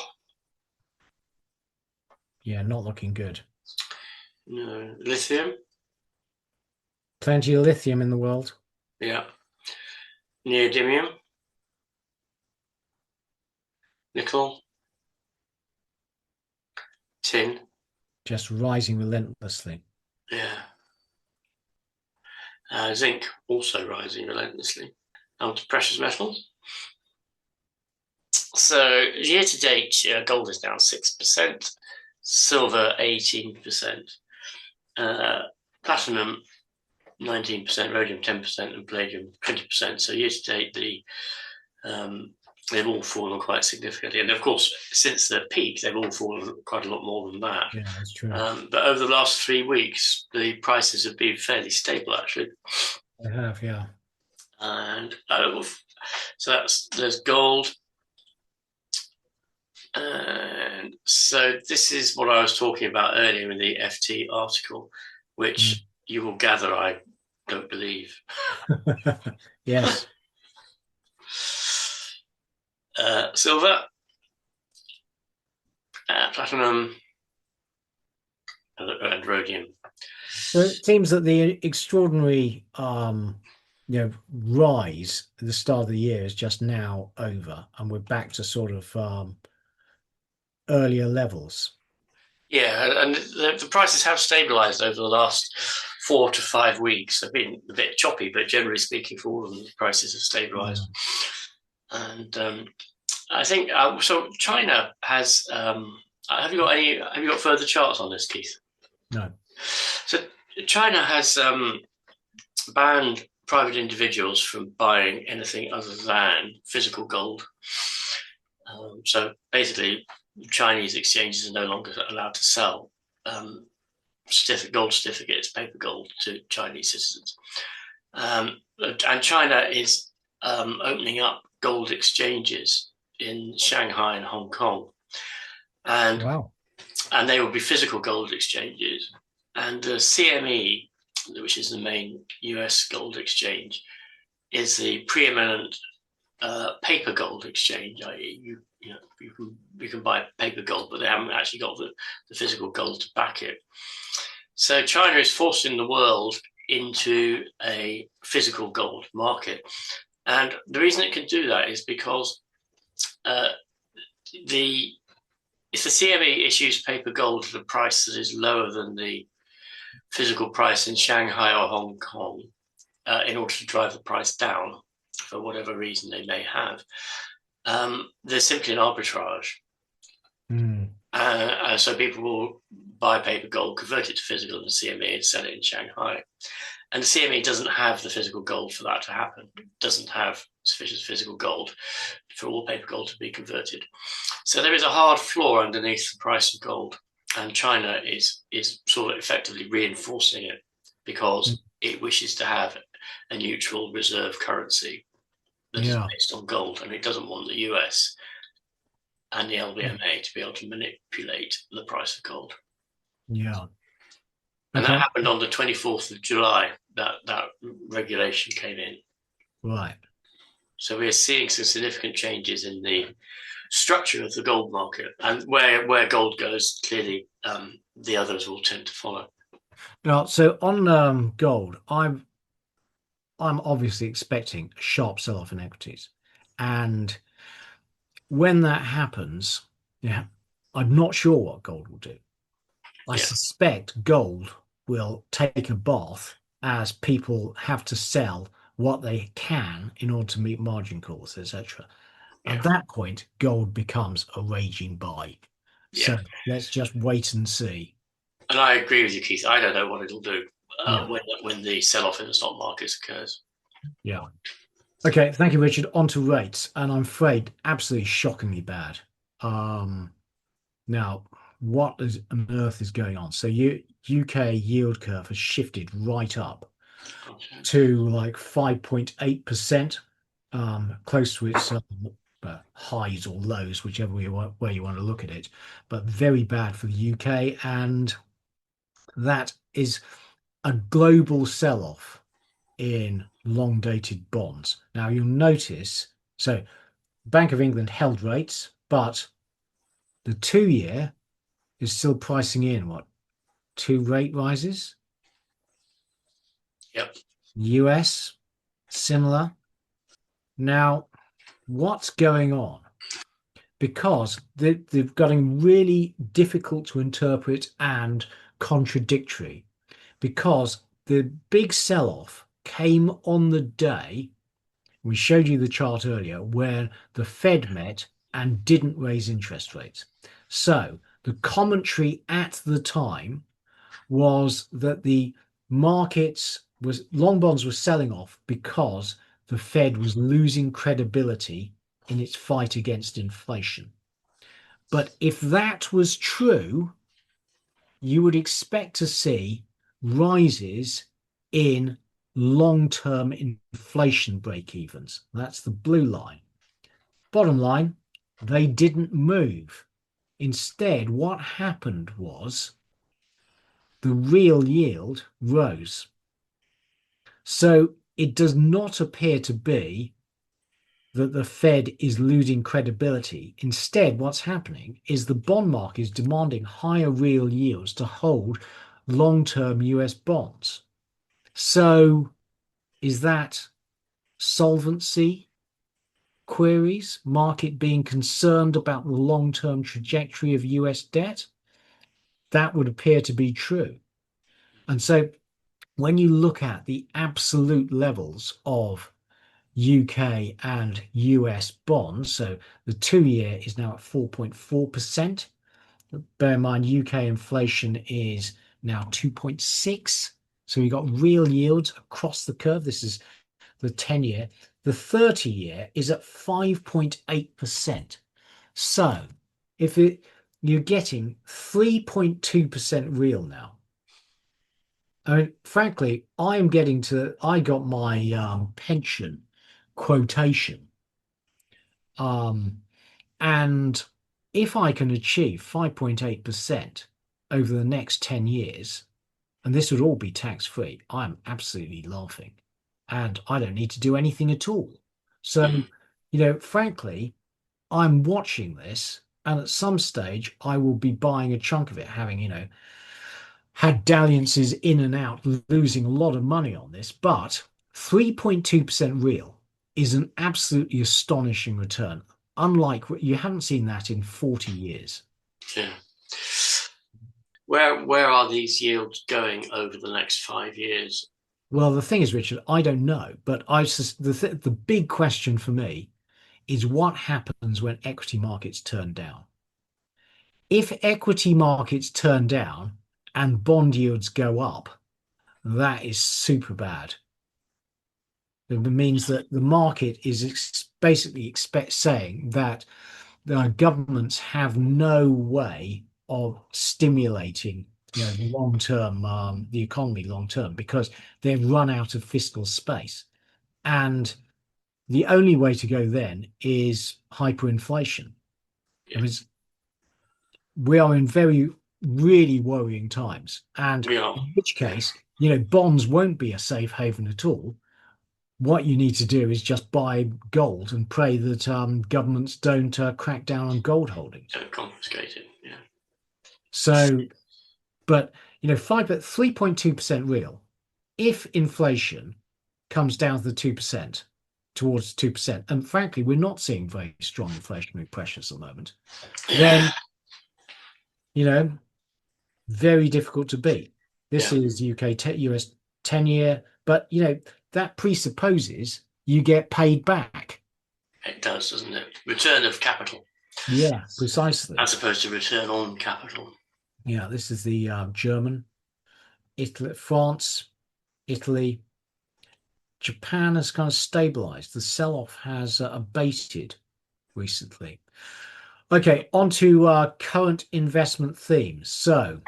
Yeah. Not looking good. no. Lithium, Plenty of lithium in the world. yeah. Neodymium, nickel, tin, Just rising relentlessly. yeah. Zinc also rising relentlessly. On to precious metals. So year to date, gold is down 6%, silver 18%, platinum 19%, rhodium 10%, and palladium 20%. So year to date, they've all fallen quite significantly. And of course, since the peak, they've all fallen quite a lot more than that. Yeah, that's true. But over the last 3 weeks, the prices have been fairly stable, actually. I have, yeah. And so there's gold. And so this is what I was talking about earlier in the FT article, which you will gather I don't believe. Yes. Silver, platinum, and rhodium. So it seems that the extraordinary rise at the start of the year is just now over, and we're back to sort of earlier levels. Yeah, and the prices have stabilized over the last 4 to 5 weeks. They've been a bit choppy, but generally speaking, for all of them, the prices have stabilized. Yeah. And I think so. China has. Have you got further charts on this, Keith? No. So China has banned private individuals from buying anything other than physical gold. So basically, Chinese exchanges are no longer allowed to sell gold certificates, paper gold, to Chinese citizens. And China is opening up gold exchanges in Shanghai and Hong Kong. And Wow. and they will be physical gold exchanges. And the CME, which is the main US gold exchange, is the preeminent paper gold exchange. I.e., you can buy paper gold, but they haven't actually got the physical gold to back it. So China is forcing the world into a physical gold market. And the reason it can do that is because if the CME issues paper gold at a price that is lower than the physical price in Shanghai or Hong Kong, in order to drive the price down for whatever reason they may have, there's simply an arbitrage. So people will buy paper gold, convert it to physical in the CME, and sell it in Shanghai. And the CME doesn't have the physical gold for that to happen. It doesn't have sufficient physical gold for all paper gold to be converted. So there is a hard floor underneath the price of gold, and China is sort of effectively reinforcing it because it wishes to have a neutral reserve currency that is Yeah. based on gold, and it doesn't want the US and the LBMA to be able to manipulate the price of gold. Yeah. And that Okay. happened on the 24th of July, that regulation came in. Right. So we're seeing some significant changes in the structure of the gold market, and where gold goes, clearly the others will tend to follow. Now, so on gold, I'm obviously expecting a sharp sell-off in equities, and when that happens, yeah, I'm not sure what gold will do. I Yeah, suspect gold will take a bath as people have to sell what they can in order to meet margin calls, etc. At yeah, that point, gold becomes a raging buy. yeah. So let's just wait and see. And I agree with you, Keith. I don't know what it'll do Yeah, when the sell-off in the stock markets occurs. yeah. Okay, thank you, Richard. On to rates, and I'm afraid absolutely shockingly bad. Um, Now, on earth is going on? So UK yield curve has shifted right up Okay. to like 5.8%, close to its highs or lows, whichever way you want to look at it, but very bad for the UK. And that is a global sell-off in long-dated bonds. Now, you'll notice, so Bank of England held rates, but the 2 year is still pricing in what, two rate rises? Yep. US, similar. Now, what's going on? Because they've gotten really difficult to interpret and contradictory. Because the big sell-off came on the day, we showed you the chart earlier, where the Fed met and didn't raise interest rates. So the commentary at the time was that the markets was long bonds were selling off because the Fed was losing credibility in its fight against inflation. But if that was true, you would expect to see rises in long-term inflation break-evens. That's the blue line. Bottom line, they didn't move. Instead, what happened was the real yield rose. So it does not appear to be that the Fed is losing credibility. Instead, what's happening is the bond market is demanding higher real yields to hold long-term US bonds. So is that solvency queries, market being concerned about the long-term trajectory of US debt? That would appear to be true. And so when you look at the absolute levels of UK and US bonds, so the 2 year is now at 4.4%. Bear in mind, UK inflation is now 2.6. So we've got real yields across the curve. This is the 10 year. The 30 year is at 5.8%. So if you're getting 3.2% real now. I mean, frankly, I got my pension quotation. Um, and if I can achieve 5.8% over the next 10 years, and this would all be tax free, I'm absolutely laughing. And I don't need to do anything at all. So, Mm. frankly, I'm watching this, and at some stage, I will be buying a chunk of it, having, had dalliances in and out, losing a lot of money on this. But 3.2% real is an absolutely astonishing return. Unlike you haven't seen that in 40 years. Yeah. Where are these yields going over the next 5 years? Well, the thing is, Richard, I don't know, but the big question for me is what happens when equity markets turn down. If equity markets turn down and bond yields go up, That is super bad. It means that the market is basically saying that the governments have no way of stimulating, long term, the economy long term, because they've run out of fiscal space. And the only way to go then is hyperinflation. I Yeah, mean, we are in very, really worrying times. And we are. in which case, bonds won't be a safe haven at all. What you need to do is just buy gold and pray that governments don't crack down on gold holdings. Confiscated. Yeah. So, but 3.2% real. If inflation comes down to the 2%, towards 2%, and frankly, we're not seeing very strong inflationary pressures at the moment, Yeah. then you know very difficult to beat. This Yeah. is UK US 10-year, but that presupposes you get paid back. It does, doesn't it? Return of capital. Yeah, precisely. As opposed to return on capital. Yeah, this is the German, Italy, France, Italy, Japan has kind of stabilized. The sell-off has abated recently. Okay, on to current investment themes. So,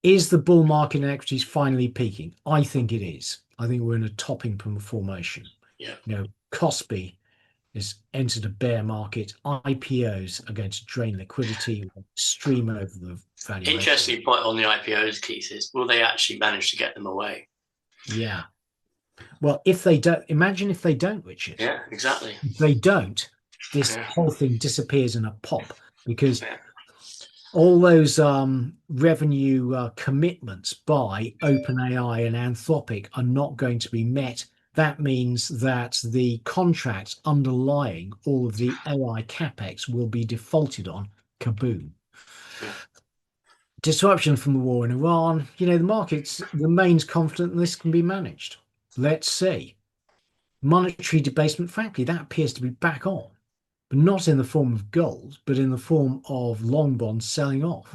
is the bull market in equities finally peaking? I think it is. I think we're in a topping formation. Yeah. KOSPI has entered a bear market. IPOs are going to drain liquidity, stream over the valuation. Interesting point on the IPOs, Keith, is will they actually manage to get them away? Yeah. Well, if they don't, imagine if they don't, Richard. Yeah, exactly. If they don't, this whole thing disappears in a pop because Yeah. all those revenue commitments by OpenAI and Anthropic are not going to be met. That means that the contracts underlying all of the AI capex will be defaulted on. Kaboom. Yeah. Disruption from the war in Iran. The market remains confident this can be managed. Let's see. Monetary debasement, frankly, that appears to be back on, but not in the form of gold, but in the form of long bonds selling off.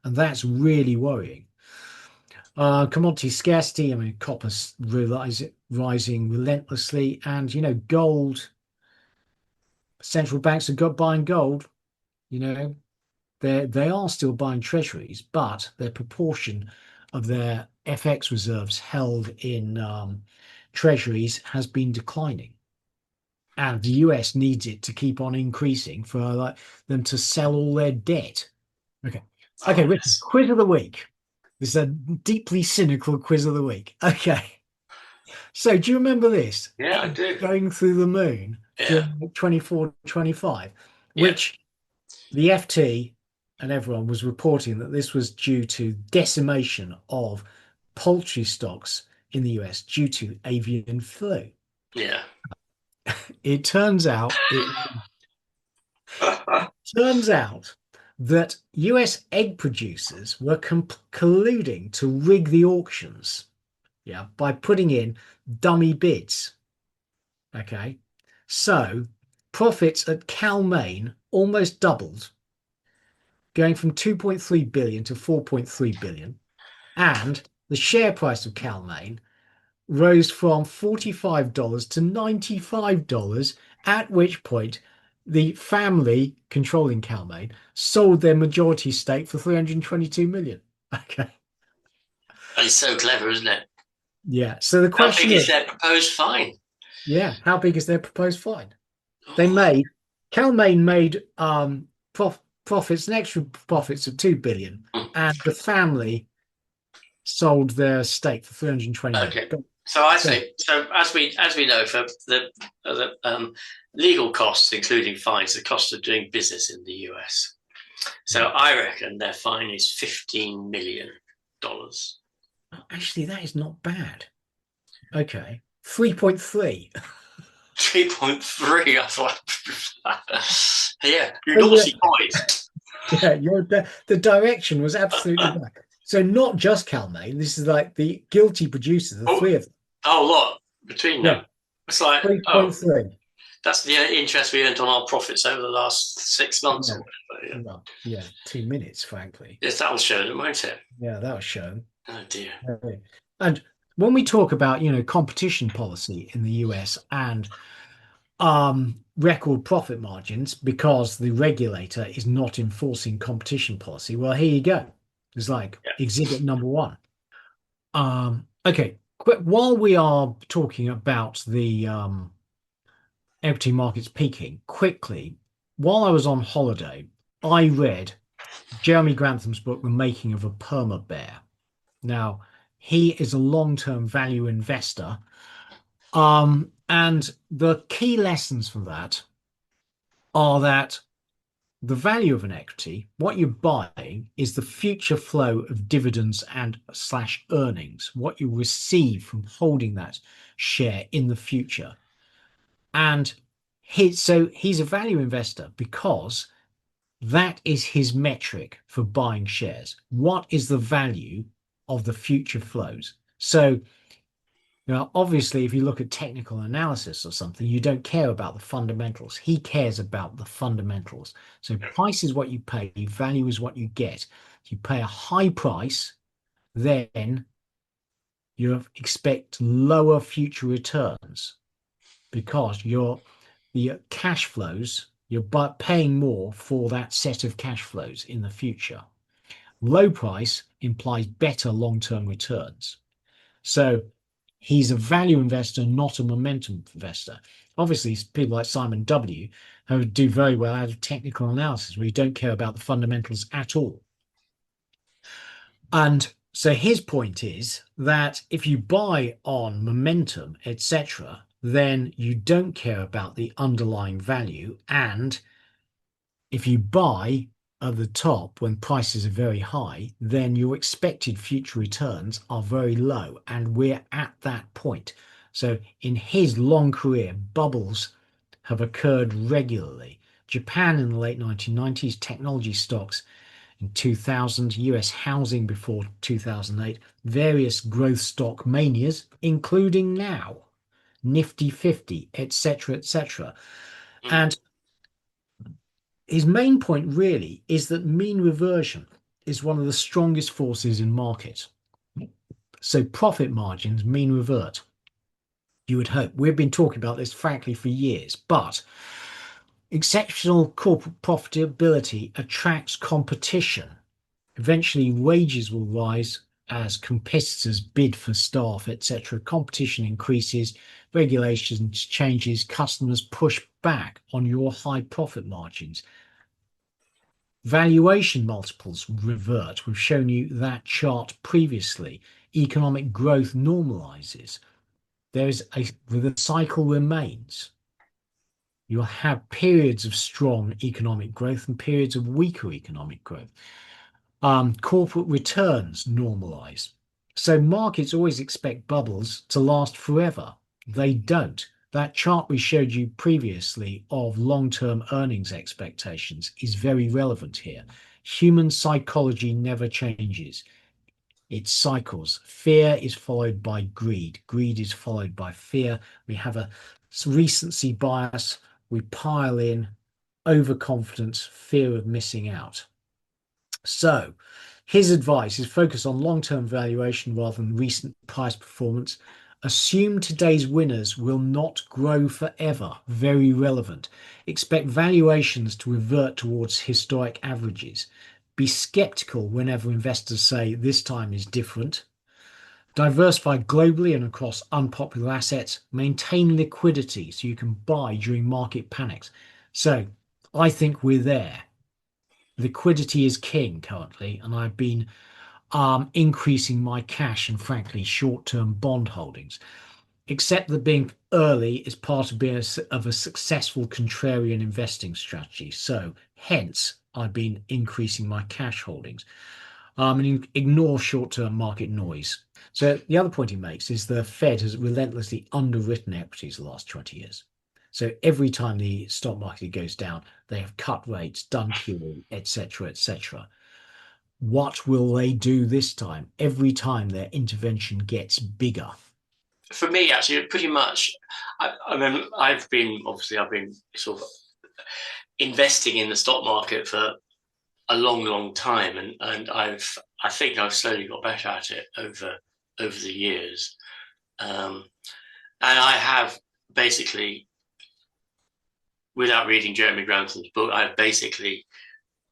And that's really worrying. Commodity scarcity, I mean, copper's rising relentlessly. And, gold, central banks are buying gold. They are still buying treasuries, but their proportion of their FX reserves held in treasuries has been declining. And the US needs it to keep on increasing for them to sell all their debt. Okay. Okay, Richard, Yes. quiz of the week. This is a deeply cynical quiz of the week. Okay. So do you remember this? Yeah, I do. Going through the moon during 24-25, which the FT and everyone was reporting that this was due to decimation of poultry stocks in the US due to avian flu. Yeah. It turns out that US egg producers were colluding to rig the auctions, by putting in dummy bids. Okay, so profits at Cal-Maine almost doubled, going from 2.3 billion to 4.3 billion, and the share price of Cal-Maine rose from $45 to $95, at which point the family controlling Cal-Maine sold their majority stake for 322 million. Okay. It's so clever, isn't it? Yeah. So the question How big is their proposed fine? Yeah, how big is their proposed fine? Cal-Maine made profits, an extra profits of 2 billion, and the family sold their stake for 320 million. Okay. So I say, so as we know, for the legal costs, including fines, the cost of doing business in the US. So I reckon their fine is $15 million. Actually, that is not bad. Okay, 3.3. 3.3. I thought, yeah, you naughty boys. Yeah, the direction was absolutely right. So not just Cal-Maine, this is like the guilty producers, the three of them. Oh, lot between them. It's like 3.3. That's the interest we earned on our profits over the last 6 months or whatever. Yeah, 2 minutes, frankly. Yes, that'll show them, won't it? Yeah, that'll show them. Oh dear. Okay. And when we talk about, competition policy in the US and record profit margins because the regulator is not enforcing competition policy, well, here you go. It's like Yeah. exhibit number one. Okay, while we are talking about the equity markets peaking, quickly, while I was on holiday, I read Jeremy Grantham's book, The Making of a Permabear. Now, he is a long-term value investor. And the key lessons from that are that the value of an equity, what you're buying, is the future flow of dividends and slash earnings, what you receive from holding that share in the future. And he's a value investor because that is his metric for buying shares. What is the value of the future flows? So, obviously, if you look at technical analysis or something, you don't care about the fundamentals. He cares about the fundamentals. So price is what you pay, value is what you get. If you pay a high price, then you expect lower future returns because the cash flows, you're paying more for that set of cash flows in the future. Low price implies better long-term returns. So he's a value investor, not a momentum investor. Obviously, people like SimonW who do very well out of technical analysis, where you don't care about the fundamentals at all. And so his point is that if you buy on momentum, etc., then you don't care about the underlying value. And if you buy at the top when prices are very high, then your expected future returns are very low. And we're at that point. So in his long career, bubbles have occurred regularly. Japan in the late 1990s, technology stocks in 2000, US housing before 2008, various growth stock manias, including now, Nifty 50, etc., etc. Mm. And his main point really is that mean reversion is one of the strongest forces in markets. So profit margins mean revert. You would hope. We've been talking about this frankly for years, but exceptional corporate profitability attracts competition. Eventually, wages will rise as competitors bid for staff, etc. Competition increases, regulations changes, customers push back on your high profit margins. Valuation multiples revert. We've shown you that chart previously. Economic growth normalizes. The cycle remains. You'll have periods of strong economic growth and periods of weaker economic growth. Corporate returns normalize. So markets always expect bubbles to last forever. They don't. That chart we showed you previously of long-term earnings expectations is very relevant here. Human psychology never changes. It cycles. Fear is followed by greed. Greed is followed by fear. We have a recency bias. We pile in overconfidence, fear of missing out. So his advice is focus on long-term valuation rather than recent price performance. Assume today's winners will not grow forever. Very relevant. Expect valuations to revert towards historic averages. Be skeptical whenever investors say this time is different. Diversify globally and across unpopular assets. Maintain liquidity so you can buy during market panics. So I think we're there. Liquidity is king currently, and I've been increasing my cash and frankly short-term bond holdings. Except that being early is part of being of a successful contrarian investing strategy. So hence I've been increasing my cash holdings. And ignore short-term market noise. So the other point he makes is the Fed has relentlessly underwritten equities the last 20 years. So every time the stock market goes down, they have cut rates, done QE, etc., etc. What will they do this time? Every time their intervention gets bigger. For me, actually, pretty much. I mean, I've been sort of investing in the stock market for a long, long time, and I think I've slowly got better at it over the years. And I have basically, without reading Jeremy Grantham's book, I've basically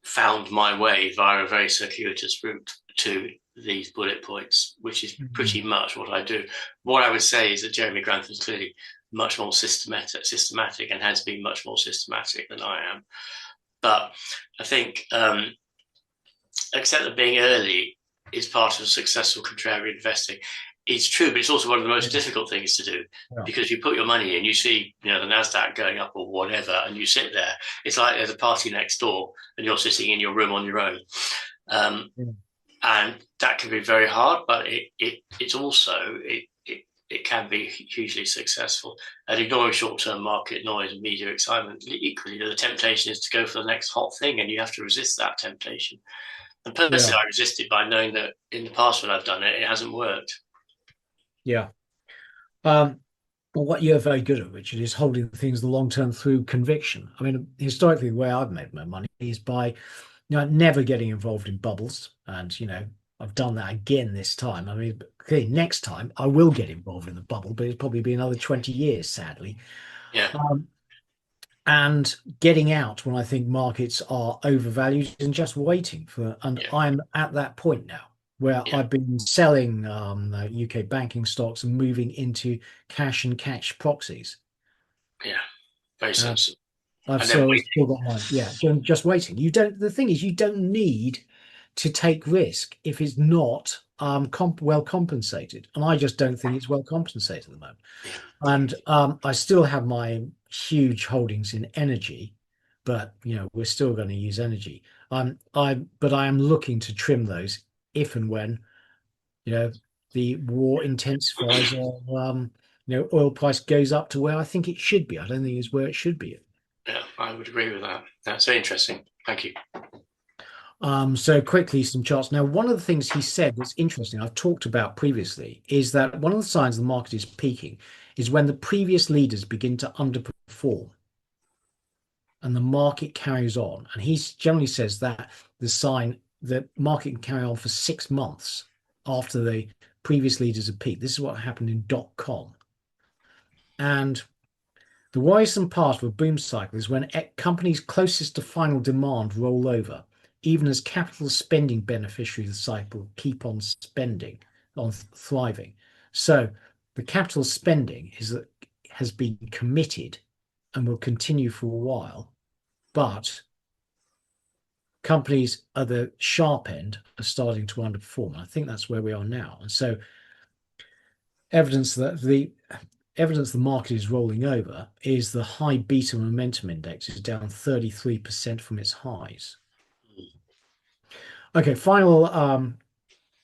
found my way via a very circuitous route to these bullet points, which is pretty much what I do. What I would say is that Jeremy Grantham is clearly much more systematic and has been much more systematic than I am. But I think, except that being early is part of successful contrarian investing, it's true, but it's also one of the most difficult things to do, because you put your money in, you see, the NASDAQ going up or whatever, and you sit there. It's like there's a party next door and you're sitting in your room on your own. And that can be very hard, but it's also, it can be hugely successful. And ignoring short-term market noise and media excitement, equally, the temptation is to go for the next hot thing, and you have to resist that temptation. And personally, I resist it by knowing that in the past when I've done it, it hasn't worked. Yeah. But what you're very good at, Richard, is holding things the long term through conviction. I mean, historically, the way I've made my money is by never getting involved in bubbles. And, I've done that again this time. I mean, okay, next time I will get involved in the bubble, but it'll probably be another 20 years, sadly. Yeah. And getting out when I think markets are overvalued and just waiting for, and I'm at that point now where I've been selling UK banking stocks and moving into cash and catch proxies. Yeah, very sensible. I've still got mine. Just waiting. The thing is, you don't need to take risk if it's not well compensated. And I just don't think it's well compensated at the moment. And I still have my huge holdings in energy, but we're still going to use energy. But I am looking to trim those if and when the war intensifies, or oil price goes up to where I think it should be. I don't think it's where it should be. Yeah, I would agree with that. That's very interesting. Thank you. So quickly, some charts. Now, one of the things he said that's interesting, I've talked about previously, is that one of the signs the market is peaking is when the previous leaders begin to underperform and the market carries on. And he generally says that the sign that market can carry on for 6 months after the previous leaders have peaked. This is what happened in .com. And the worrisome part of a boom cycle is when companies closest to final demand roll over, even as capital spending beneficiaries of the cycle keep on spending, on thriving. So the capital spending has been committed and will continue for a while, but companies at the sharp end are starting to underperform. I think that's where we are now. And so evidence the market is rolling over is the high beta momentum index is down 33% from its highs. Okay, final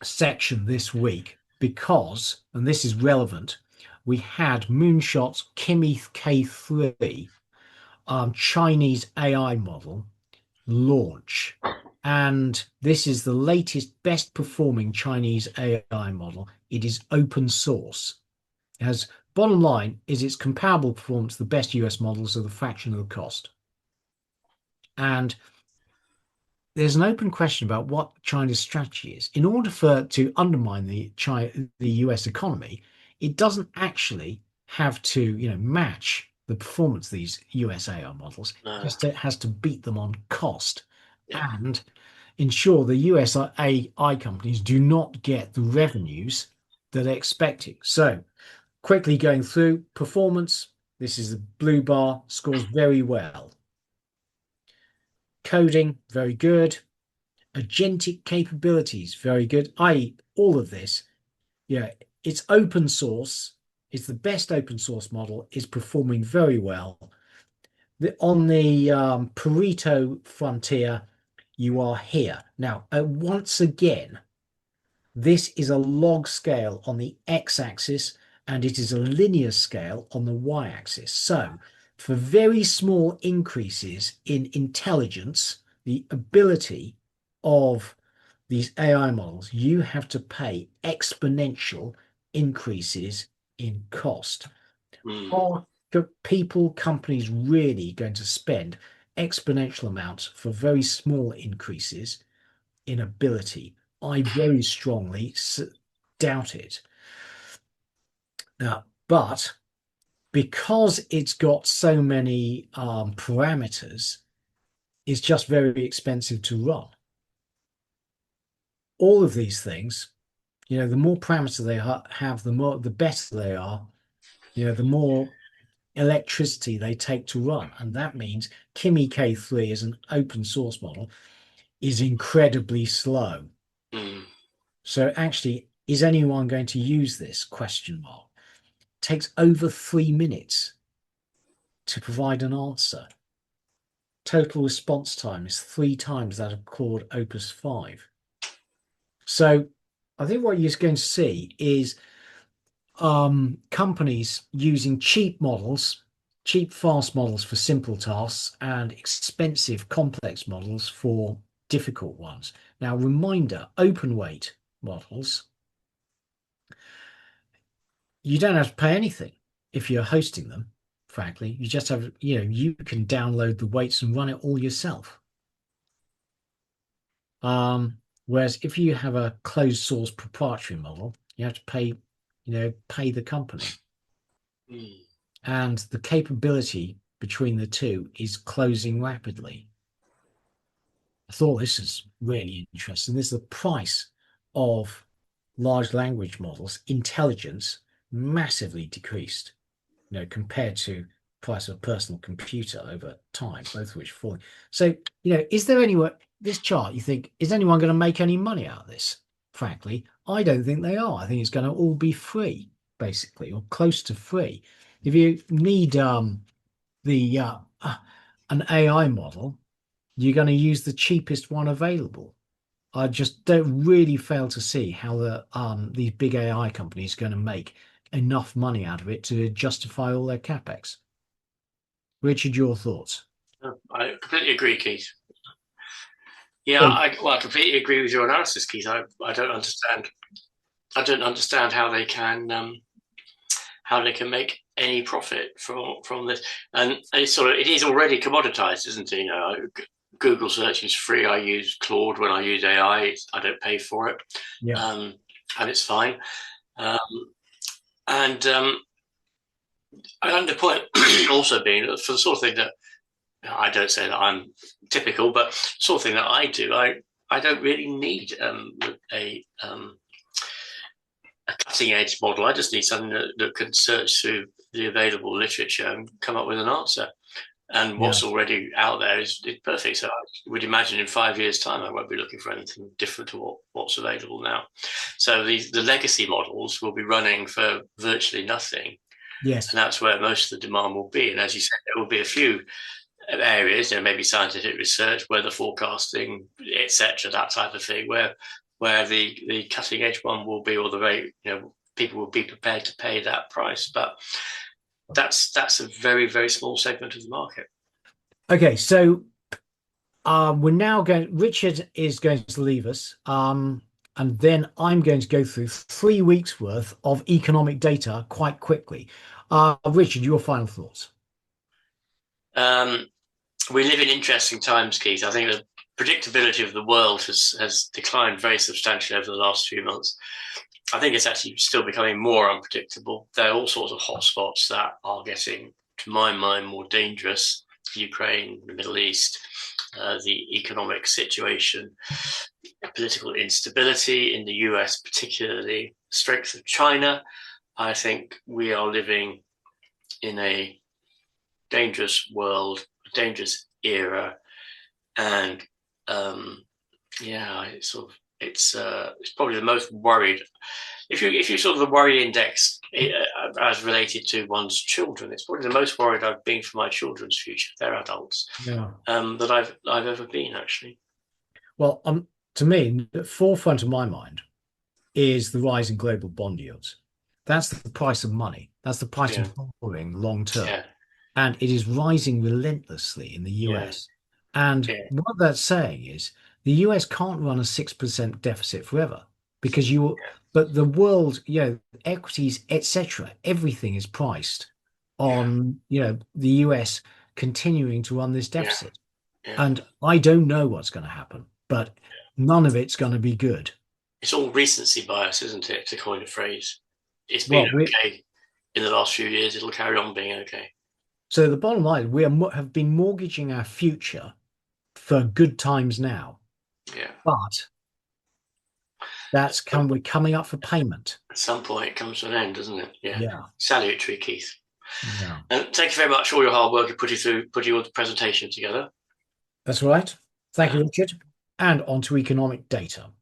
section this week, because, and this is relevant, we had Moonshot's Kimi K3 Chinese AI model launch. And this is the latest, best performing Chinese AI model. It is open source. It has, bottom line is its comparable performance to the best US models at a fraction of the cost. And there's an open question about what China's strategy is. In order to undermine the US economy, it doesn't actually have to, match the performance of these US AI models. No. It has to beat them on cost and ensure the US AI companies do not get the revenues that they're expecting. So quickly going through performance, this is the blue bar, scores very well. Coding, very good. Agentic capabilities, very good. All of this, it's open source. It's the best open source model. Is performing very well. On the Pareto frontier, you are here. Now, once again, this is a log scale on the x-axis, and it is a linear scale on the y-axis. So for very small increases in intelligence, the ability of these AI models, you have to pay exponential increases in cost. Are people, companies really going to spend exponential amounts for very small increases in ability? I very strongly doubt it. But because it's got so many parameters, it's just very expensive to run. All of these things, the more parameters they have, the better they are. The more electricity they take to run, and that means Kimi K3 as an open source model is incredibly slow. Mm. So actually, is anyone going to use this? Question mark. Takes over 3 minutes to provide an answer. Total response time is 3 times that of Claude Opus 5. So I think what you're going to see is companies using cheap models, cheap, fast models for simple tasks, and expensive, complex models for difficult ones. Now, reminder, open weight models, you don't have to pay anything if you're hosting them, frankly. You just have, you can download the weights and run it all yourself. Whereas if you have a closed source proprietary model, you have to pay the company. Mm. And the capability between the two is closing rapidly. I thought this is really interesting. This is the price of large language models, intelligence massively decreased, compared to price of a personal computer over time, both of which falling. So, is there anywhere this chart you think is anyone going to make any money out of this? Frankly, I don't think they are. I think it's going to all be free, basically, or close to free. If you need the an AI model, you're going to use the cheapest one available. I just don't really fail to see how these big AI companies are going to make enough money out of it to justify all their capex. Richard, your thoughts? I completely agree, Keith. Yeah, So, I completely agree with your analysis, Keith. I don't understand. I don't understand how they can make any profit from this. And it is already commoditized, isn't it? Google search is free. I use Claude when I use AI. I don't pay for it, yeah, and it's fine. Um, and the point also being that for the sort of thing that I don't say that I'm typical, but sort of thing that I do, I don't really need a cutting edge model. I just need something that can search through the available literature and come up with an answer. And yeah. what's already out there is perfect. So I would imagine in 5 years' time, I won't be looking for anything different to what's available now. So the legacy models will be running for virtually nothing. Yes. And that's where most of the demand will be. And as you said, there will be a few areas, maybe scientific research, weather forecasting, etc., that type of thing, where the cutting edge one will be, or the very, people will be prepared to pay that price. But that's a very, very small segment of the market. Okay, so we're now going. Richard is going to leave us, and then I'm going to go through 3 weeks worth of economic data quite quickly. Richard, your final thoughts? Um, we live in interesting times, Keith. I think the predictability of the world has declined very substantially over the last few months. I think it's actually still becoming more unpredictable. There are all sorts of hotspots that are getting, to my mind, more dangerous. Ukraine, the Middle East, the economic situation, political instability in the US, particularly, strength of China. I think we are living in a dangerous world, a dangerous era, and it's probably the most worried. If you sort of the worry index as related to one's children, it's probably the most worried I've been for my children's future. They're adults. Yeah. That I've ever been, actually. Well, to me, the forefront of my mind is the rise in global bond yields. That's the price of money. That's the price Yeah, of borrowing long term. yeah, And it is rising relentlessly in the yeah, US. And yeah, what that's saying is the US can't run a 6% deficit forever because but the world, equities, etc., everything is priced yeah, on, the US continuing to run this yeah, deficit. yeah. And I don't know what's going to happen, but none of it's going to be good. It's all recency bias, isn't it, to coin a phrase? It's been Well, we okay in the last few years. It'll carry on being okay. so the bottom line, have been mortgaging our future for good times now, Yeah. but we're coming up for payment. At some point, it comes to an end, doesn't it? Yeah. Yeah, Salutary, Keith. yeah, And thank you very much for all your hard work in putting your presentation together. that's right. Thank you, Um, Richard. And on to economic data.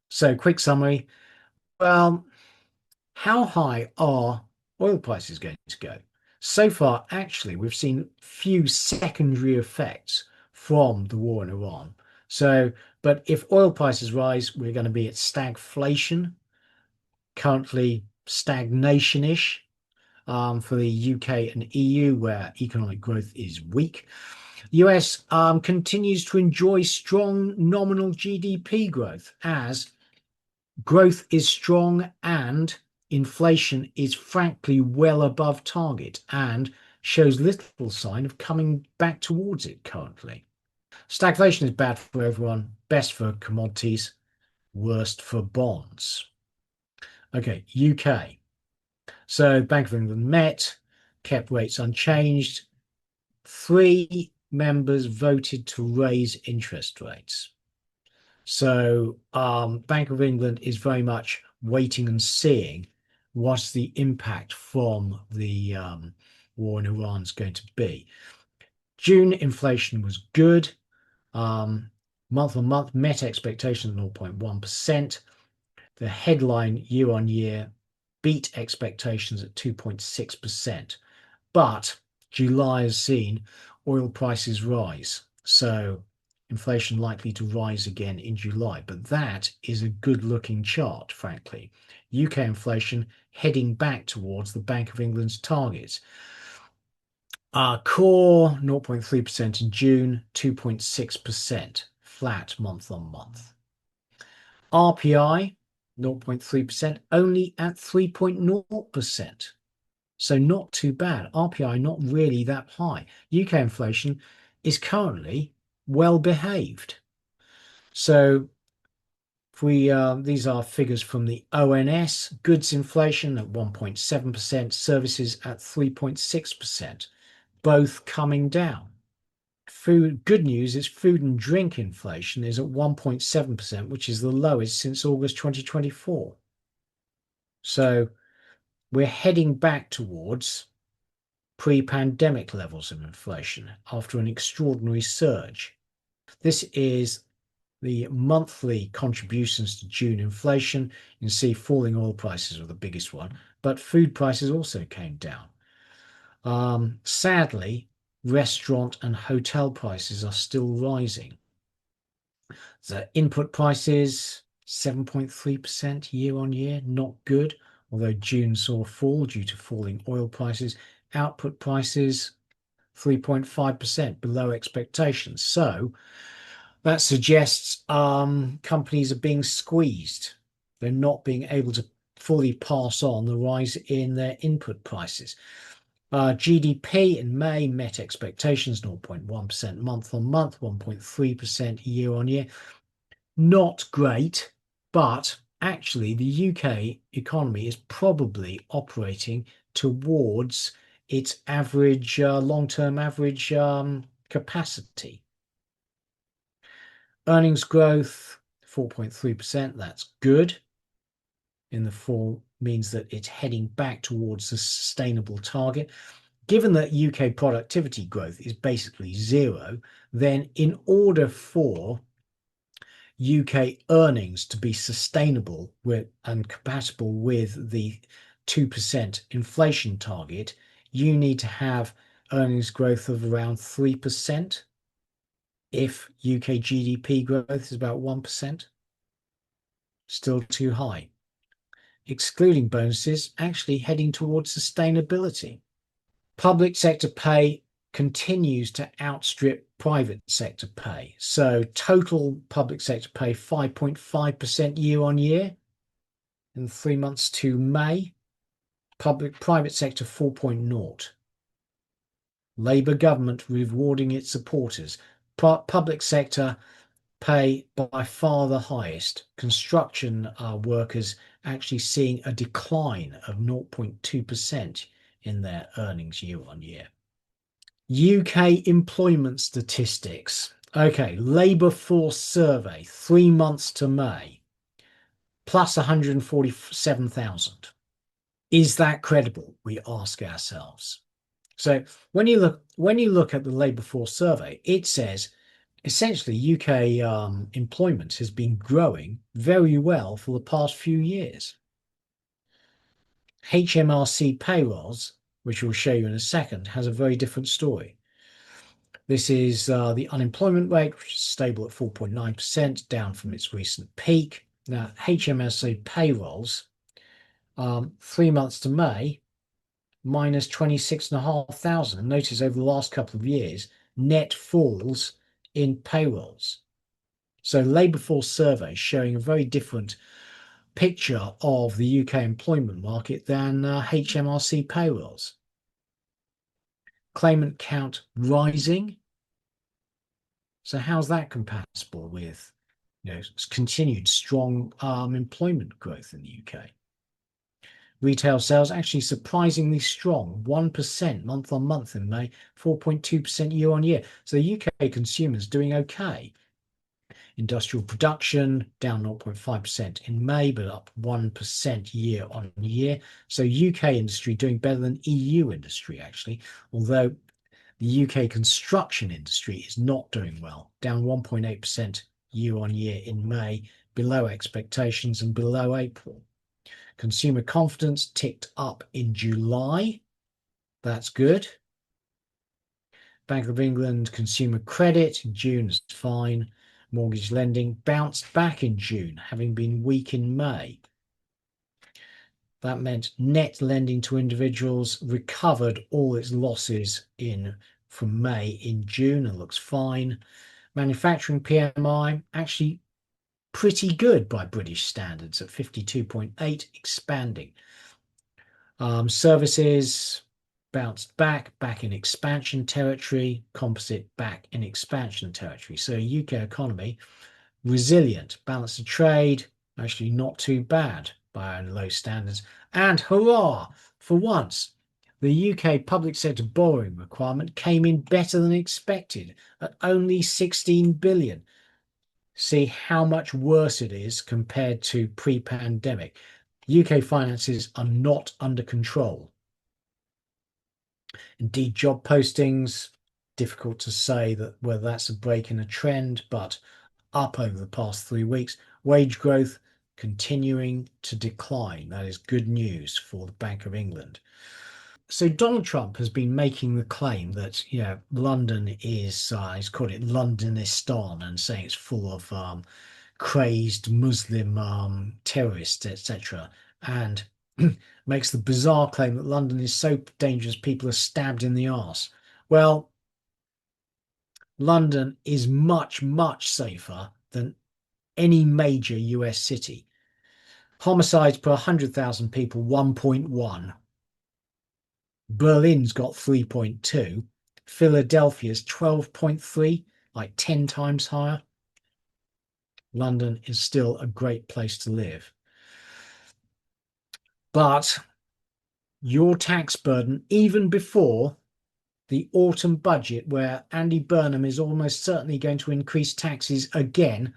So, quick summary. Well, how high are oil prices going to go? So far, actually, we've seen few secondary effects from the war in Iran. So, but if oil prices rise, we're going to be at stagflation, currently stagnation-ish for the UK and EU, where economic growth is weak. The US continues to enjoy strong nominal GDP growth as growth is strong and inflation is frankly well above target and shows little sign of coming back towards it currently. Stagflation is bad for everyone, best for commodities, worst for bonds. Okay, UK. So Bank of England met, kept rates unchanged. 3 members voted to raise interest rates. So Bank of England is very much waiting and seeing what's the impact from the war in Iran is going to be. June inflation was good. Month on month met expectations 0.1%. The headline year on year beat expectations at 2.6%. But July has seen oil prices rise. So inflation likely to rise again in July. But that is a good looking chart, frankly. UK inflation heading back towards the Bank of England's targets. Core 0.3% in June, 2.6% flat month on month. RPI 0.3%, only at 3.0%. So not too bad. RPI not really that high. UK inflation is currently well behaved. So if we these are figures from the ONS, goods inflation at 1.7%, services at 3.6%, both coming down. Good news is food and drink inflation is at 1.7%, which is the lowest since August 2024. So we're heading back towards pre-pandemic levels of inflation after an extraordinary surge. This is the monthly contributions to June inflation. You can see falling oil prices were the biggest one, but food prices also came down. Sadly, restaurant and hotel prices are still rising. The input prices, 7.3% year on year, not good, although June saw a fall due to falling oil prices. Output prices, 3.5% below expectations. So that suggests companies are being squeezed. They're not being able to fully pass on the rise in their input prices. GDP in May met expectations, 0.1% month on month, 1.3% year on year. Not great, but actually the UK economy is probably operating towards its average, long-term average capacity. Earnings growth, 4.3%. That's good. In the fall means that it's heading back towards the sustainable target. Given that UK productivity growth is basically zero, then in order for UK earnings to be sustainable and compatible with the 2% inflation target, you need to have earnings growth of around 3%. If UK GDP growth is about 1%, still too high. Excluding bonuses, actually heading towards sustainability. Public sector pay continues to outstrip private sector pay. So total public sector pay 5.5% year on year in 3 months to May. Private sector 4.0. Labour government rewarding its supporters. Public sector pay by far the highest. Construction workers actually seeing a decline of 0.2% in their earnings year on year. UK employment statistics. Okay, labour force survey, 3 months to May, plus 147,000. Is that credible? We ask ourselves. So when you look at the labour force survey, it says essentially UK employment has been growing very well for the past few years. HMRC payrolls, which we'll show you in a second, has a very different story. This is the unemployment rate, which is stable at 4.9%, down from its recent peak. Now, HMRC payrolls, 3 months to May, minus 26,500. Notice over the last couple of years, net falls in payrolls. So labour force survey showing a very different picture of the UK employment market than HMRC payrolls. Claimant count rising. So how's that compatible with continued strong employment growth in the UK? Retail sales actually surprisingly strong, 1% month on month in May, 4.2% year on year. So the UK consumers doing okay. Industrial production down 0.5% in May, but up 1% year on year. So UK industry doing better than EU industry, actually, although the UK construction industry is not doing well, down 1.8% year on year in May, below expectations and below April. Consumer confidence ticked up in July. That's good. Bank of England consumer credit in June is fine. Mortgage lending bounced back in June, having been weak in May. That meant net lending to individuals recovered all its losses from May in June and looks fine. Manufacturing PMI actually pretty good by British standards at 52.8, expanding. Services bounced back in expansion territory, composite back in expansion territory. So UK economy, resilient, balance of trade, actually not too bad by our low standards. And hurrah, for once, the UK public sector borrowing requirement came in better than expected at only 16 billion. See how much worse it is compared to pre-pandemic. UK finances are not under control. Indeed, job postings, difficult to say whether that's a break in a trend, but up over the past 3 weeks. Wage growth continuing to decline. That is good news for the Bank of England. So Donald Trump has been making the claim that London is he's called it Londonistan, and saying it's full of crazed Muslim terrorists, etc., and makes the bizarre claim that London is so dangerous people are stabbed in the arse. Well, London is much, much safer than any major US city. Homicides per 100,000 people, 1.1. Berlin's got 3.2. Philadelphia's 12.3, like 10 times higher. London is still a great place to live. But your tax burden, even before the autumn budget, where Andy Burnham is almost certainly going to increase taxes again,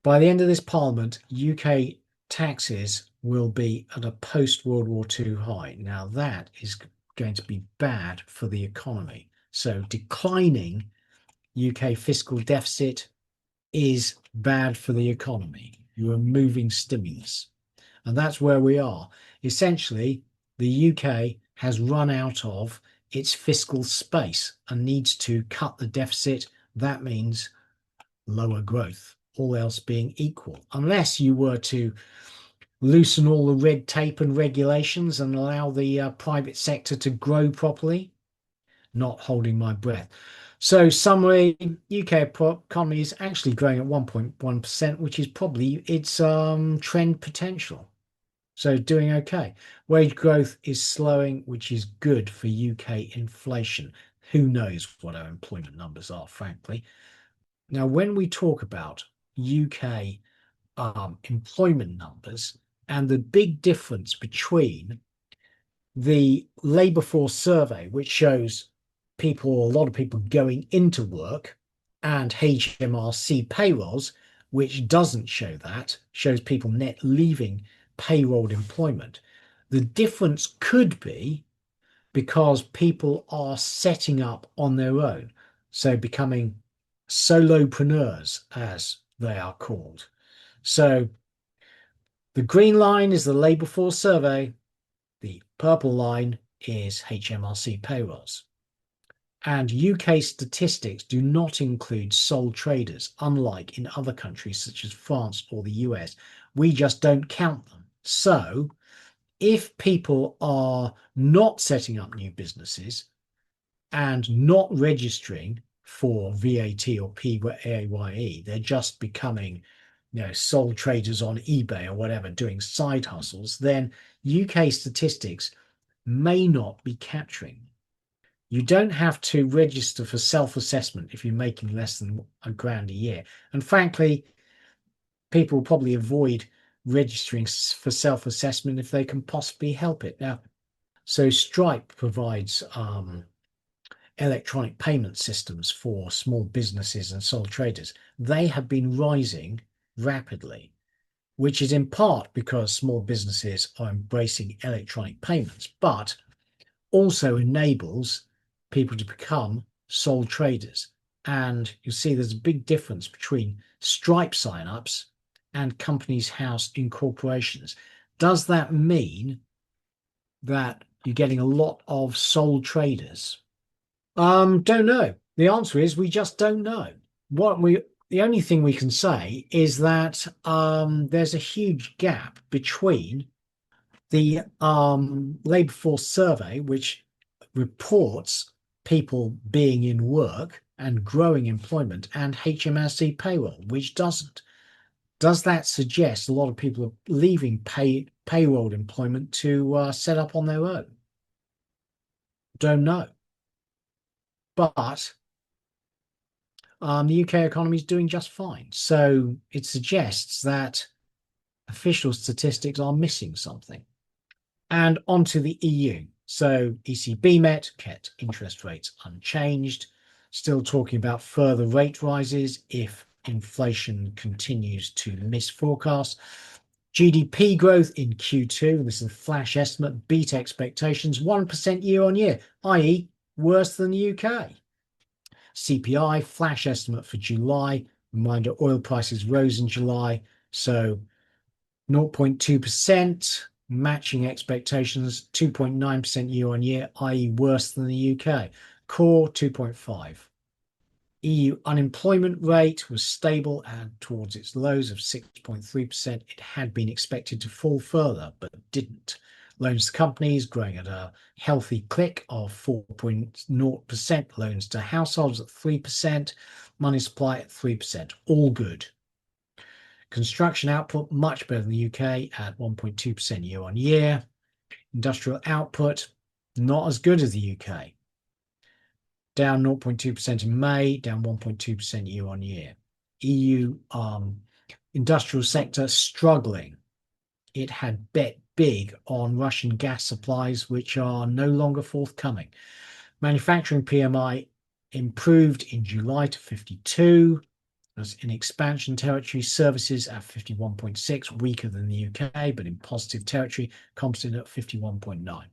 by the end of this Parliament, UK taxes will be at a post-World War II high. Now, that is going to be bad for the economy. So declining UK fiscal deficit is bad for the economy. You're removing stimulus. And that's where we are. Essentially, the UK has run out of its fiscal space and needs to cut the deficit. That means lower growth, all else being equal, unless you were to loosen all the red tape and regulations and allow the private sector to grow properly. Not holding my breath. So summary, UK economy is actually growing at 1.1%, which is probably its trend potential. So doing okay. Wage growth is slowing, which is good for UK inflation. Who knows what our employment numbers are, frankly. Now, when we talk about UK employment numbers and the big difference between the labour force survey, which shows people, a lot of people going into work, and HMRC payrolls, which doesn't show that, shows people net leaving payrolled employment. The difference could be because people are setting up on their own, so becoming solopreneurs, as they are called. So the green line is the labour force survey. The purple line is HMRC payrolls. And UK statistics do not include sole traders, unlike in other countries such as France or the US. We just don't count them. So if people are not setting up new businesses and not registering for VAT or PAYE, they're just becoming sole traders on eBay or whatever, doing side hustles, then UK statistics may not be capturing. You don't have to register for self-assessment if you're making less than £1,000 a year. And frankly, people will probably avoid registering for self-assessment if they can possibly help it. Now, so Stripe provides electronic payment systems for small businesses and sole traders. They have been rising rapidly, which is in part because small businesses are embracing electronic payments, but also enables people to become sole traders. And you see there's a big difference between Stripe signups and companies house incorporations. Does that mean that you're getting a lot of sole traders? Don't know. The answer is we just don't know. The only thing we can say is that there's a huge gap between the labour force survey, which reports people being in work and growing employment, and HMRC payroll, which doesn't. Does that suggest a lot of people are leaving payroll employment to set up on their own? Don't know. But the UK economy is doing just fine. So it suggests that official statistics are missing something. And onto the EU. So ECB met, kept interest rates unchanged, still talking about further rate rises if inflation continues to miss forecasts. GDP growth in Q2, this is a flash estimate, beat expectations 1% year on year, i.e. worse than the UK. CPI, flash estimate for July, reminder oil prices rose in July, so 0.2%, matching expectations, 2.9% year on year, i.e. worse than the UK. Core 2.5. EU unemployment rate was stable and towards its lows of 6.3%. It had been expected to fall further, but didn't. Loans to companies growing at a healthy click of 4.0%. Loans to households at 3%. Money supply at 3%. All good. Construction output much better than the UK at 1.2% year on year. Industrial output not as good as the UK. Down 0.2% in May, down 1.2% year on year. EU industrial sector struggling. It had bet big on Russian gas supplies, which are no longer forthcoming. Manufacturing PMI improved in July to 52. As in expansion territory, services at 51.6, weaker than the UK, but in positive territory, composite at 51.9.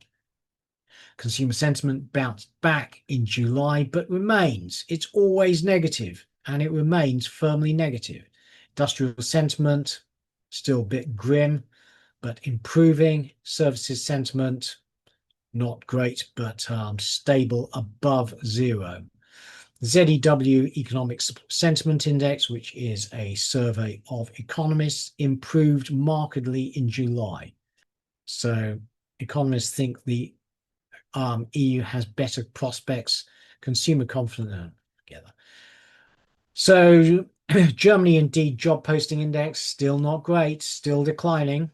Consumer sentiment bounced back in July, but remains. It's always negative, and it remains firmly negative. Industrial sentiment, still a bit grim, but improving. Services sentiment, not great, but stable above zero. ZEW Economic Sentiment Index, which is a survey of economists, improved markedly in July. So economists think the EU has better prospects, consumer confidence together. So Germany Indeed Job Posting Index, still not great, still declining.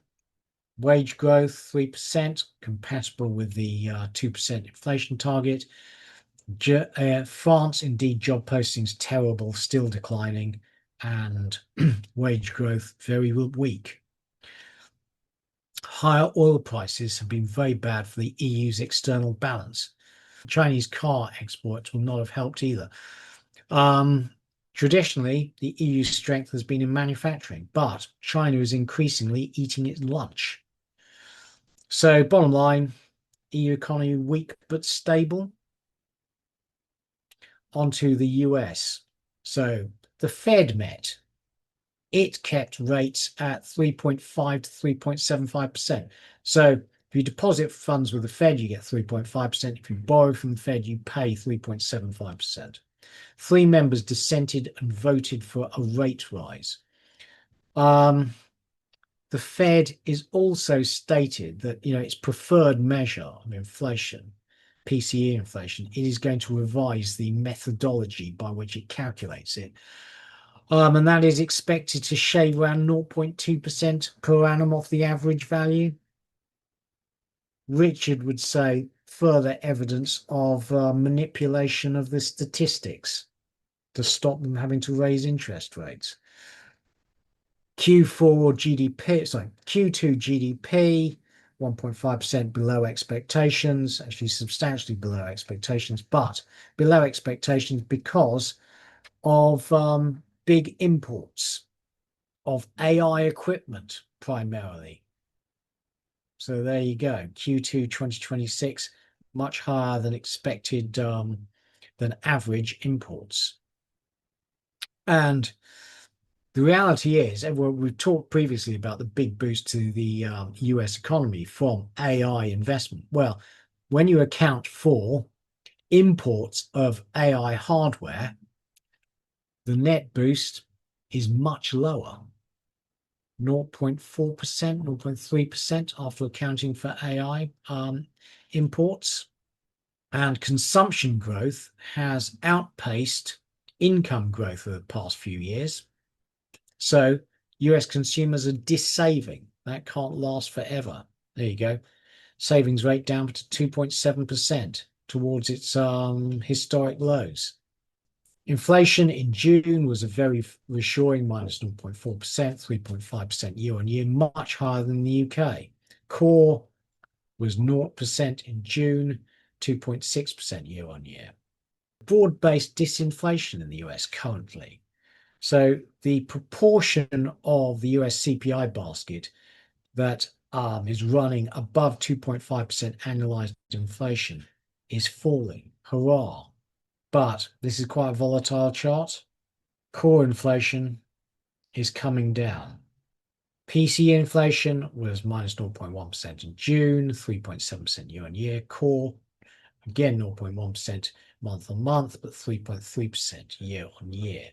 Wage growth, 3%, compatible with the 2% inflation target. France, indeed, job postings terrible, still declining, and wage growth very weak. Higher oil prices have been very bad for the EU's external balance. Chinese car exports will not have helped either. Traditionally, the EU's strength has been in manufacturing, but China is increasingly eating its lunch. So, bottom line, EU economy weak but stable. Onto the US. So, the Fed met. It kept rates at 3.5 to 3.75%. So, if you deposit funds with the Fed, you get 3.5%. If you borrow from the Fed, you pay 3.75%. 3 members dissented and voted for a rate rise. The Fed is also stated that, its preferred measure of inflation, PCE inflation, it is going to revise the methodology by which it calculates it. And that is expected to shave around 0.2% per annum off the average value. Richard would say further evidence of manipulation of the statistics to stop them having to raise interest rates. Q2 GDP, 1.5% below expectations, actually substantially below expectations, but below expectations because of big imports of AI equipment primarily. So there you go. Q2 2026, much higher than expected, than average imports. And the reality is, we've talked previously about the big boost to the US economy from AI investment. Well, when you account for imports of AI hardware, the net boost is much lower, 0.4%, 0.3% after accounting for AI imports. And consumption growth has outpaced income growth over the past few years. So US consumers are dissaving. That can't last forever. There you go. Savings rate down to 2.7% towards its historic lows. Inflation in June was a very reassuring minus 0.4%, 3.5% year on year, much higher than the UK. Core was 0% in June, 2.6% year on year. Broad-based disinflation in the US currently. So the proportion of the US CPI basket that is running above 2.5% annualized inflation is falling. Hurrah. But this is quite a volatile chart. Core inflation is coming down. PCE inflation was minus 0.1% in June, 3.7% year on year. Core, again, 0.1% month on month, but 3.3% year on year.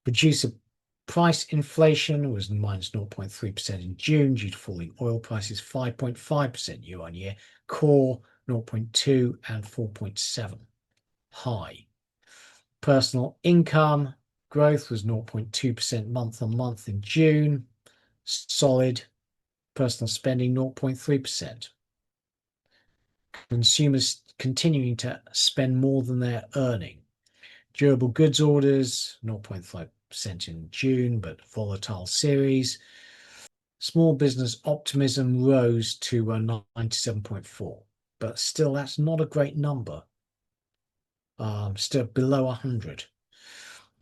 Producer price inflation was minus 0.3% in June due to falling oil prices, 5.5% year on year. Core 0.2 and 4.7 high. Personal income growth was 0.2% month on month in June. Solid. Personal spending 0.3%. Consumers continuing to spend more than they're earning. Durable goods orders 0.5% in June, but volatile series. Small business optimism rose to 97.4, but still that's not a great number. Still below 100.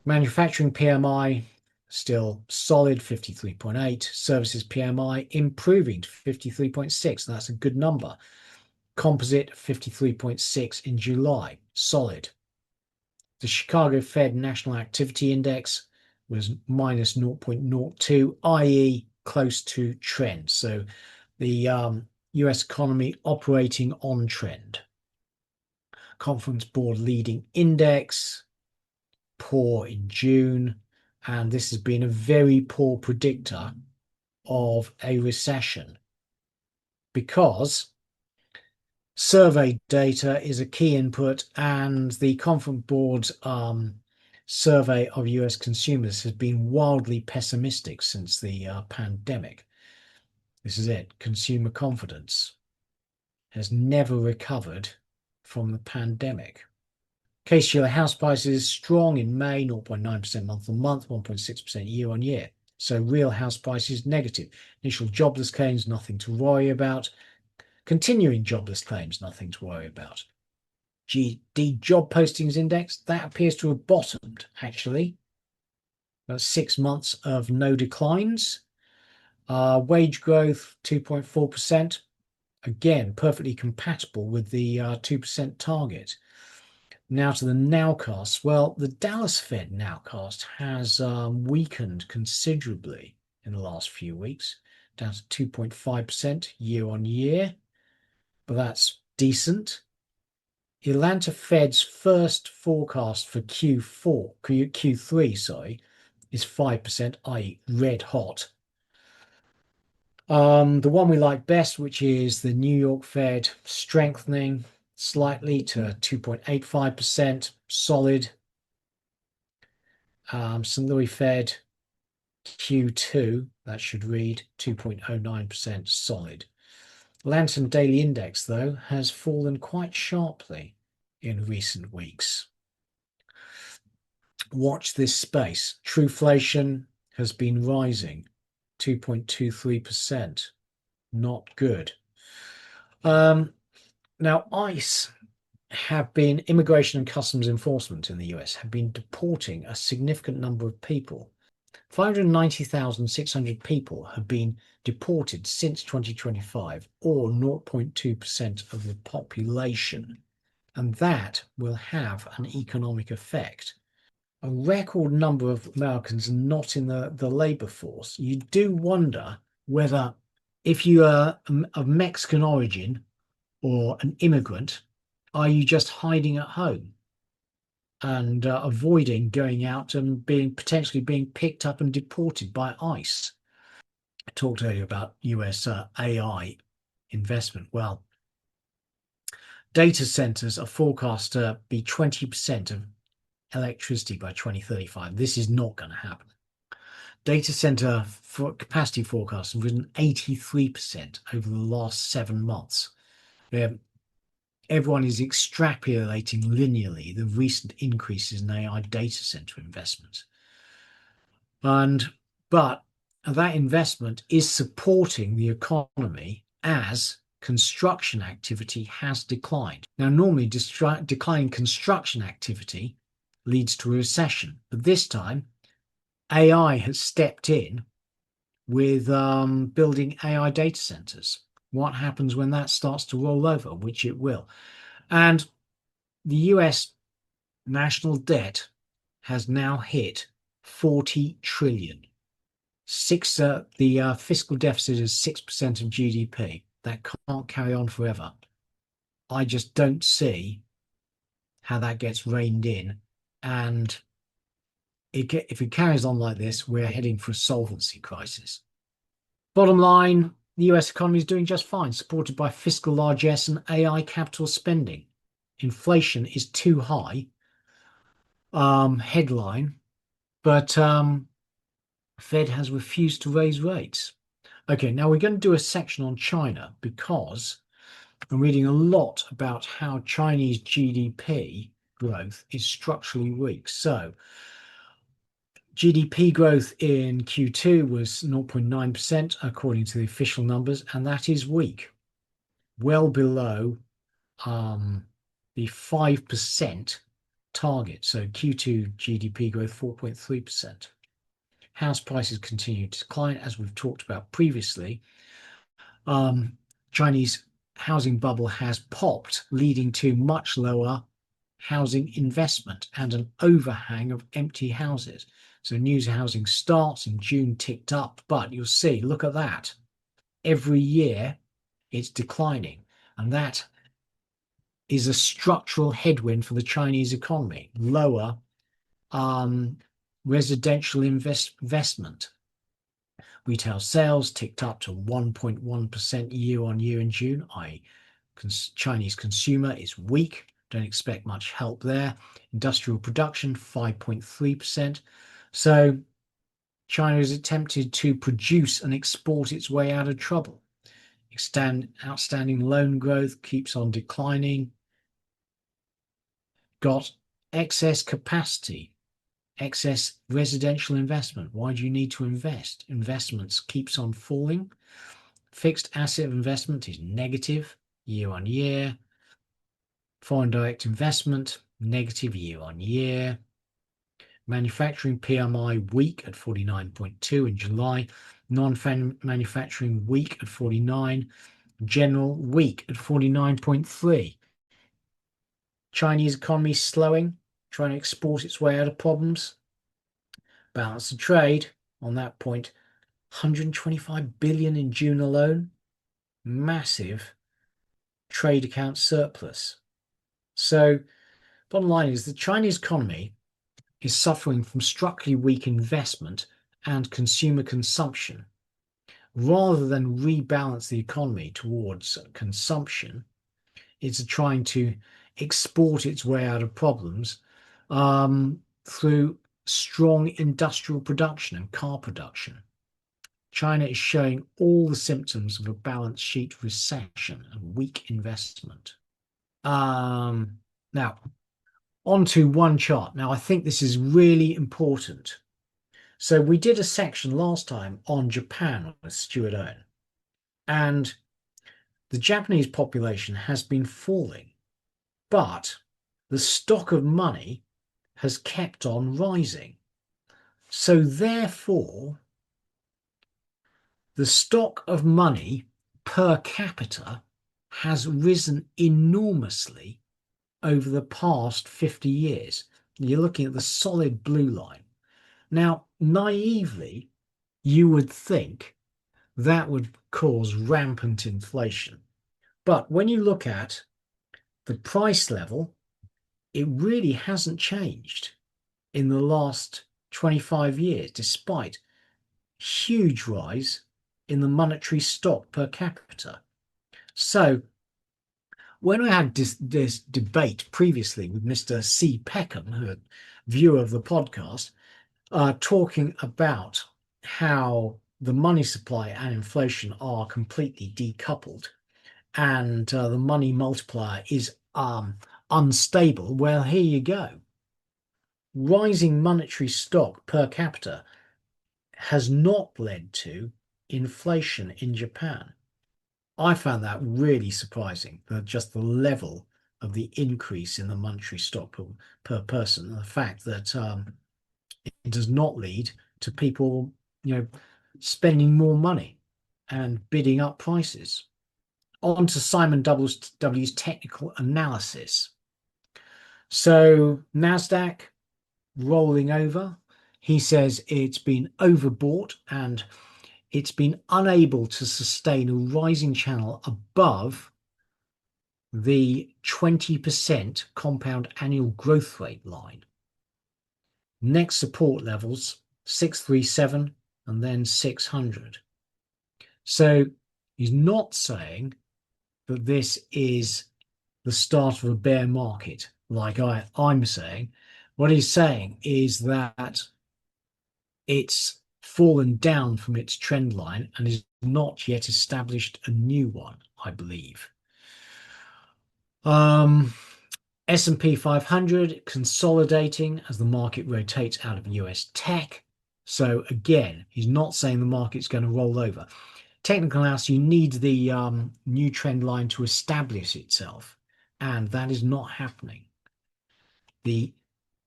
Manufacturing PMI still solid, 53.8. Services PMI improving to 53.6. That's a good number. Composite 53.6 in July, solid. The Chicago Fed National Activity Index was minus 0.02, i.e. close to trend. So the US economy operating on trend. Conference Board Leading Index, poor in June, and this has been a very poor predictor of a recession because survey data is a key input, and the Conference Board's survey of US consumers has been wildly pessimistic since the pandemic. This is it. Consumer confidence has never recovered from the pandemic. Case-Shiller house prices strong in May, 0.9% month-on-month, 1.6% year-on-year. So real house prices negative. Initial jobless claims, nothing to worry about. Continuing jobless claims, nothing to worry about. GD job postings index, that appears to have bottomed, actually. That's 6 months of no declines. Wage growth, 2.4%. Again, perfectly compatible with the 2% target. Now to the nowcast. Well, the Dallas Fed nowcast has weakened considerably in the last few weeks, down to 2.5% year on year, but that's decent. Atlanta Fed's first forecast for Q3, sorry, is 5%, i.e. red hot. The one we like best, which is the New York Fed, strengthening slightly to 2.85%, solid. St. Louis Fed Q2, that should read 2.09%, solid. Lantern Daily Index, though, has fallen quite sharply in recent weeks. Watch this space. Trueflation has been rising, 2.23%. Not good. Now, ICE have been, Immigration and Customs Enforcement in the US, have been deporting a significant number of people. 590,600 people have been deported since 2025, or 0.2% of the population. And that will have an economic effect. A record number of Americans not in the labor force. You do wonder whether, if you are of Mexican origin or an immigrant, are you just hiding at home and avoiding going out and potentially being picked up and deported by ICE? I talked earlier about US AI investment. Well, data centers are forecast to be 20% of electricity by 2035. This is not going to happen. Data center capacity forecasts have risen 83% over the last 7 months. Everyone is extrapolating linearly the recent increases in AI data center investment. But that investment is supporting the economy as construction activity has declined. Now, normally declining construction activity leads to a recession, but this time AI has stepped in with building AI data centers. What happens when that starts to roll over, which it will? And the US national debt has now hit 40 trillion. The fiscal deficit is 6% of GDP. That can't carry on forever. I just don't see how that gets reined in. And if it carries on like this, we're heading for a solvency crisis. Bottom line, the US economy is doing just fine, supported by fiscal largesse and AI capital spending. Inflation is too high, headline, but Fed has refused to raise rates. Okay, now we're going to do a section on China because I'm reading a lot about how Chinese GDP growth is structurally weak. So GDP growth in Q2 was 0.9% according to the official numbers, and that is weak, well below the 5% target. So Q2 GDP growth 4.3%. House prices continue to decline, as we've talked about previously. Chinese housing bubble has popped, leading to much lower housing investment and an overhang of empty houses. So new housing starts in June ticked up, but you'll see, look at that. Every year it's declining, and that is a structural headwind for the Chinese economy. Lower residential investment. Retail sales ticked up to 1.1% year on year in June. Chinese consumer is weak. Don't expect much help there. Industrial production 5.3%. So China is attempted to produce and export its way out of trouble. Outstanding loan growth keeps on declining. Got excess capacity, excess residential investment. Why do you need to invest? Investments keeps on falling. Fixed asset investment is negative year on year. Foreign direct investment, negative year on year. Manufacturing PMI weak at 49.2 in July. Non-manufacturing weak at 49. General weak at 49.3. Chinese economy slowing, trying to export its way out of problems. Balance of trade on that point, 125 billion in June alone. Massive trade account surplus. So bottom line is the Chinese economy is suffering from structurally weak investment and consumer consumption. Rather than rebalance the economy towards consumption, it's trying to export its way out of problems through strong industrial production and car production. China is showing all the symptoms of a balance sheet recession and weak investment. Now, onto one chart. Now, I think this is really important. So we did a section last time on Japan with Stuart Owen, and the Japanese population has been falling, but the stock of money has kept on rising. So therefore, the stock of money per capita has risen enormously over the past 50 years. You're looking at the solid blue line. Now, naively, you would think that would cause rampant inflation. But when you look at the price level, it really hasn't changed in the last 25 years, despite huge rise in the monetary stock per capita. So when I had this debate previously with Mr. C. Peckham, who a viewer of the podcast, talking about how the money supply and inflation are completely decoupled and the money multiplier is unstable, well, here you go. Rising monetary stock per capita has not led to inflation in Japan. I found that really surprising, just the level of the increase in the monetary stock per person, the fact that it does not lead to people, spending more money and bidding up prices. On to SimonW's technical analysis. So NASDAQ rolling over. He says it's been overbought and it's been unable to sustain a rising channel above the 20% compound annual growth rate line. Next support levels, 637 and then 600. So he's not saying that this is the start of a bear market, like I'm saying. What he's saying is that it's fallen down from its trend line and is not yet established a new one, I believe. S&P 500 consolidating as the market rotates out of US tech. So again, he's not saying the market's going to roll over. Technical analysis, you need the new trend line to establish itself, and that is not happening.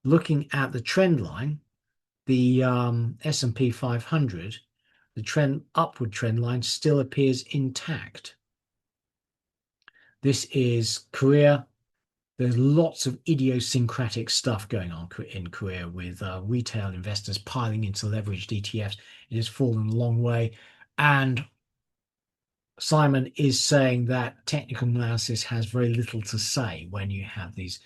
Looking at the trend line, the S&P 500, the upward trend line still appears intact. This is Korea. There's lots of idiosyncratic stuff going on in Korea with retail investors piling into leveraged ETFs. It has fallen a long way. And Simon is saying that technical analysis has very little to say when you have these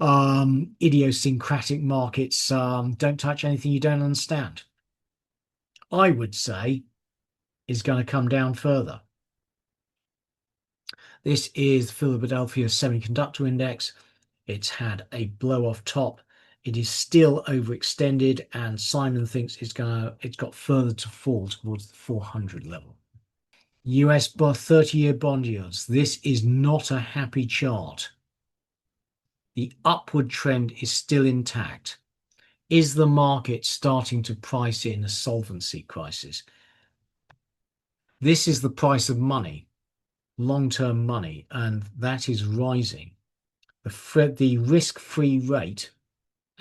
idiosyncratic markets. Don't touch anything you don't understand. I would say is going to come down further. This is Philadelphia Semiconductor Index. It's had a blow off top. It is still overextended, and Simon thinks it's got further to fall towards the 400 level. US 30-year bond yields. This is not a happy chart. The upward trend is still intact. Is the market starting to price in a solvency crisis? This is the price of money, long-term money, and that is rising. The risk-free rate,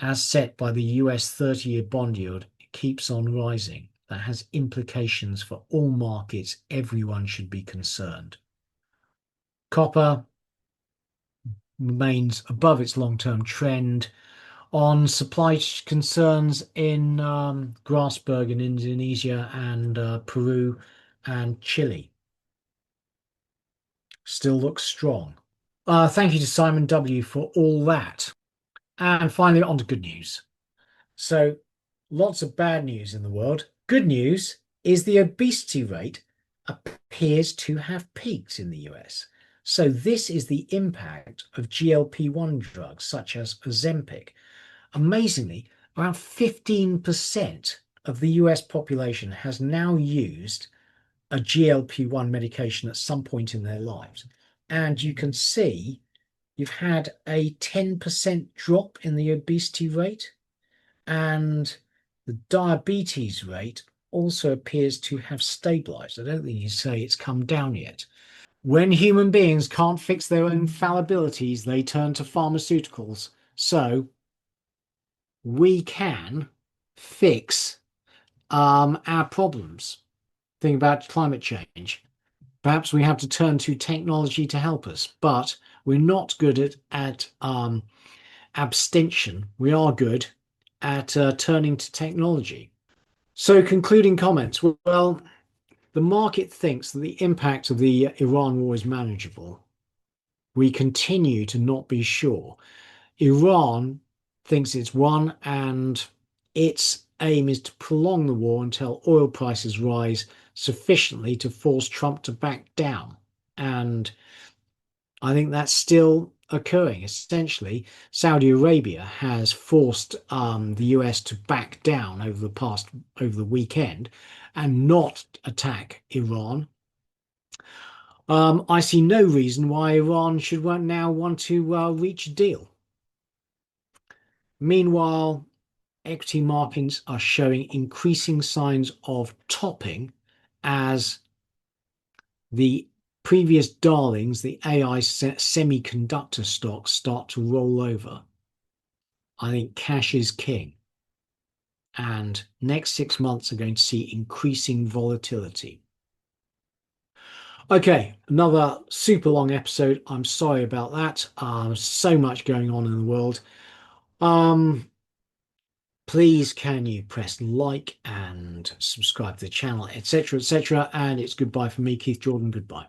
as set by the US 30-year bond yield, keeps on rising. That has implications for all markets. Everyone should be concerned. Copper remains above its long-term trend. On supply concerns in Grasberg in Indonesia and Peru and Chile, still looks strong. Thank you to SimonW for all that. And finally, on to good news. So, lots of bad news in the world. Good news is the obesity rate appears to have peaked in the US. So, this is the impact of GLP-1 drugs such as Ozempic. Amazingly, around 15% of the US population has now used a GLP-1 medication at some point in their lives. And you can see you've had a 10% drop in the obesity rate, and the diabetes rate also appears to have stabilized. I don't think you say it's come down yet. When human beings can't fix their own fallibilities, they turn to pharmaceuticals. So we can fix our problems. Think about climate change. Perhaps we have to turn to technology to help us, but we're not good at abstention. We are good at turning to technology. So, concluding comments. Well, the market thinks that the impact of the Iran war is manageable. We continue to not be sure. Iran thinks it's won, and its aim is to prolong the war until oil prices rise sufficiently to force Trump to back down. And I think that's still occurring. Essentially, Saudi Arabia has forced the US to back down over the weekend and not attack Iran. I see no reason why Iran should now want to reach a deal. Meanwhile, equity markets are showing increasing signs of topping as the previous darlings, the AI semi-conductor stocks, start to roll over. I think cash is king. And next 6 months are going to see increasing volatility. Okay, another super long episode. I'm sorry about that. So much going on in the world. Please can you press like and subscribe to the channel, etc., etc. And it's goodbye from me, Keith Jordan. Goodbye.